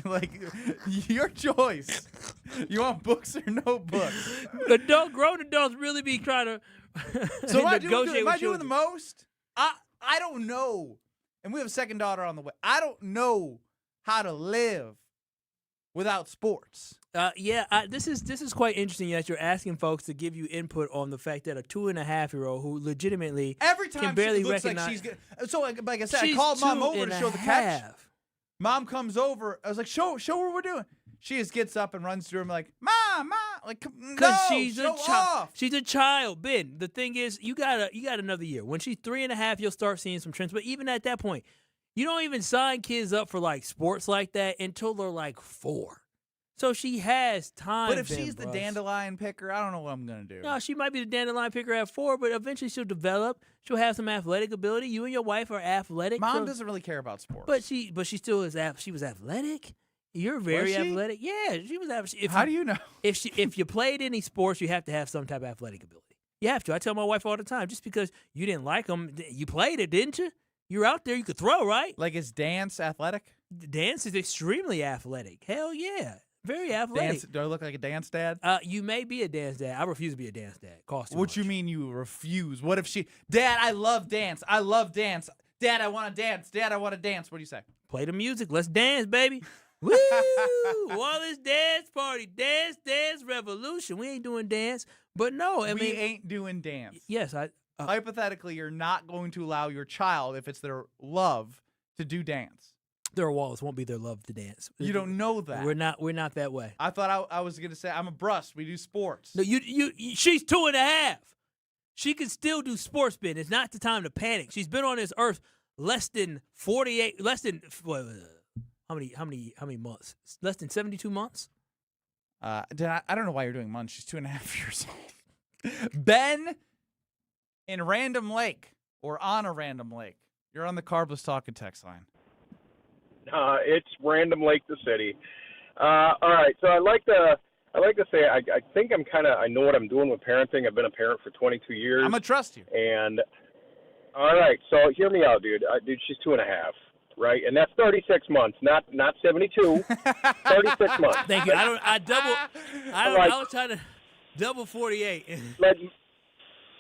Like, your choice. You want books or no books? Grown adults really be trying to So am I negotiate doing the most? I don't know. And we have a second daughter on the way. I don't know how to live without sports. This is quite interesting that you're asking folks to give you input on the fact that a 2.5-year-old who legitimately every time can barely she looks recognize. Like she's good. So like I said, I called Mom over to show the catch. Mom comes over. I was like, show what we're doing. She just gets up and runs through him like, Mom, like, no, she's show off. She's a child, Ben. The thing is, you got another year. When she's 3.5, you'll start seeing some trends. But even at that point, you don't even sign kids up for like sports like that until they're like 4. So she has time. But if she's the dandelion picker, I don't know what I'm gonna do. No, she might be the dandelion picker at 4, but eventually she'll develop. She'll have some athletic ability. You and your wife are athletic. Mom doesn't really care about sports. But she still is. She was athletic. You're very athletic. Yeah, she was athletic. How do you know? If you played any sports, you have to have some type of athletic ability. You have to. I tell my wife all the time. Just because you didn't like them, you played it, didn't you? You're out there. You could throw, right? Like, is dance athletic? Dance is extremely athletic. Hell yeah. Very athletic. Do I look like a dance dad? You may be a dance dad. I refuse to be a dance dad. Cost too What much. you mean you refuse? What if Dad, I love dance. I love dance. Dad, I want to dance. Dad, I want to dance. What do you say? Play the music. Let's dance, baby. Woo! Wallace dance party. Dance revolution. We ain't doing dance. But no, I mean. We ain't doing dance. Yes. Hypothetically, you're not going to allow your child, if it's their love, to do dance. Their Wallace won't be their love to dance. You don't know that. We're not that way. I thought I was going to say, I'm a Brust. We do sports. No, she's 2.5. She can still do sports, Ben. It's not the time to panic. She's been on this earth less than 48, how many months? Less than 72 months? I don't know why you're doing months. She's 2.5 years old. Ben in Random Lake or on a Random Lake. You're on the Carbless Talking text line. It's Random Lake, the city. All right, so I like to say I think I know what I'm doing with parenting. I've been a parent for 22 years. I'm gonna trust you. And all right, so hear me out, dude. Dude, she's 2.5, right? And that's 36 months, not 72. 36 months. Thank you. I was trying to double 48.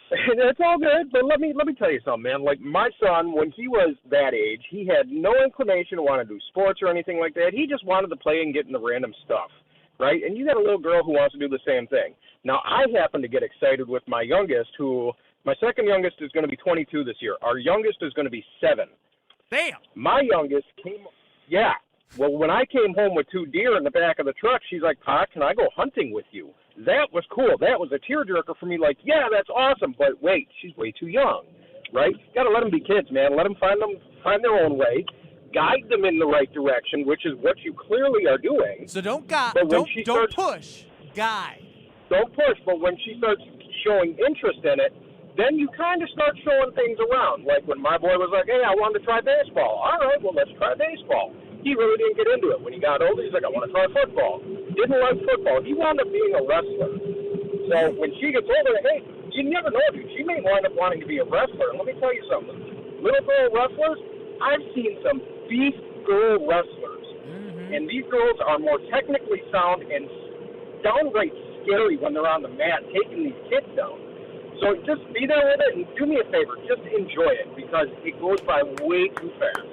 It's all good, but let me tell you something, man. Like, my son, when he was that age, he had no inclination to want to do sports or anything like that. He just wanted to play and get into random stuff, right? And you got a little girl who wants to do the same thing. Now, I happen to get excited with my youngest, my second youngest is going to be 22 this year. Our youngest is going to be 7. Damn. My youngest yeah. Well, when I came home with 2 deer in the back of the truck, she's like, Pa, can I go hunting with you? That was cool. That was a tearjerker for me. Like, yeah, that's awesome. But wait, she's way too young, right? Got to let them be kids, man. Let them find their own way. guide them in the right direction, which is what you clearly are doing. So don't push, guide. Don't push, but when she starts showing interest in it, then you kind of start showing things around. Like when my boy was like, hey, I wanted to try baseball. All right, well, let's try baseball. He really didn't get into it. When he got older, he's like, I want to try football. Didn't like football. He wound up being a wrestler. So when she gets older, hey, you never know, dude. She may wind up wanting to be a wrestler. And let me tell you something. Little girl wrestlers, I've seen some beast girl wrestlers. And these girls are more technically sound and downright scary when they're on the mat taking these kids down. So just be there with it and do me a favor. Just enjoy it because it goes by way too fast.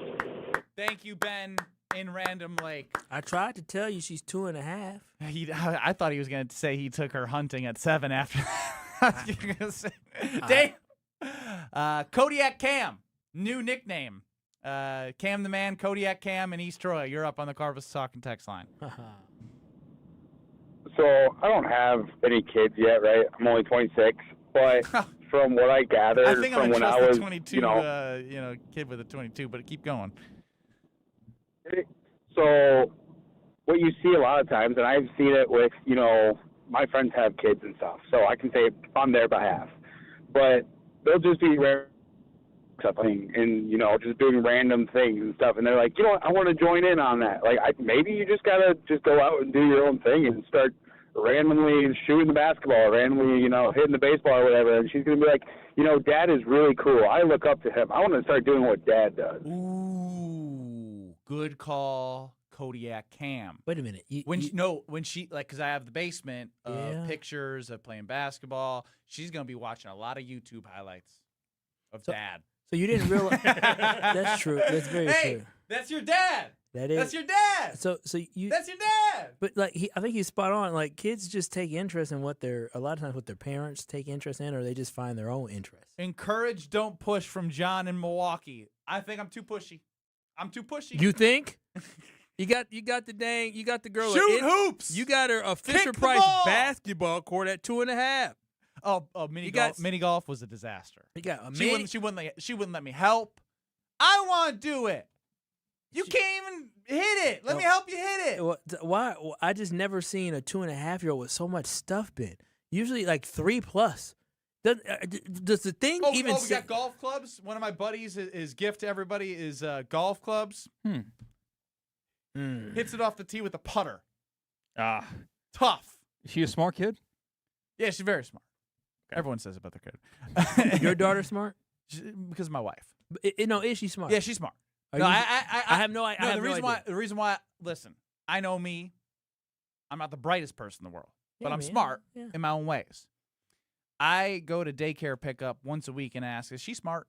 Thank you, Ben, in Random Lake. I tried to tell you she's 2.5. I thought he was going to say he took her hunting at 7 after that. Dave, Kodiak Cam, new nickname. Cam the Man, Kodiak Cam, and East Troy. You're up on the Carvis Talking text line. So I don't have any kids yet, right? I'm only 26. But from what I gathered from when I was, 22, kid with a 22, but keep going. So what you see a lot of times, and I've seen it with, my friends have kids and stuff, so I can say on their behalf. But they'll just be and just doing random things and stuff, and they're like, I want to join in on that. Like, maybe you just gotta go out and do your own thing and start randomly shooting the basketball, randomly, hitting the baseball or whatever, and she's going to be like, Dad is really cool. I look up to him. I want to start doing what Dad does. Ooh, good call, Kodiak Cam. Wait a minute. When she, because I have the basement of pictures of playing basketball, she's going to be watching a lot of YouTube highlights of Dad. So you didn't realize. That's true. That's very true. That's your dad. That's your dad. So that's your dad. But I think he's spot on. Like kids just take interest in a lot of times what their parents take interest in, or they just find their own interest. Encourage, don't push from John in Milwaukee. I think I'm too pushy. You think? You got the girl. Shoot hoops. You got her a Fisher-Price basketball court at 2.5. Mini golf was a disaster. You got a she wouldn't let me help. I want to do it. You can't even hit it. Let me help you hit it. Why? I just never seen a 2.5-year-old with so much stuff been. Usually like 3+. Does the thing even? We got golf clubs. One of my buddies, his gift to everybody is golf clubs. Hits it off the tee with a putter. Tough. Is she a smart kid? Yeah, she's very smart. Okay. Everyone says about their kid. Your daughter smart? Because of my wife. Is she smart? Yeah, she's smart. I have no idea. The reason why, listen, I know me. I'm not the brightest person in the world, but I'm smart in my own ways. I go to daycare pickup once a week and ask, is she smart?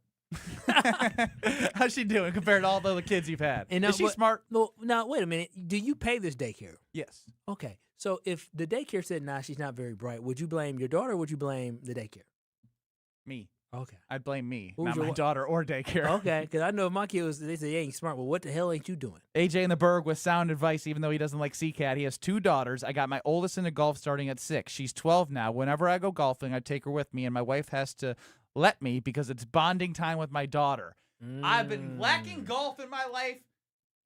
How's she doing compared to all the other kids you've had? Is she smart? Well, now, wait a minute. Do you pay this daycare? Yes. Okay. So if the daycare said, nah, she's not very bright, would you blame your daughter or would you blame the daycare? Me. Okay. I'd blame me, not my daughter or daycare. Okay, because I know if my kid they say he ain't smart. Well, what the hell ain't you doing? AJ in the Berg with sound advice, even though he doesn't like CCAT. He has 2 daughters. I got my oldest into golf starting at 6. She's 12 now. Whenever I go golfing, I take her with me, and my wife has to let me because it's bonding time with my daughter. I've been lacking golf in my life.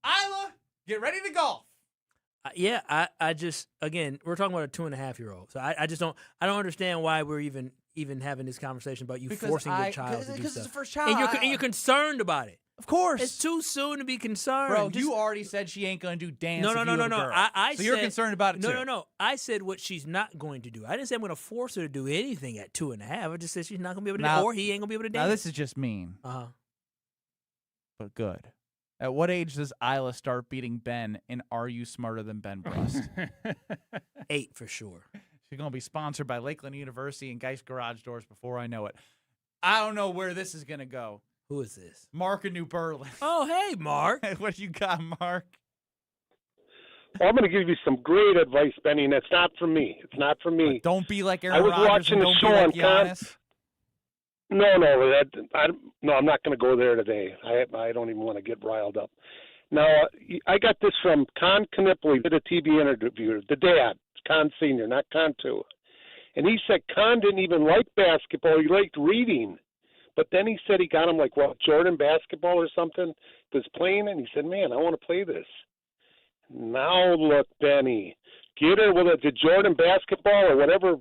Isla, get ready to golf. I just, again, we're talking about a 2.5-year-old. So I just don't understand why we're even having this conversation about you forcing your child to do stuff. Because it's the first child. And you're concerned about it. Of course. It's too soon to be concerned. Bro, you already said she ain't going to do dance. No. So you're concerned about it too. No. I said what she's not going to do. I didn't say I'm going to force her to do anything at 2.5. I just said she's not going to be able to dance, or he ain't going to be able to dance. Now, this is just mean. But good. At what age does Isla start beating Ben in Are You Smarter Than Ben Brust? 8 for sure. She's going to be sponsored by Lakeland University and Geist Garage Doors before I know it. I don't know where this is going to go. Who is this? Mark in New Berlin. Oh, hey, Mark. What you got, Mark? Well, I'm going to give you some great advice, Benny, and it's not from me. It's not from me. But don't be like Aaron I was Rodgers watching the show on Giannis. No, I'm not going to go there today. I don't even want to get riled up. Now, I got this from Con Knippley, did a TV interview, the dad, Con Sr., not Con 2. And he said Con didn't even like basketball. He liked reading. But then he said he got him like, Jordan basketball or something, was playing it. And he said, man, I want to play this. Now look, Benny, get her with the Jordan basketball or whatever,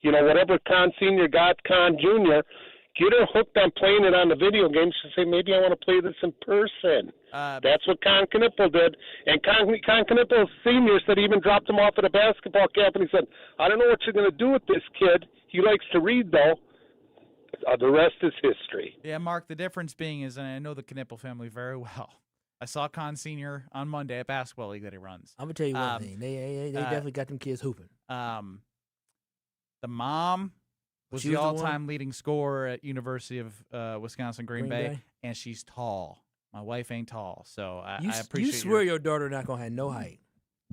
whatever Con Senior got Con Junior. Get her hooked on playing it on the video games to say, maybe I want to play this in person. That's what Con Knippel did. And Con Knippel Sr. said he even dropped him off at a basketball camp, and he said, I don't know what you're going to do with this kid. He likes to read, though. The rest is history. Yeah, Mark, the difference being is, and I know the Knippel family very well, I saw Con Senior on Monday at basketball league that he runs. I'm going to tell you one thing. They definitely got them kids hooping. The mom was the all-time leading scorer at University of Wisconsin Green Bay, and she's tall. My wife ain't tall, so I appreciate you swear your daughter not going to have no height.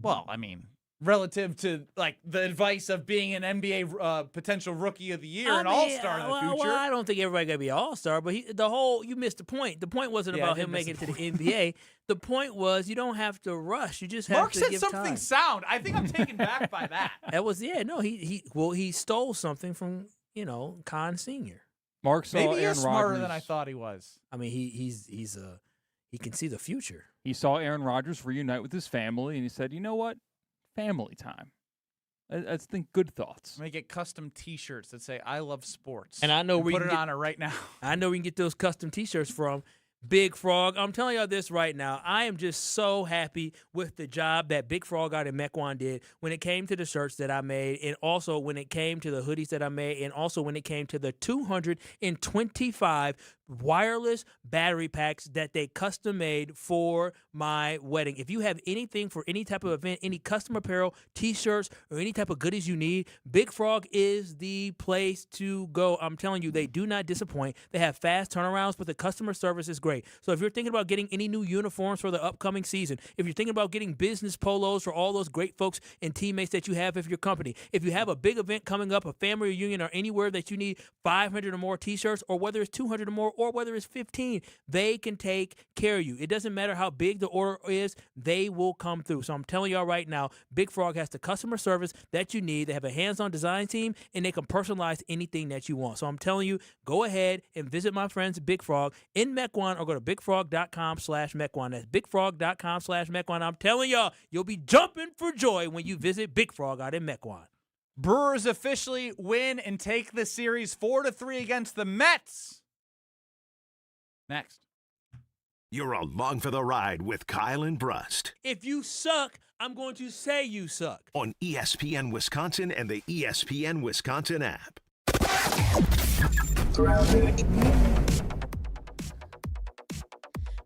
Well, I mean, relative to like the advice of being an NBA potential rookie of the year and all-star in the future. Well, I don't think everybody got to be an all-star, but you missed the point. The point wasn't about him making it to the NBA. The point was you don't have to rush. You just have to give time. Mark said something sound. I think I'm taken back by that. That was he stole something from Con Senior. Mark saw Maybe Aaron he's smarter Rodgers. than I thought he was. I mean, he can see the future. He saw Aaron Rodgers reunite with his family, and he said, "You know what? Family time. Let's think good thoughts." I'm gonna get custom T-shirts that say "I love sports," and I know we put can it on her right now. I know we can get those custom T-shirts from Big Frog. I'm telling y'all this right now. I am just so happy with the job that Big Frog out in Mequon did when it came to the shirts that I made, and also when it came to the hoodies that I made, and also when it came to the 225 wireless battery packs that they custom made for my wedding. If you have anything for any type of event, any custom apparel, T-shirts, or any type of goodies you need, Big Frog is the place to go. I'm telling you, they do not disappoint. They have fast turnarounds, but the customer service is great. So if you're thinking about getting any new uniforms for the upcoming season, if you're thinking about getting business polos for all those great folks and teammates that you have with your company, if you have a big event coming up, a family reunion, or anywhere that you need 500 or more T-shirts, or whether it's 200 or more, or whether it's 15, they can take care of you. It doesn't matter how big the order is, they will come through. So I'm telling y'all right now, Big Frog has the customer service that you need. They have a hands-on design team, and they can personalize anything that you want. So I'm telling you, go ahead and visit my friends at Big Frog in Mequon, or go to bigfrog.com/Mequon. That's bigfrog.com/Mequon. I'm telling y'all, you'll be jumping for joy when you visit Big Frog out in Mequon. Brewers officially win and take the series 4-3 against the Mets. Next. You're along for the ride with Kyle and Brust If you suck, I'm going to say you suck. on ESPN Wisconsin and the ESPN Wisconsin app.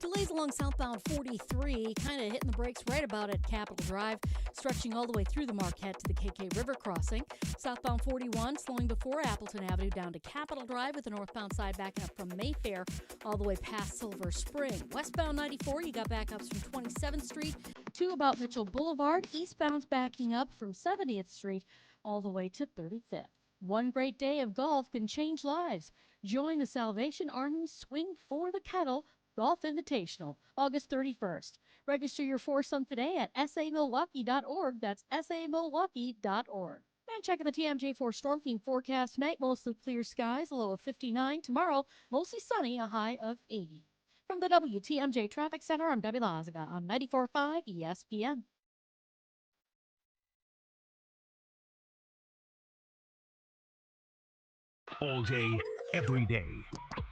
Delays along southbound 43, kind of hitting the brakes right about at Capitol Drive, stretching all the way through the Marquette to the KK River crossing. Southbound 41 slowing before Appleton Avenue down to Capitol Drive, with the northbound side backing up from Mayfair all the way past Silver Spring. Westbound 94, you got backups from 27th Street to about Mitchell Boulevard. Eastbound's backing up from 70th Street all the way to 35th. One great day of golf can change lives. Join the Salvation Army Swing for the Kettle Golf Invitational, August 31st. Register your foursome today at samilwaukee.org. That's samilwaukee.org. And checking the TMJ4 Storm Team forecast tonight, mostly clear skies, a low of 59. Tomorrow, mostly sunny, a high of 80. From the WTMJ Traffic Center, I'm Debbie Lazaga on 94.5 ESPN. All day, every day.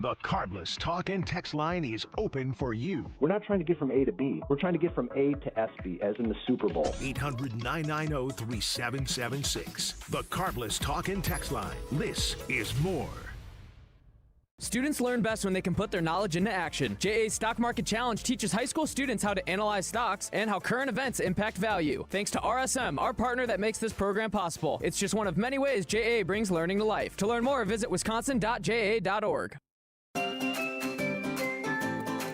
The Carbless Talk and Text line is open for you. We're not trying to get from A to B. We're trying to get from A to SB, as in the Super Bowl. 800-990-3776. The Carbless Talk and Text line. This is more. Students learn best when they can put their knowledge into action. JA's Stock Market Challenge teaches high school students how to analyze stocks and how current events impact value. Thanks to RSM, our partner that makes this program possible. It's just one of many ways JA brings learning to life. To learn more, visit wisconsin.ja.org.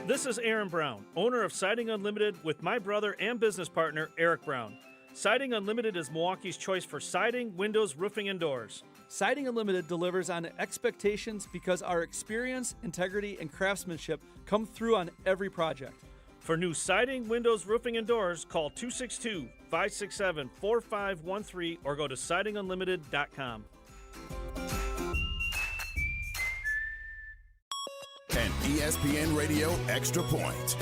This is Aaron Brown, owner of Siding Unlimited, with my brother and business partner, Eric Brown. Siding Unlimited is Milwaukee's choice for siding, windows, roofing, and doors. Siding Unlimited delivers on expectations because our experience, integrity, and craftsmanship come through on every project. For new siding, windows, roofing, and doors, call 262-567-4513 or go to sidingunlimited.com. and ESPN Radio Extra Point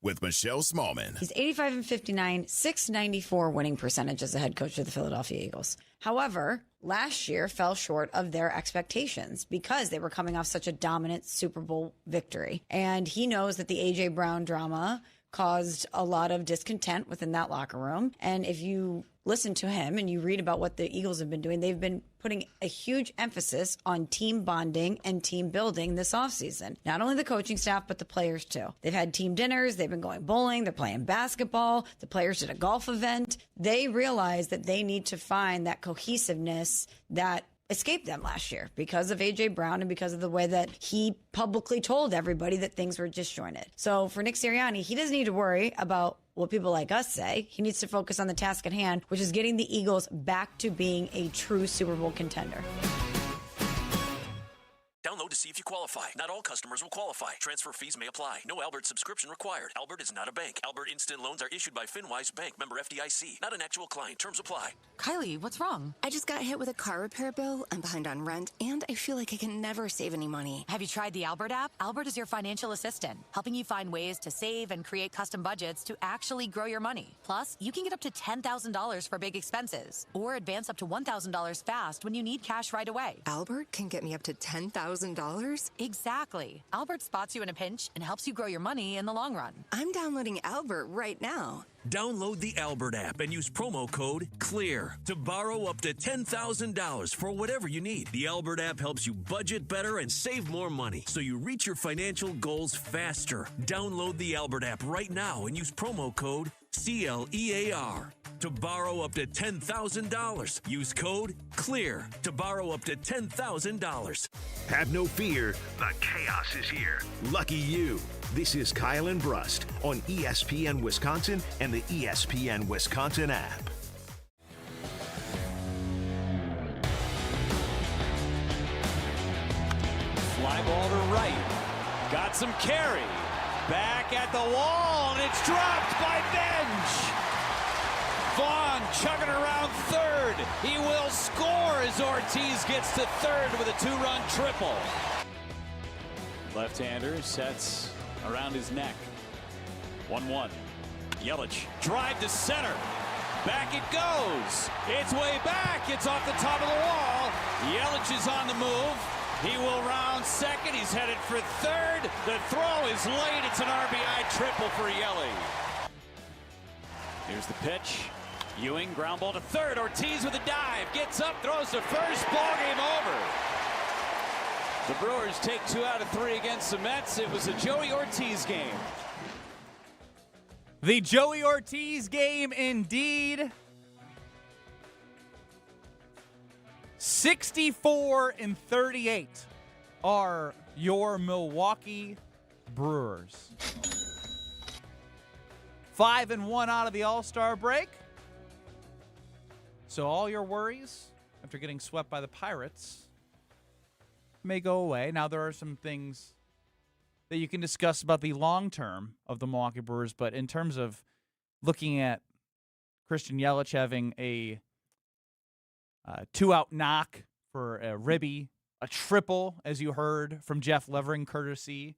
with Michelle Smallman. He's 85-59, .694 winning percentage as the head coach of the Philadelphia Eagles. However, last year fell short of their expectations because they were coming off such a dominant Super Bowl victory. And he knows that the A.J. Brown drama caused a lot of discontent within that locker room. And if you listen to him and you read about what the Eagles have been doing, they've been putting a huge emphasis on team bonding and team building this offseason. Not only the coaching staff, but the players too. They've had team dinners. They've been going bowling. They're playing basketball. The players did a golf event. They realize that they need to find that cohesiveness that escaped them last year because of A.J. Brown and because of the way that he publicly told everybody that things were disjointed. So for Nick Sirianni, he doesn't need to worry about what people like us say. He needs to focus on the task at hand, which is getting the Eagles back to being a true Super Bowl contender. Download to see if you qualify. Not all customers will qualify. Transfer fees may apply. No Albert subscription required. Albert is not a bank. Albert Instant Loans are issued by FinWise Bank, member FDIC. Not an actual client. Terms apply. Kylie, what's wrong? I just got hit with a car repair bill. I'm behind on rent, and I feel like I can never save any money. Have you tried the Albert app? Albert is your financial assistant, helping you find ways to save and create custom budgets to actually grow your money. Plus, you can get up to $10,000 for big expenses, or advance up to $1,000 fast when you need cash right away. Albert can get me up to $10,000? Exactly. Albert spots you in a pinch and helps you grow your money in the long run. I'm downloading Albert right now. Download the Albert app and use promo code CLEAR to borrow up to $10,000 for whatever you need. The Albert app helps you budget better and save more money so you reach your financial goals faster. Download the Albert app right now and use promo code CLEAR to borrow up to $10,000. Use code CLEAR to borrow up to $10,000. Have no fear, the chaos is here. Lucky you. This is Kyle and Brust on ESPN Wisconsin and the ESPN Wisconsin app. Fly ball to right. Got some carry. Back at the wall, and it's dropped by Benj. Vaughn chugging around third. He will score as Ortiz gets to third with a two-run triple. Left-hander sets around his neck. 1-1. Yelich drive to center. Back it goes. It's way back. It's off the top of the wall. Yelich is on the move. He will round second. He's headed for third. The throw is late. It's an RBI triple for Yelly. Here's the pitch. Ewing, ground ball to third. Ortiz with a dive. Gets up, throws to first. Ball game over. The Brewers take 2 out of 3 against the Mets. It was a Joey Ortiz game. The Joey Ortiz game indeed. 64-38 are your Milwaukee Brewers. 5-1 out of the All-Star break. So all your worries after getting swept by the Pirates may go away. Now there are some things that you can discuss about the long term of the Milwaukee Brewers, but in terms of looking at Christian Yelich having a 2-out knock for a ribby, a triple, as you heard from Jeff Levering, courtesy.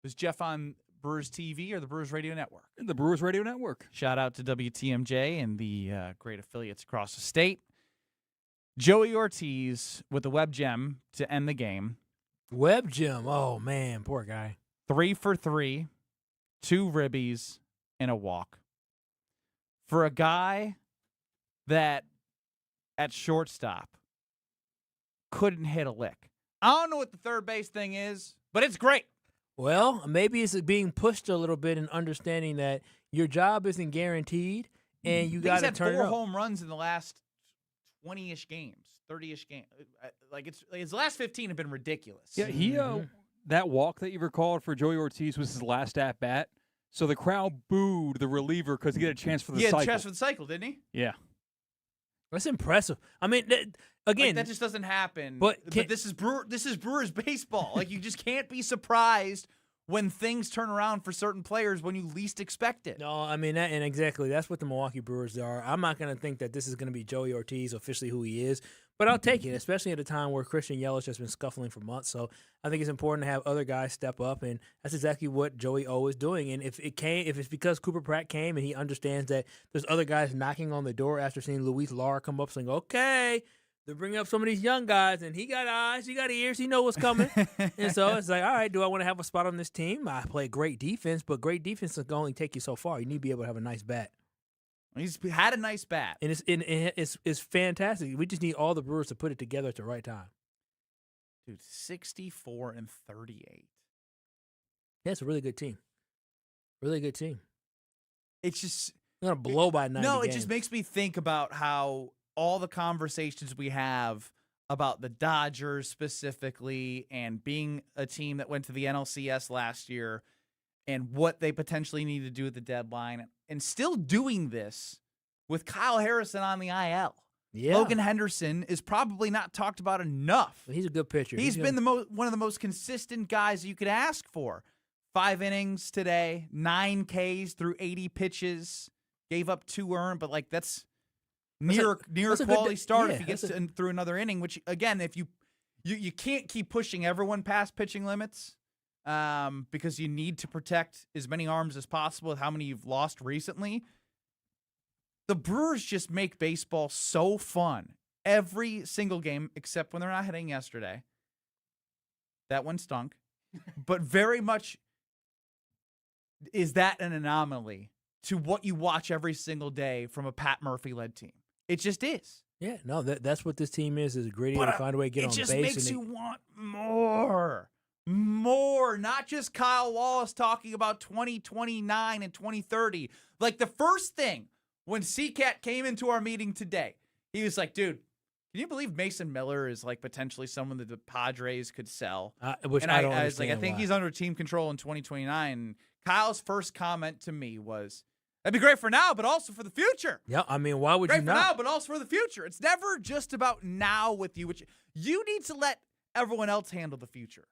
Was Jeff on Brewers TV or the Brewers Radio Network? The Brewers Radio Network. Shout out to WTMJ and the great affiliates across the state. Joey Ortiz with the web gem to end the game. Web gem. Oh, man. Poor guy. 3 for 3, 2 ribbies, and a walk. For a guy that at shortstop couldn't hit a lick. I don't know what the third base thing is, but it's great. Well, maybe it's being pushed a little bit and understanding that your job isn't guaranteed and you got to turn it up. He's had 4 home runs in the last 20-ish games, 30-ish games. Like his last 15 have been ridiculous. Yeah, he that walk that you recalled for Joey Ortiz was his last at bat. So the crowd booed the reliever because he had a chance for the cycle. He had a chance for the cycle, didn't he? Yeah. That's impressive. I mean, again, that just doesn't happen. But this is Brewers baseball. Like, you just can't be surprised when things turn around for certain players when you least expect it. No, I mean, and exactly, that's what the Milwaukee Brewers are. I'm not going to think that this is going to be Joey Ortiz, officially who he is, but I'll take it, especially at a time where Christian Yelich has been scuffling for months. So I think it's important to have other guys step up, and that's exactly what Joey O is doing. And if it's because Cooper Pratt came and he understands that there's other guys knocking on the door after seeing Luis Lara come up saying, okay, they're bringing up some of these young guys, and he got eyes, he got ears, he knows what's coming. And so it's like, all right, do I want to have a spot on this team? I play great defense, but great defense is going to only take you so far. You need to be able to have a nice bat. He's had a nice bat. And it's fantastic. We just need all the Brewers to put it together at the right time. Dude, 64-38. Yeah, it's a really good team. Really good team. It's just they're gonna blow by 90 No, it games. just makes me think about how all the conversations we have about the Dodgers specifically and being a team that went to the NLCS last year and what they potentially need to do at the deadline and still doing this with Kyle Harrison on the IL. Yeah. Logan Henderson is probably not talked about enough. He's a good pitcher. He's been one of the most consistent guys you could ask for. 5 innings today, 9 Ks through 80 pitches, gave up 2 earned, but that's near a quality start if he gets through another inning, which, again, if you can't keep pushing everyone past pitching limits because you need to protect as many arms as possible with how many you've lost recently. The Brewers just make baseball so fun every single game, except when they're not hitting yesterday. That one stunk. But very much is that an anomaly to what you watch every single day from a Pat Murphy-led team. It just is. Yeah, no, that's what this team is gritty to find a way to get on base. It just makes you want more. More. Not just Kyle Wallace talking about 2029 and 2030. Like, the first thing when CCAT came into our meeting today, he was like, dude, can you believe Mason Miller is potentially someone that the Padres could sell? Which and I don't I was like, I understand think why. he's under team control in 2029. Kyle's first comment to me was, that'd be great for now, but also for the future. Yeah, I mean, why would Great you for not? now, but also for the future. It's never just about now with you, which you need to let everyone else handle the future.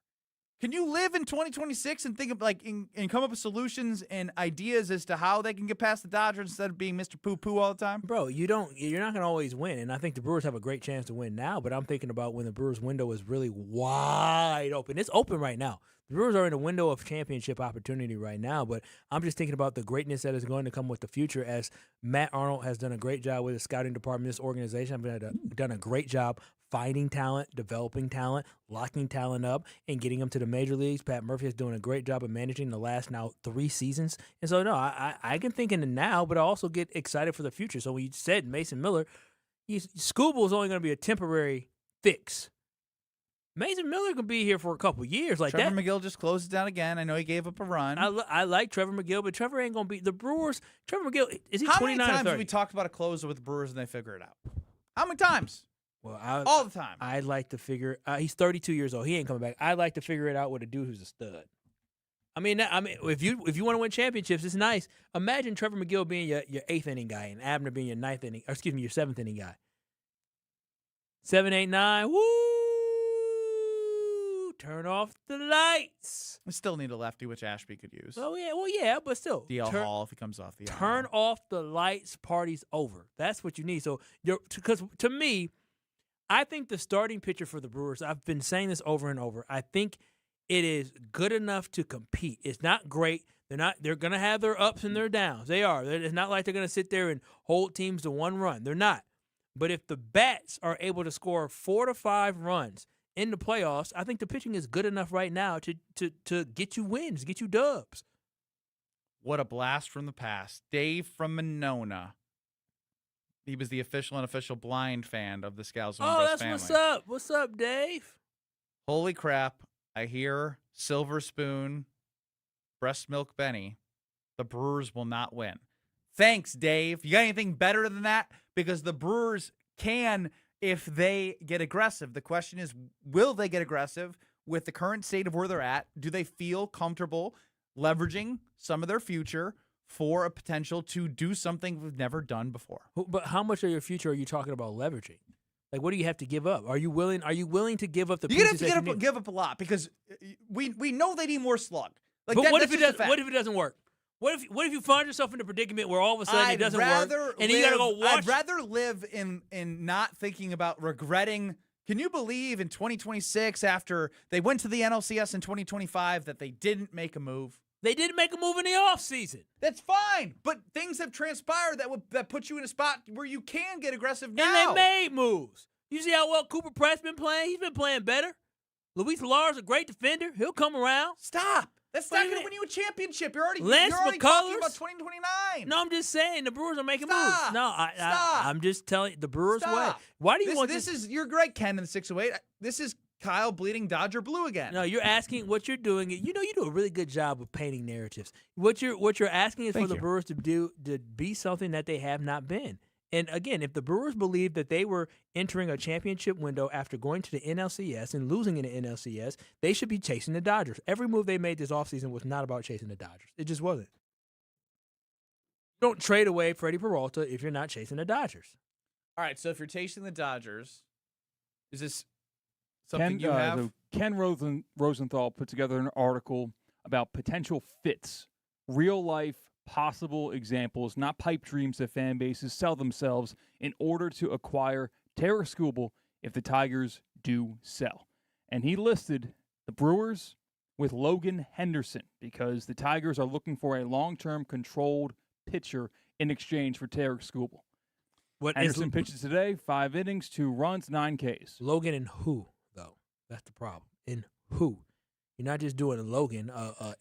Can you live in 2026 and think of and come up with solutions and ideas as to how they can get past the Dodgers instead of being Mr. Poo-Poo all the time? Bro, you're not going to always win, and I think the Brewers have a great chance to win now, but I'm thinking about when the Brewers window is really wide open. It's open right now. The Brewers are in a window of championship opportunity right now, but I'm just thinking about the greatness that is going to come with the future as Matt Arnold has done a great job with the scouting department, this organization. I've done a great job finding talent, developing talent, locking talent up, and getting them to the major leagues. Pat Murphy is doing a great job of managing the last now 3 seasons. And so, no, I can think in the now, but I also get excited for the future. So when you said Mason Miller, Skubal is only going to be a temporary fix. Mason Miller could be here for a couple years. Trevor McGill just closed it down again. I know he gave up a run. I like Trevor McGill, but Trevor ain't going to be the Brewers. Trevor McGill, is he 29 or 30? How many times have we talked about a closer with the Brewers and they figure it out? How many times? Well, all the time. I'd like to figure. He's 32 years old. He ain't coming back. I'd like to figure it out with a dude who's a stud. I mean, if you want to win championships, it's nice. Imagine Trevor McGill being your 8th inning guy and Abner being your 9th inning, or excuse me, your 7th inning guy. 7, 8, 9. Woo! Turn off the lights. We still need a lefty, which Ashby could use. Oh yeah, but still. DL Hall if he comes off the IL. Turn off the lights. Party's over. That's what you need. So, because to me, I think the starting pitcher for the Brewers, I've been saying this over and over, I think it is good enough to compete. It's not great. They're going to have their ups and their downs. They are. It's not like they're going to sit there and hold teams to 1 run. They're not. But if the bats are able to score 4 to 5 runs in the playoffs, I think the pitching is good enough right now to get you wins, get you dubs. What a blast from the past. Dave from Monona. He was the official and unofficial blind fan of the Scalzo and Brust family. What's up. What's up, Dave? Holy crap. I hear Silver Spoon, Breast Milk Benny. The Brewers will not win. Thanks, Dave. You got anything better than that? Because the Brewers can if they get aggressive. The question is, will they get aggressive with the current state of where they're at? Do they feel comfortable leveraging some of their future for a potential to do something we've never done before? But how much of your future are you talking about leveraging? Like, what do you have to give up? Are you willing to give up the pieces that you need? Give up a lot because we know they need more slug. Like, but what if that's it just a doesn't? fact. What if it doesn't work? What if you find yourself in a predicament where all of a sudden it doesn't work, and then you gotta go watch? I'd rather live in not thinking about regretting. Can you believe in 2026, after they went to the NLCS in 2025, that they didn't make a move? They didn't make a move in the offseason. That's fine, but things have transpired that put you in a spot where you can get aggressive now. And they made moves. You see how well Cooper Pratt's been playing? He's been playing better. Luis Alar's a great defender. He'll come around. Stop. That's not going to win you a championship. You're already Lance talking McCullers? about 2029. No, I'm just saying the Brewers are making Stop. moves. No, I'm just telling you the Brewers way. Stop. Why do you want this? You're great, Ken, in the 608. This is Kyle bleeding Dodger blue again. No, you're asking what you're doing. You know, you do a really good job of painting narratives. What you're asking is for the Brewers to be something that they have not been. And again, if the Brewers believe that they were entering a championship window after going to the NLCS and losing in the NLCS, they should be chasing the Dodgers. Every move they made this offseason was not about chasing the Dodgers. It just wasn't. Don't trade away Freddie Peralta if you're not chasing the Dodgers. All right, so if you're chasing the Dodgers, is this something you have? So Ken Rosenthal put together an article about potential fits, real-life possible examples, not pipe dreams that fan bases sell themselves in order to acquire Tarik Skubal if the Tigers do sell. And he listed the Brewers with Logan Henderson because the Tigers are looking for a long-term controlled pitcher in exchange for Tarik Skubal. Henderson pitches today, 5 innings, 2 runs, 9 Ks. Logan and who, though? That's the problem. In who? You're not just doing a Logan.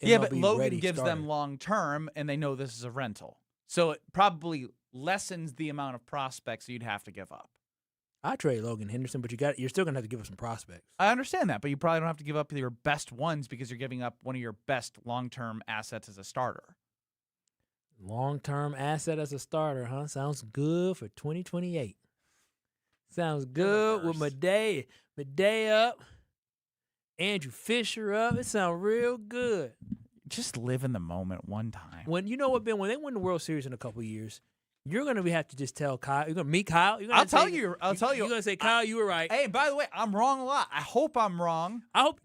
Yeah, but Logan ready gives starter. them long term, and they know this is a rental. So it probably lessens the amount of prospects you'd have to give up. I trade Logan Henderson, but you're still gonna have to give up some prospects. I understand that, but you probably don't have to give up your best ones because you're giving up one of your best long-term assets as a starter. Long-term asset as a starter, huh? Sounds good for 2028. Sounds good with Madea up. Andrew Fisher up. It sounds real good. Just live in the moment one time. When you know what, Ben, when they win the World Series in a couple of years, you're gonna have to just tell Kyle. You're gonna meet Kyle. I'll tell you. You're gonna say, Kyle, you were right. Hey, by the way, I'm wrong a lot. I hope I'm wrong. I hope.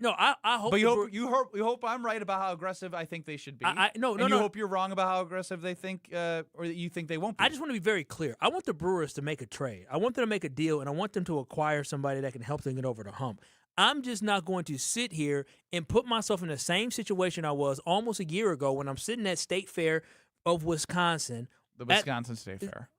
But you hope I'm right about how aggressive I think they should be. No. You hope you're wrong about how aggressive they think, or that you think they won't be. I just want to be very clear. I want the Brewers to make a trade. I want them to make a deal, and I want them to acquire somebody that can help them get over the hump. I'm just not going to sit here and put myself in the same situation I was almost a year ago when I'm sitting at State Fair of Wisconsin. The Wisconsin State Fair.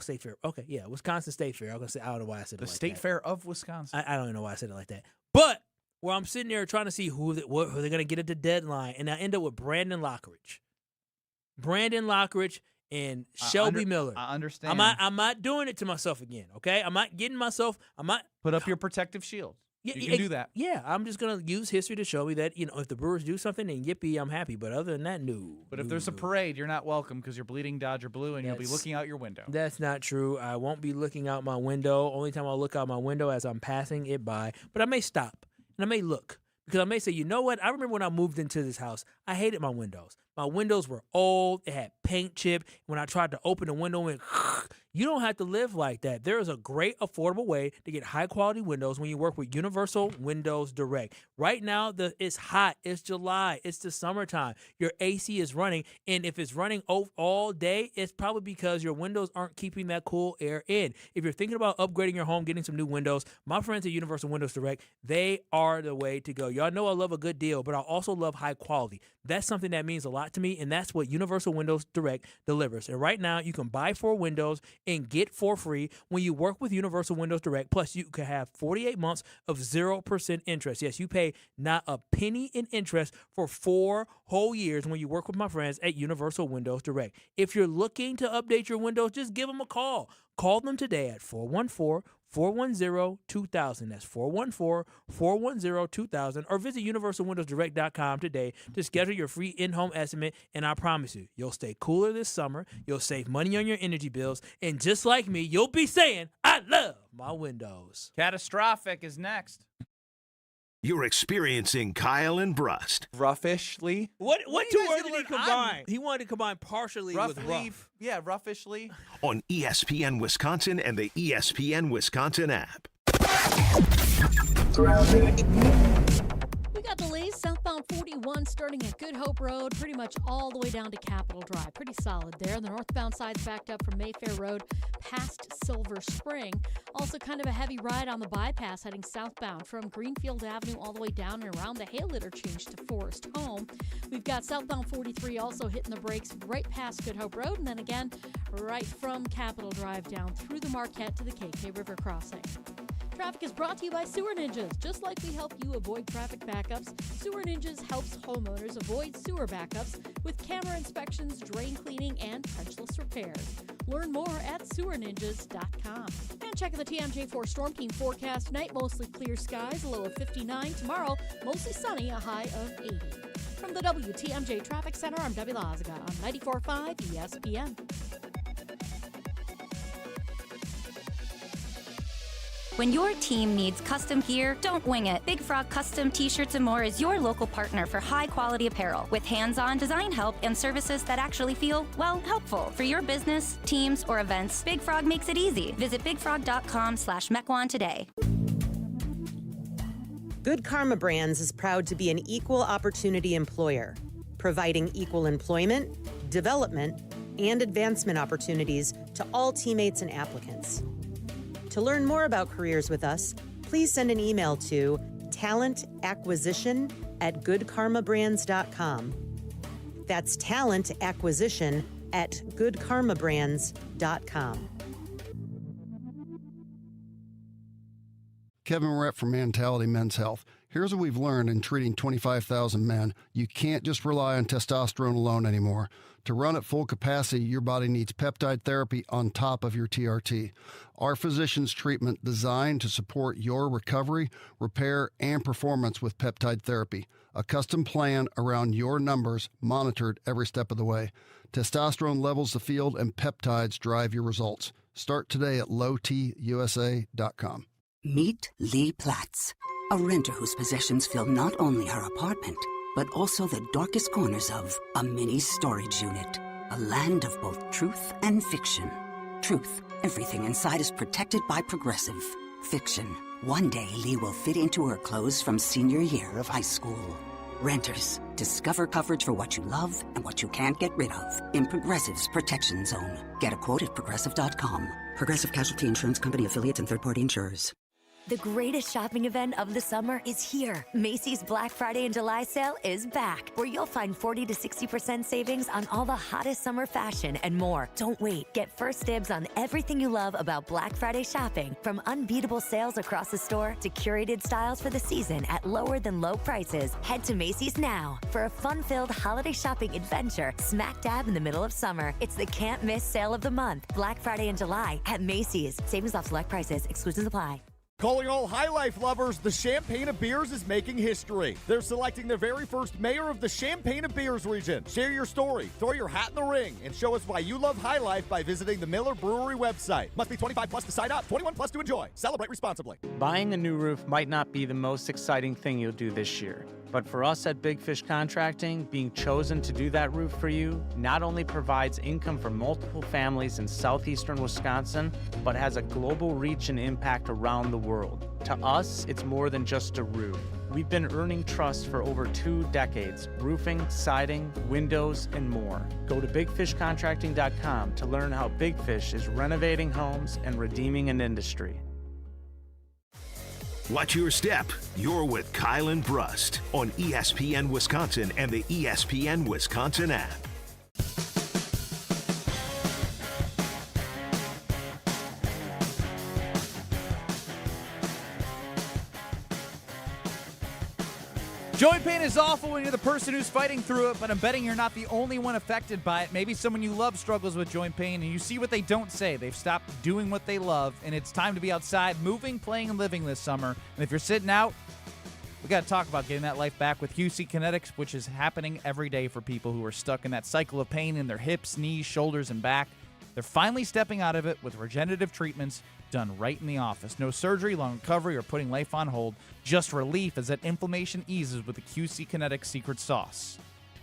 State Fair. Okay, yeah, Wisconsin State Fair. I don't know why I said it like that. The State Fair of Wisconsin. I don't even know why I said it like that. But where I'm sitting there trying to see who they're going to get at the deadline, and I end up with Brandon Lockridge. And Shelby Miller. I understand. I'm not doing it to myself again, okay? I'm not getting myself. Put up your protective shield. Yeah, you can do that. Yeah, I'm just going to use history to show me that, if the Brewers do something, then yippee, I'm happy. But other than that, no. But if there's a parade, you're not welcome because you're bleeding Dodger blue and you'll be looking out your window. That's not true. I won't be looking out my window. Only time I'll look out my window as I'm passing it by. But I may stop and I may look because I may say, you know what? I remember when I moved into this house, I hated my windows. My windows were old. It had paint chip. When I tried to open the window, it went, you don't have to live like that. There is a great affordable way to get high-quality windows when you work with Universal Windows Direct. Right now, it's hot. It's July. It's the summertime. Your AC is running, and if it's running all day, it's probably because your windows aren't keeping that cool air in. If you're thinking about upgrading your home, getting some new windows, my friends at Universal Windows Direct, they are the way to go. Y'all know I love a good deal, but I also love high quality. That's something that means a lot to me, and that's what Universal Windows Direct delivers. And right now, you can buy 4 windows and get 4 free when you work with Universal Windows Direct. Plus, you can have 48 months of 0% interest. Yes, you pay not a penny in interest for 4 whole years when you work with my friends at Universal Windows Direct. If you're looking to update your windows, just give them a call. Call them today at 414-410-2000. That's 414-410-2000. Or visit universalwindowsdirect.com today to schedule your free in-home estimate. And I promise you, you'll stay cooler this summer. You'll save money on your energy bills. And just like me, you'll be saying, I love my windows. Catastrophic is next. You're experiencing Kyle and Brust. Roughish-ly. What two words did he combine? He wanted to combine partially with rough. Yeah, roughish-ly. On ESPN Wisconsin and the ESPN Wisconsin app. We got delays southbound 41 starting at Good Hope Road, pretty much all the way down to Capitol Drive. Pretty solid there. The northbound side's backed up from Mayfair Road past Silver Spring. Also kind of a heavy ride on the bypass heading southbound from Greenfield Avenue all the way down and around the Hale interchange to Forest Home. We've got southbound 43 also hitting the brakes right past Good Hope Road, and then again right from Capitol Drive down through the Marquette to the KK River crossing. Traffic is brought to you by Sewer Ninjas. Just like we help you avoid traffic backups, Sewer Ninjas helps homeowners avoid sewer backups with camera inspections, drain cleaning, and trenchless repairs. Learn more at sewerninjas.com. And checking the TMJ4 Storm Team forecast tonight, mostly clear skies, a low of 59. Tomorrow, mostly sunny, a high of 80. From the WTMJ Traffic Center, I'm Debbie Lazaga on 94.5 ESPN. When your team needs custom gear, don't wing it. Big Frog Custom T-Shirts and More is your local partner for high-quality apparel with hands-on design help and services that actually feel, well, helpful. For your business, teams, or events, Big Frog makes it easy. Visit bigfrog.com/Mequon today. Good Karma Brands is proud to be an equal opportunity employer, providing equal employment, development, and advancement opportunities to all teammates and applicants. To learn more about careers with us, please send an email to talentacquisition@goodkarmabrands.com. That's talentacquisition@goodkarmabrands.com. Kevin Moret from Mentality Men's Health. Here's what we've learned in treating 25,000 men. You can't just rely on testosterone alone anymore. To run at full capacity, your body needs peptide therapy on top of your TRT. Our physician's treatment designed to support your recovery, repair, and performance with peptide therapy. A custom plan around your numbers, monitored every step of the way. Testosterone levels the field and peptides drive your results. Start today at lowtusa.com. Meet Lee Platts, a renter whose possessions fill not only her apartment, but also the darkest corners of a mini storage unit. A land of both truth and fiction. Truth, everything inside is protected by Progressive. Fiction, one day Lee will fit into her clothes from senior year of high school. Renters, discover coverage for what you love and what you can't get rid of in Progressive's Protection Zone. Get a quote at Progressive.com. Progressive Casualty Insurance Company affiliates and third-party insurers. The greatest shopping event of the summer is here. Macy's Black Friday and July sale is back, where you'll find 40 to 60% savings on all the hottest summer fashion and more. Don't wait. Get first dibs on everything you love about Black Friday shopping, from unbeatable sales across the store to curated styles for the season at lower than low prices. Head to Macy's now for a fun-filled holiday shopping adventure smack dab in the middle of summer. It's the can't miss sale of the month. Black Friday and July at Macy's. Savings off select prices. Exclusions apply. Calling all High Life lovers, the Champagne of Beers is making history. They're selecting their very first mayor of the Champagne of Beers region. Share your story, throw your hat in the ring, and show us why you love High Life by visiting the Miller Brewery website. Must be 25 plus to sign up, 21 plus to enjoy. Celebrate responsibly. Buying a new roof might not be the most exciting thing you'll do this year. But for us at Big Fish Contracting, being chosen to do that roof for you not only provides income for multiple families in southeastern Wisconsin, but has a global reach and impact around the world. To us, it's more than just a roof. We've been earning trust for over 2 decades, roofing, siding, windows, and more. Go to bigfishcontracting.com to learn how Big Fish is renovating homes and redeeming an industry. Watch your step. You're with Kyle and Brust on ESPN Wisconsin and the ESPN Wisconsin app. Joint pain is awful when you're the person who's fighting through it, but I'm betting you're not the only one affected by it. Maybe someone you love struggles with joint pain, and you see what they don't say. They've stopped doing what they love, and it's time to be outside, moving, playing, and living this summer. And if you're sitting out, we got to talk about getting that life back with QC Kinetics, which is happening every day for people who are stuck in that cycle of pain in their hips, knees, shoulders, and back. They're finally stepping out of it with regenerative treatments done right in the office. No surgery, long recovery, or putting life on hold. Just relief as that inflammation eases with the QC Kinetics secret sauce.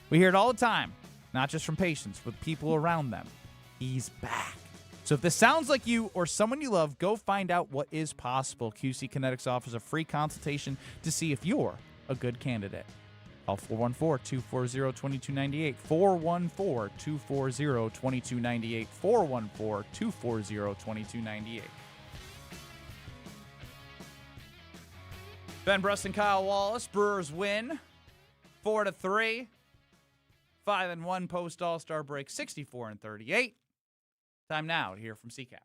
We hear it all the time, not just from patients, with people around them. He's back. So if this sounds like you or someone you love, go find out what is possible. QC Kinetics offers a free consultation to see if you're a good candidate. Call 414-240-2298. 414-240-2298. 414-240-2298. Ben Brust and Kyle Wallace. Brewers win 4-3. 5-1 post All-Star break, 64-38. Time now to hear from CCAP.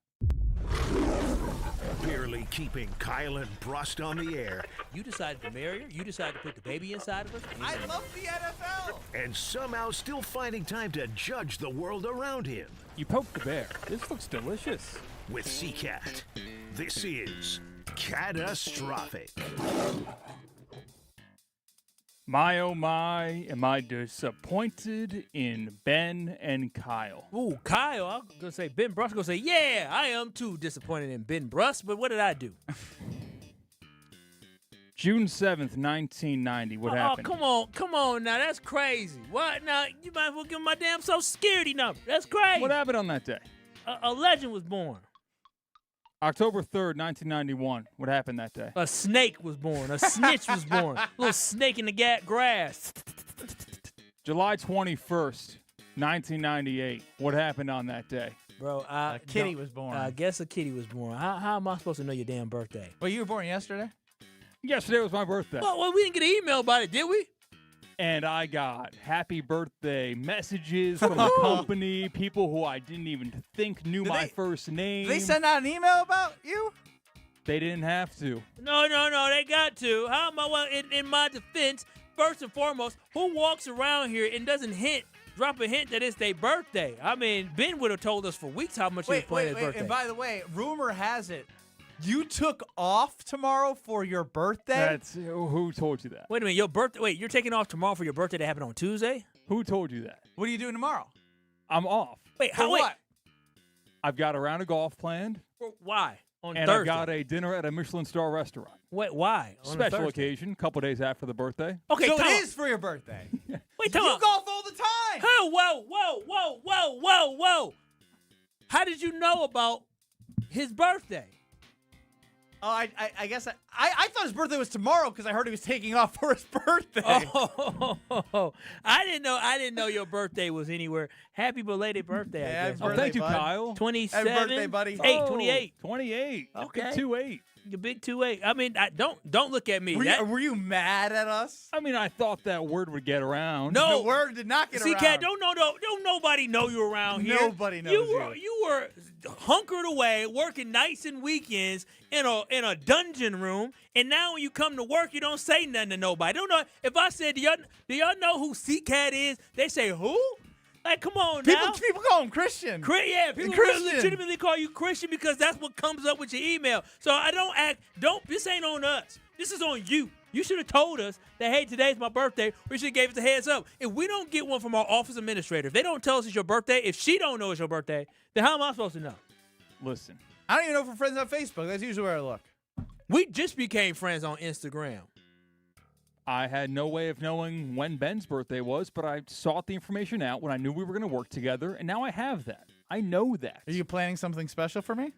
Barely keeping Kyle and Brust on the air. You decided to marry her. You decided to put the baby inside of her. I love the NFL. And somehow still finding time to judge the world around him. You poked the bear. This looks delicious. With CCAT, this is Catastrophic. My, oh my, am I disappointed in Ben and Kyle. Ooh, Kyle, I'm going to say Ben Brust. I'm going to say, yeah, I am too disappointed in Ben Brust, but what did I do? June 7th, 1990, what happened? Oh, come on now, that's crazy. What? Now, you might as well give my damn Social Security number. That's crazy. What happened on that day? A legend was born. October 3rd, 1991. What happened that day? A snake was born. A snitch was born. A little snake in the grass. July 21st, 1998. What happened on that day? Bro, a kitty was born. I guess a kitty was born. How am I supposed to know your damn birthday? Well, you were born yesterday? Yesterday was my birthday. Well, we didn't get an email about it, did we? And I got happy birthday messages from the company, people who I didn't even think knew my first name. Did they send out an email about you? They didn't have to. No, they got to. How am I? Well, in my defense, first and foremost, who walks around here and doesn't drop a hint that it's their birthday? I mean, Ben would have told us for weeks how much he was playing his birthday. And by the way, rumor has it, you took off tomorrow for your birthday? That's who told you that? Wait a minute, your birthday. Wait, you're taking off tomorrow for your birthday that happened on Tuesday? Who told you that? What are you doing tomorrow? I'm off. Wait, what? I've got a round of golf planned. Why? On and Thursday? I've got a dinner at a Michelin star restaurant. Wait, why? On Special occasion, a couple days after the birthday. Okay, so it is for your birthday. Wait, tell you golf all the time. Whoa. How did you know about his birthday? Oh, I guess I thought his birthday was tomorrow because I heard he was taking off for his birthday. Oh, I didn't know your birthday was anywhere. Happy belated birthday! Yeah, I guess. birthday, thank you, bud. Kyle. 27. Happy birthday, buddy. 28. 28. Okay. Big 2-8. The big 2-8. I mean, don't look at me. Were you mad at us? I mean, I thought that word would get around. No, the word did not get around. Cat, don't nobody know you around here. Nobody knows you were hunkered away, working nights and weekends in a dungeon room, and now when you come to work, you don't say nothing to nobody. Don't know if I said, do y'all know who C-Cat is? They say who? Like, come on now. People call him Christian. People Christian. legitimately call you Christian because that's what comes up with your email. So this ain't on us. This is on you. You should have told us that, hey, today's my birthday. We should have gave us a heads up. If we don't get one from our office administrator, if they don't tell us it's your birthday, if she don't know it's your birthday, then how am I supposed to know? Listen. I don't even know if we're friends on Facebook. That's usually where I look. We just became friends on Instagram. I had no way of knowing when Ben's birthday was, but I sought the information out when I knew we were going to work together, and now I have that. I know that. Are you planning something special for me?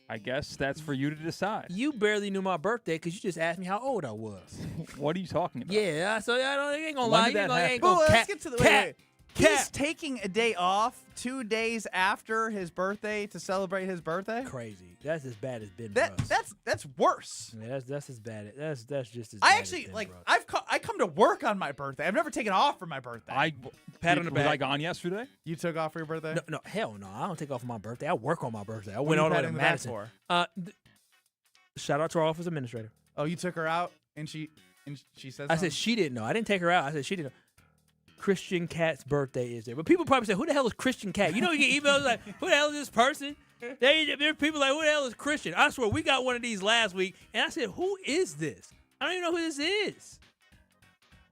I guess that's for you to decide. You barely knew my birthday because you just asked me how old I was. What are you talking about? Yeah, so I ain't gonna When lie. did that happen? Let's get to the Cat. He's taking a day off 2 days after his birthday to celebrate his birthday. Crazy. That's as bad as Ben Brust. That's worse. Yeah, that's as bad. That's just as. I bad actually as Ben like. Brust. I come to work on my birthday. I've never taken off for my birthday. Pat on the back. Was I gone yesterday? You took off for your birthday? No, hell no. I don't take off for my birthday. I work on my birthday. I What went are all you the way to patting the back Madison. for? Shout out to our office administrator. Oh, you took her out and she said. I said she didn't know. I didn't take her out. I said she didn't know. Christian Cat's birthday is there. But people probably say, who the hell is Christian Cat? You know, you get emails like, who the hell is this person? There are people like, who the hell is Christian? I swear, we got one of these last week, and I said, who is this? I don't even know who this is.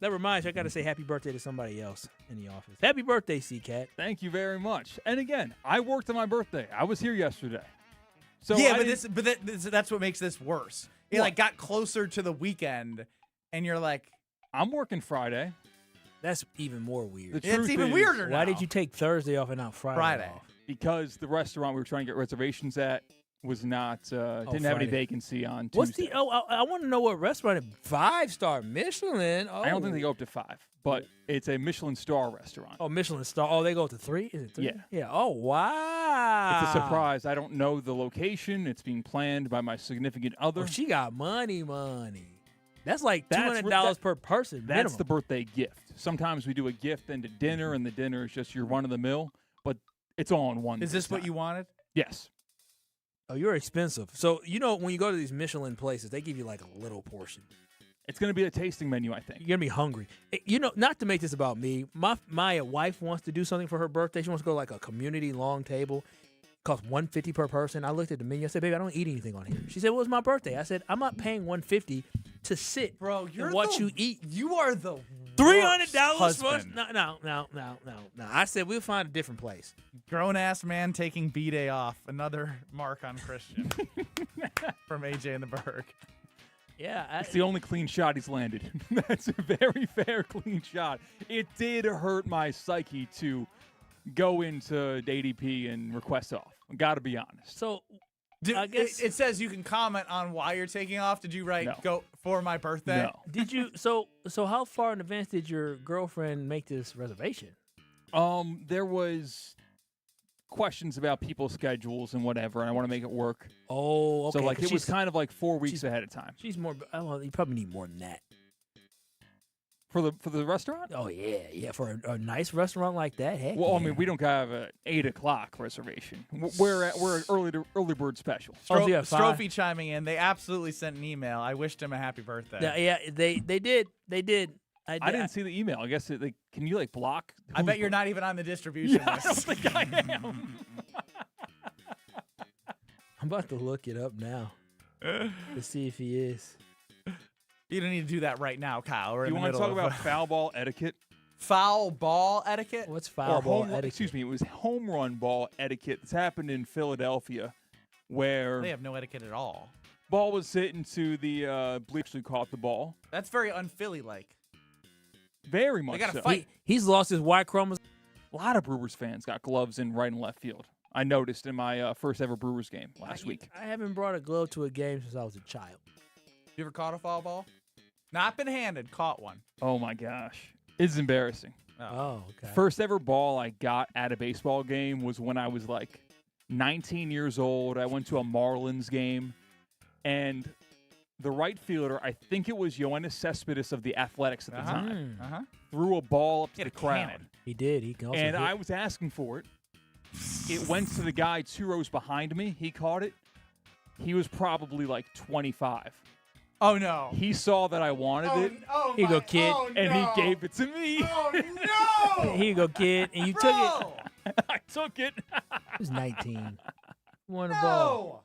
That reminds me, I got to say happy birthday to somebody else in the office. Happy birthday, C-Cat. Thank you very much. And again, I worked on my birthday. I was here yesterday. So yeah, that's what makes this worse. It What? like got closer to the weekend, and you're like, I'm working Friday. That's even more weird. The truth it's even is, weirder now. Why did you take Thursday off and not Friday off? Because the restaurant we were trying to get reservations at was not didn't have any Friday. vacancy on Tuesday. What's the? Oh, I want to know what restaurant. 5-star Michelin. Oh. I don't think they go up to 5, but it's a Michelin star restaurant. Oh, Michelin star. Oh, they go up to 3. Is it 3? Yeah. Yeah. Oh, wow. It's a surprise. I don't know the location. It's being planned by my significant other. Oh, she got money. That's like That's $200 per person. That's minimum. the birthday gift. Sometimes we do a gift, then to dinner, and the dinner is just your run-of-the-mill, but it's all in one. Is this what you wanted? Yes. Oh, you're expensive. So, when you go to these Michelin places, they give you like a little portion. It's going to be a tasting menu, I think. You're going to be hungry. Not to make this about me, my wife wants to do something for her birthday. She wants to go like a community long table. Costs $150 per person. I looked at the menu. I said, baby, I don't eat anything on here. She said, well, it's my birthday. I said, I'm not paying $150 to sit and watch you eat. You are the $300 for us? No. I said, we'll find a different place. Grown-ass man taking B-Day off. Another mark on Christian from AJ in the Berg. Yeah. It's the only clean shot he's landed. That's a very fair clean shot. It did hurt my psyche to go into ADP and request off. Got to be honest. So I guess it says you can comment on why you're taking off. Did you write go for my birthday? No. Did you? So how far in advance did your girlfriend make this reservation? There was questions about people's schedules and whatever, and I want to make it work. Oh, okay. So it was kind of like 4 weeks ahead of time. She's more. Well, you probably need more than that. For the restaurant? Oh yeah. For a nice restaurant like that, heck. Well, yeah. I mean, we don't have an 8:00 reservation. We're at early bird special. Strophy chiming in. They absolutely sent an email. I wished him a happy birthday. Yeah, they did. I didn't see the email. I guess can you block? I bet you're not even on the distribution list. I don't think I am. I'm about to look it up now to see if he is. You don't need to do that right now, Kyle. We're in You the want to middle talk of about foul ball etiquette? Foul ball etiquette? What's foul ball etiquette? Excuse me. It was home run ball etiquette. This happened in Philadelphia, where They have no etiquette at all. ball was hitting to the bleachers who caught the ball. That's very un-Philly-like. Very much They gotta so. fight. He's lost his Y chromosome. A lot of Brewers fans got gloves in right and left field. I noticed in my first ever Brewers game last week. I haven't brought a glove to a game since I was a child. You ever caught a foul ball? Not been handed, caught one. Oh my gosh. It's embarrassing. Oh, okay. First ever ball I got at a baseball game was when I was like 19 years old. I went to a Marlins game, and the right fielder, I think it was Yoenis Cespedes of the Athletics at the time, threw a ball up to the crowd. He did. He can also And hit. I was asking for it. It went to the guy 2 rows behind me. He caught it. He was probably like 25. Oh, no. He saw that I wanted it. Here you go, kid. And he gave it to me. Oh, no. Here you go, kid. And you took it. I took it. He was 19. Won a ball.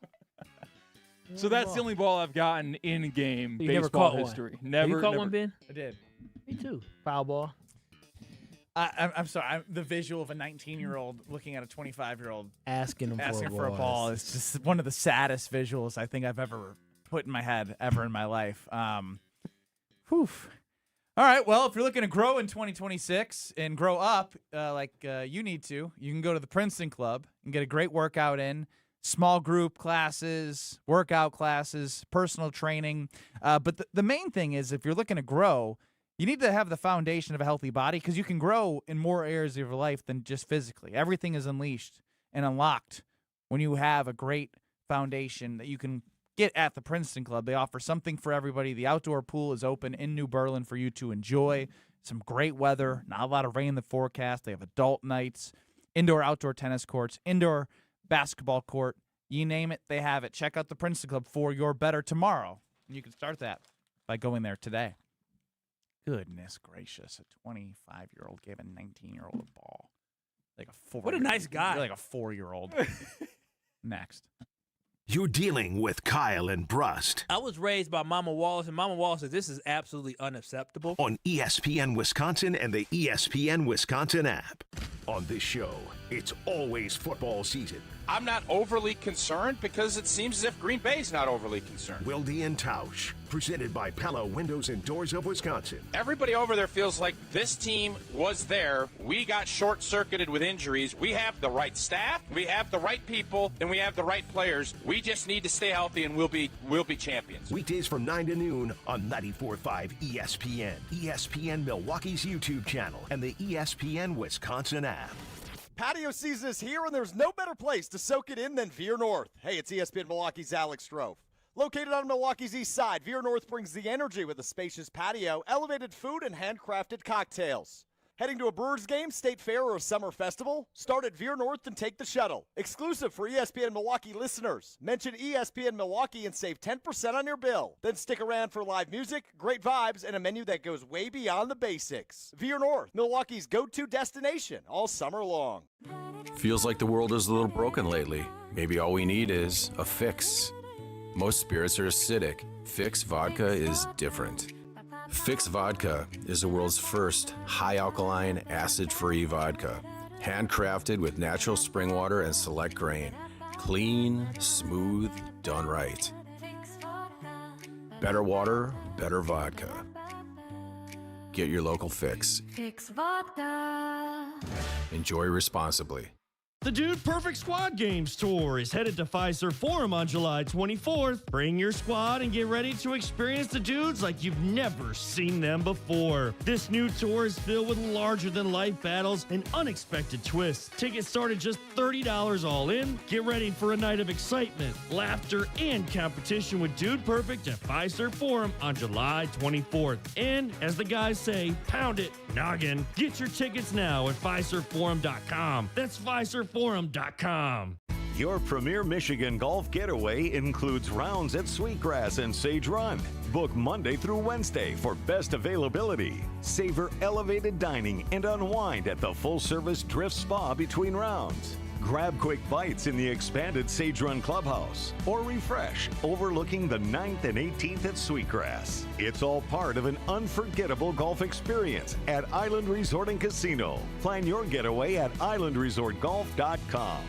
So that's the only ball I've gotten in game You baseball never caught history. one. Never. You caught never. one, Ben? I did. Me too. Foul ball. I'm sorry. The visual of a 19-year-old looking at a 25-year-old Asking him for a ball is just one of the saddest visuals I think I've ever put in my head ever in my life. Whew. All right. Well, if you're looking to grow in 2026 and grow up you need to, you can go to the Princeton Club and get a great workout in. Small group classes, workout classes, personal training. But the main thing is if you're looking to grow, you need to have the foundation of a healthy body because you can grow in more areas of your life than just physically. Everything is unleashed and unlocked when you have a great foundation that you can get at the Princeton Club. They offer something for everybody. The outdoor pool is open in New Berlin for you to enjoy. Some great weather, not a lot of rain in the forecast. They have adult nights, indoor-outdoor tennis courts, indoor basketball court. You name it, they have it. Check out the Princeton Club for your better tomorrow. And you can start that by going there today. Goodness gracious. A 25-year-old gave a 19-year-old a ball. Like a 4-year-old. What a nice guy. You're like a 4-year-old. Next. You're dealing with Kyle and Brust I was raised by Mama Wallace, and Mama Wallace says this is absolutely unacceptable. on ESPN Wisconsin and the ESPN Wisconsin app. On this show, It's always football season. I'm not overly concerned because it seems as if Green Bay's not overly concerned. Wilde and Tausch, presented by Pella Windows and Doors of Wisconsin. Everybody over there feels like this team was there. We got short-circuited with injuries. We have the right staff, we have the right people, and we have the right players. We just need to stay healthy, and we'll be champions. Weekdays from 9 to noon on 94.5 ESPN, ESPN Milwaukee's YouTube channel, and the ESPN Wisconsin app. Patio season is here, and there's no better place to soak it in than Veer North. Hey, it's ESPN Milwaukee's Alex Strofe. Located on Milwaukee's east side, Veer North brings the energy with a spacious patio, elevated food, and handcrafted cocktails. Heading to a Brewers game, state fair, or a summer festival? Start at Veer North and take the shuttle. Exclusive for ESPN Milwaukee listeners. Mention ESPN Milwaukee and save 10% on your bill. Then stick around for live music, great vibes, and a menu that goes way beyond the basics. Veer North, Milwaukee's go-to destination all summer long. Feels like the world is a little broken lately. Maybe all we need is a fix. Most spirits are acidic. Fix Vodka is different. Fix Vodka is the world's first high-alkaline, acid-free vodka. Handcrafted with natural spring water and select grain. Clean, smooth, done right. Better water, better vodka. Get your local Fix. Fix Vodka. Enjoy responsibly. The Dude Perfect Squad Games Tour is headed to Fiserv Forum on July 24th. Bring your squad and get ready to experience the dudes like you've never seen them before. This new tour is filled with larger-than-life battles and unexpected twists. Tickets start at just $30 all in. Get ready for a night of excitement, laughter, and competition with Dude Perfect at Fiserv Forum on July 24th. And, as the guys say, pound it, noggin. Get your tickets now at FiservForum.com. That's FiservForum.com. Your premier Michigan golf getaway includes rounds at Sweetgrass and Sage Run. Book Monday through Wednesday for best availability. Savor elevated dining and unwind at the full-service Drift Spa between rounds. Grab quick bites in the expanded Sage Run Clubhouse or refresh overlooking the 9th and 18th at Sweetgrass. It's all part of an unforgettable golf experience at Island Resort and Casino. Plan your getaway at islandresortgolf.com.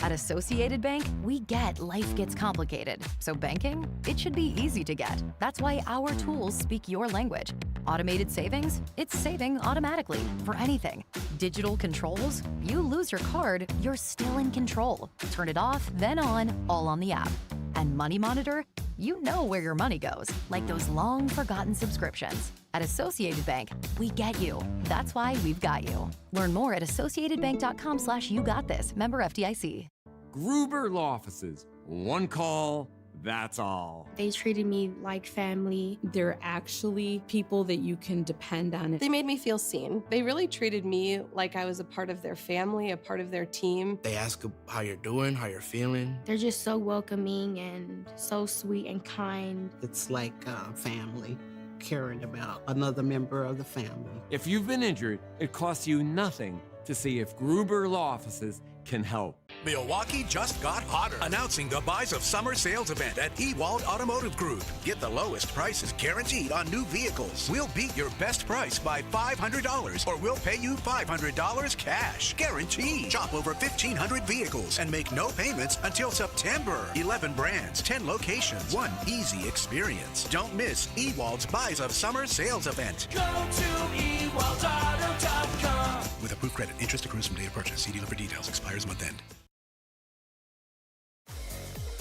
At Associated Bank, we get life gets complicated. So banking, it should be easy to get. That's why our tools speak your language. Automated savings, it's saving automatically for anything. Digital controls, you lose your card, you're still in control. Turn it off, then on, all on the app. And Money Monitor, you know where your money goes, like those long forgotten subscriptions. At Associated Bank, we get you. That's why we've got you. Learn more at associatedbank.com/YouGotThis. Member FDIC. Gruber Law Offices. One call, that's all. They treated me like family. They're actually people that you can depend on. They made me feel seen. They really treated me like I was a part of their family, a part of their team. They ask how you're doing, how you're feeling. They're just so welcoming and so sweet and kind. It's like family, caring about another member of the family. If you've been injured, it costs you nothing to see if Gruber Law Offices can help. Milwaukee just got hotter. Announcing the Buys of Summer sales event at Ewald Automotive Group. Get the lowest prices guaranteed on new vehicles. We'll beat your best price by $500 or we'll pay you $500 cash. Guaranteed. Shop over 1,500 vehicles and make no payments until September. 11 brands, 10 locations, one easy experience. Don't miss Ewald's Buys of Summer sales event. Go to ewaldauto.com. With approved credit, interest accrues from date of purchase. See dealer for details. Expires month end.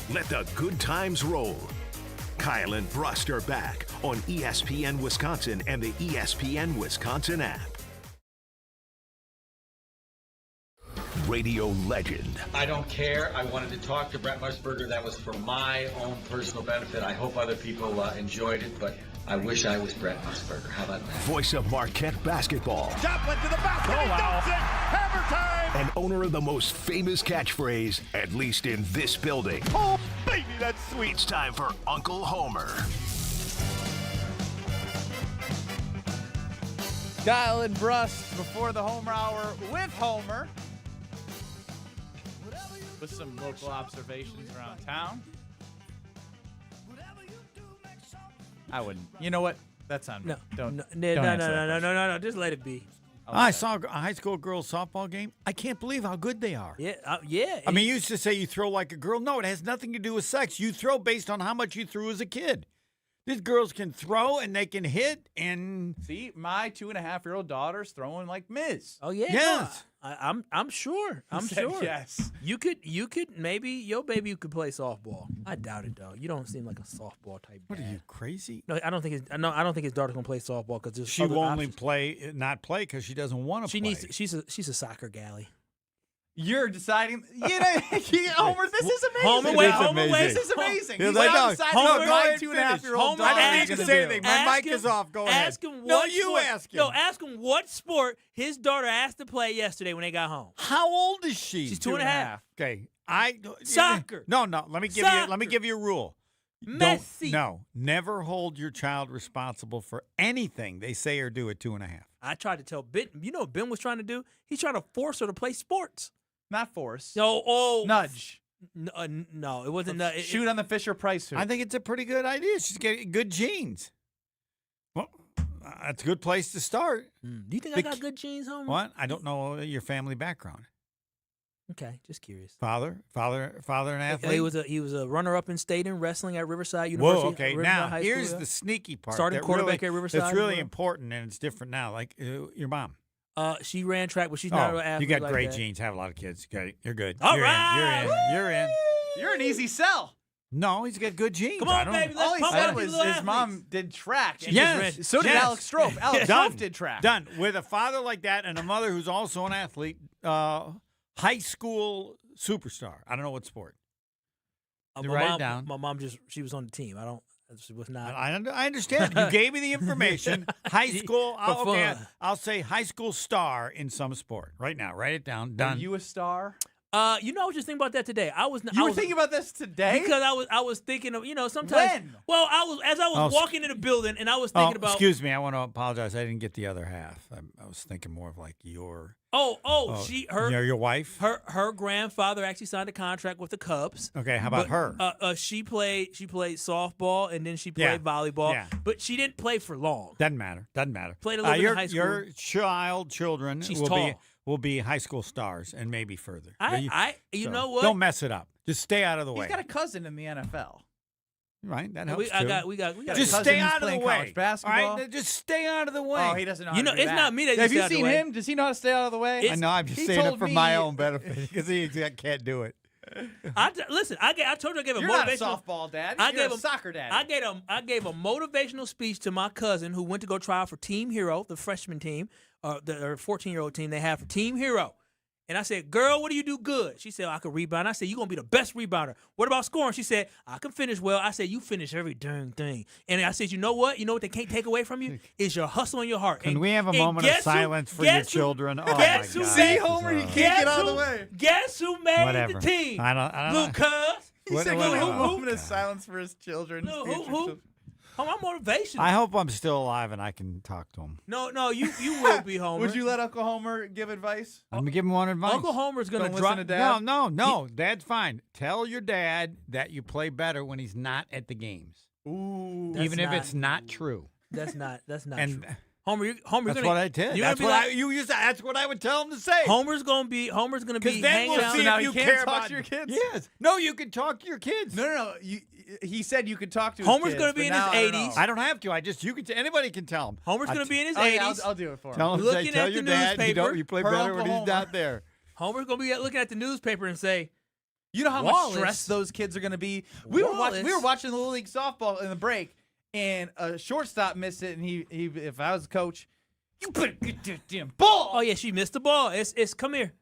Let the good times roll. Kyle and Brust are back on ESPN Wisconsin and the ESPN Wisconsin app. Radio legend. I don't care. I wanted to talk to Brent Musburger. That was for my own personal benefit. I hope other people enjoyed it, but I wish I was Brent Musburger. How about that? Voice of Marquette basketball. Joplin to the basket. He dumps it. Hammer time. And owner of the most famous catchphrase, at least in this building. Oh, baby, that's sweet. It's time for Uncle Homer. Kyle and Brust before the Homer Hour with Homer. With some local observations around town. I wouldn't. You know what? That's on me. No. Don't No. answer that question. No. Just let it be. I saw a high school girls softball game. I can't believe how good they are. Yeah, yeah. I mean, you used to say you throw like a girl. No, it has nothing to do with sex. You throw based on how much you threw as a kid. These girls can throw and they can hit and see my 2.5-year-old daughter's throwing like Ms. Oh yeah, yes. No, I'm sure. I'm said sure. yes. You could maybe your baby could play softball. I doubt it though. You don't seem like a softball type. What dad. are you crazy? No, I don't think his daughter's gonna play softball because she will only not play because she doesn't want to play. Needs. She's a soccer galley. You're deciding. Homer, this is amazing. Homer, this is amazing. He's like, no, Homer, my 2.5-year-old daughter. I don't need to say anything. My mic is off. Go ahead. Ask him no, what you sport, ask him. No, ask him what sport his daughter asked to play yesterday when they got home. How old is she? She's 2.5. Okay, Soccer. No. Let me give you a rule. Messi. Never hold your child responsible for anything they say or do at 2.5. I tried to tell Ben. You know what Ben was trying to do? He's trying to force her to play sports. Not force. No, nudge. No, it wasn't. Shoot on the Fisher-Price hoop. I think it's a pretty good idea. She's getting good genes. Well, that's a good place to start. Do you think I got good genes, Homer? What? I don't know your family background. Okay, just curious. Father, an athlete. He was a runner-up in state in wrestling at Riverside University. Whoa, okay. Riverside now here's the sneaky part. Starting quarterback at Riverside. It's really important, and it's different now. Like your mom. She ran track, but she's not an athlete. You got like great that. genes. Have a lot of kids. You're good. All You're right. You're in. You're an easy sell. No, he's got good genes. Come on, baby. All he said was his mom did track. And so did Alex Strope. Alex Strope did track. Done. With a father like that and a mother who's also an athlete, high school superstar. I don't know what sport. Write it down. My mom she was on the team. She was not. I understand. You gave me the information. High school. I'll say high school star in some sport. Right now. Write it down. Done. Are you a star? I was just thinking about that today. I was thinking about this today because I was thinking of sometimes. When? Well, I was walking in the building and I was thinking about. Excuse me, I want to apologize. I didn't get the other half. I was thinking more of like your. Your wife. Her grandfather actually signed a contract with the Cubs. Okay, how about her? She played softball and then she played volleyball. Yeah. But she didn't play for long. Doesn't matter. Played a little bit in high school. Your children will be high school stars and maybe further. You know what? Don't mess it up. Just stay out of the way. He's got a cousin in the NFL. Right, that helps we got just stay out of the way. College basketball. All right, just stay out of the way. Oh, he doesn't know. It's not me that. Have you seen him? Does he know how to stay out of the way? I know. I'm just saying it for my own benefit because he can't do it. Listen, I told you I gave a You're motivational. not a softball dad. You're a soccer dad. I gave a motivational speech to my cousin who went to go try out for Team Hero, the freshman team, the 14-year-old team they have for Team Hero. And I said, girl, what do you do good? She said, I can rebound. I said, you're going to be the best rebounder. What about scoring? She said, I can finish well. I said, you finish every darn thing. And I said, you know what? You know what they can't take away from you? Is your hustle and your heart. Can we have a moment of silence for your children? Oh, my God. See, Homer, he can't get out of the way. Guess who made the team? I don't Lucas. He said, a moment of silence for his children. Who? Oh, my motivation. I hope I'm still alive and I can talk to him. No, you will be, Homer. Would you let Uncle Homer give advice? I'm going to give him one advice. Uncle Homer's going to listen to Dad? No. Dad's fine. Tell your dad that you play better when he's not at the games. Ooh. Even if it's not true. That's not and, true. Homer, that's what I did. That's what I would tell him to say. Homer's gonna be hanging out. So now you can't talk to your kids. Yes. No, you can talk to your kids. No. He said you could talk to his Homer's kids. Gonna be in his 80s. I don't have to. Anybody can tell him. Homer's gonna be in his 80s. I'll do it for him. Tell your dad you play better when he's not there. Homer's gonna be looking at the newspaper and say, "You know how much stress those kids are gonna be." We were watching the Little League softball in the break. And a shortstop missed it, and he if I was a coach, you better get that damn ball. Oh yeah, she missed the ball. It's come here.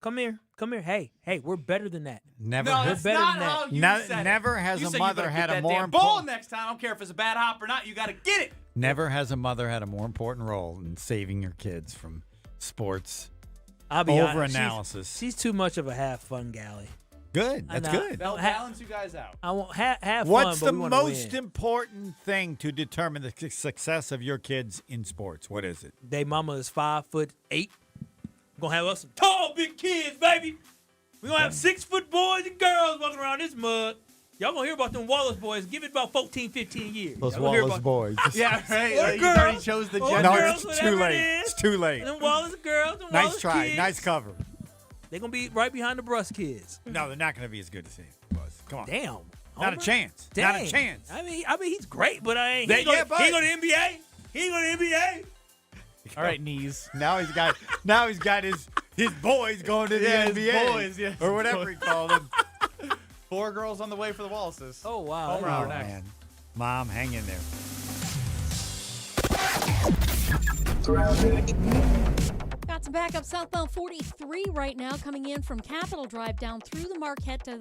Hey, we're better than that. Never. No, that's not how you said it. Never has a mother had a more important ball next time. I don't care if it's a bad hop or not. You got to get it. Never has a mother had a more important role in saving your kids from sports. I'll be honest, overanalysis. She's too much of a have-fun galley. Good. That's good. They'll balance you guys out. I won't have fun. What's but the we wanna most win. important thing to determine the success of your kids in sports? What is it? They mama is 5'8". Gonna have us some tall, big kids, baby. We gonna have 6-foot boys and girls walking around this mud. Y'all gonna hear about them Wallace boys. Give it about 14, 15 years. Those Y'all gonna hear Wallace about- boys. Yeah, right. Or You girls. already chose the Or gender. No, girls, it's too whatever late. it is. It's too late. Them Wallace girls, them Nice Wallace try. kids. Nice cover. They're gonna be right behind the Brust kids. No, they're not going to be as good as he was. Come on. Damn. Not a Homer? chance. Dang. Not a chance. I mean, he's great, but I ain't. They- He ain't yeah, go to the NBA. He ain't go to the NBA. All right, knees. Now he's got his boys going to the Yeah, his NBA. boys, yeah. Or whatever he called them. 4 girls on the way for the Wallaces. Oh wow. Home round Oh, next. man. Mom, hang in there. Got some backup southbound 43 right now coming in from Capitol Drive down through the Marquette to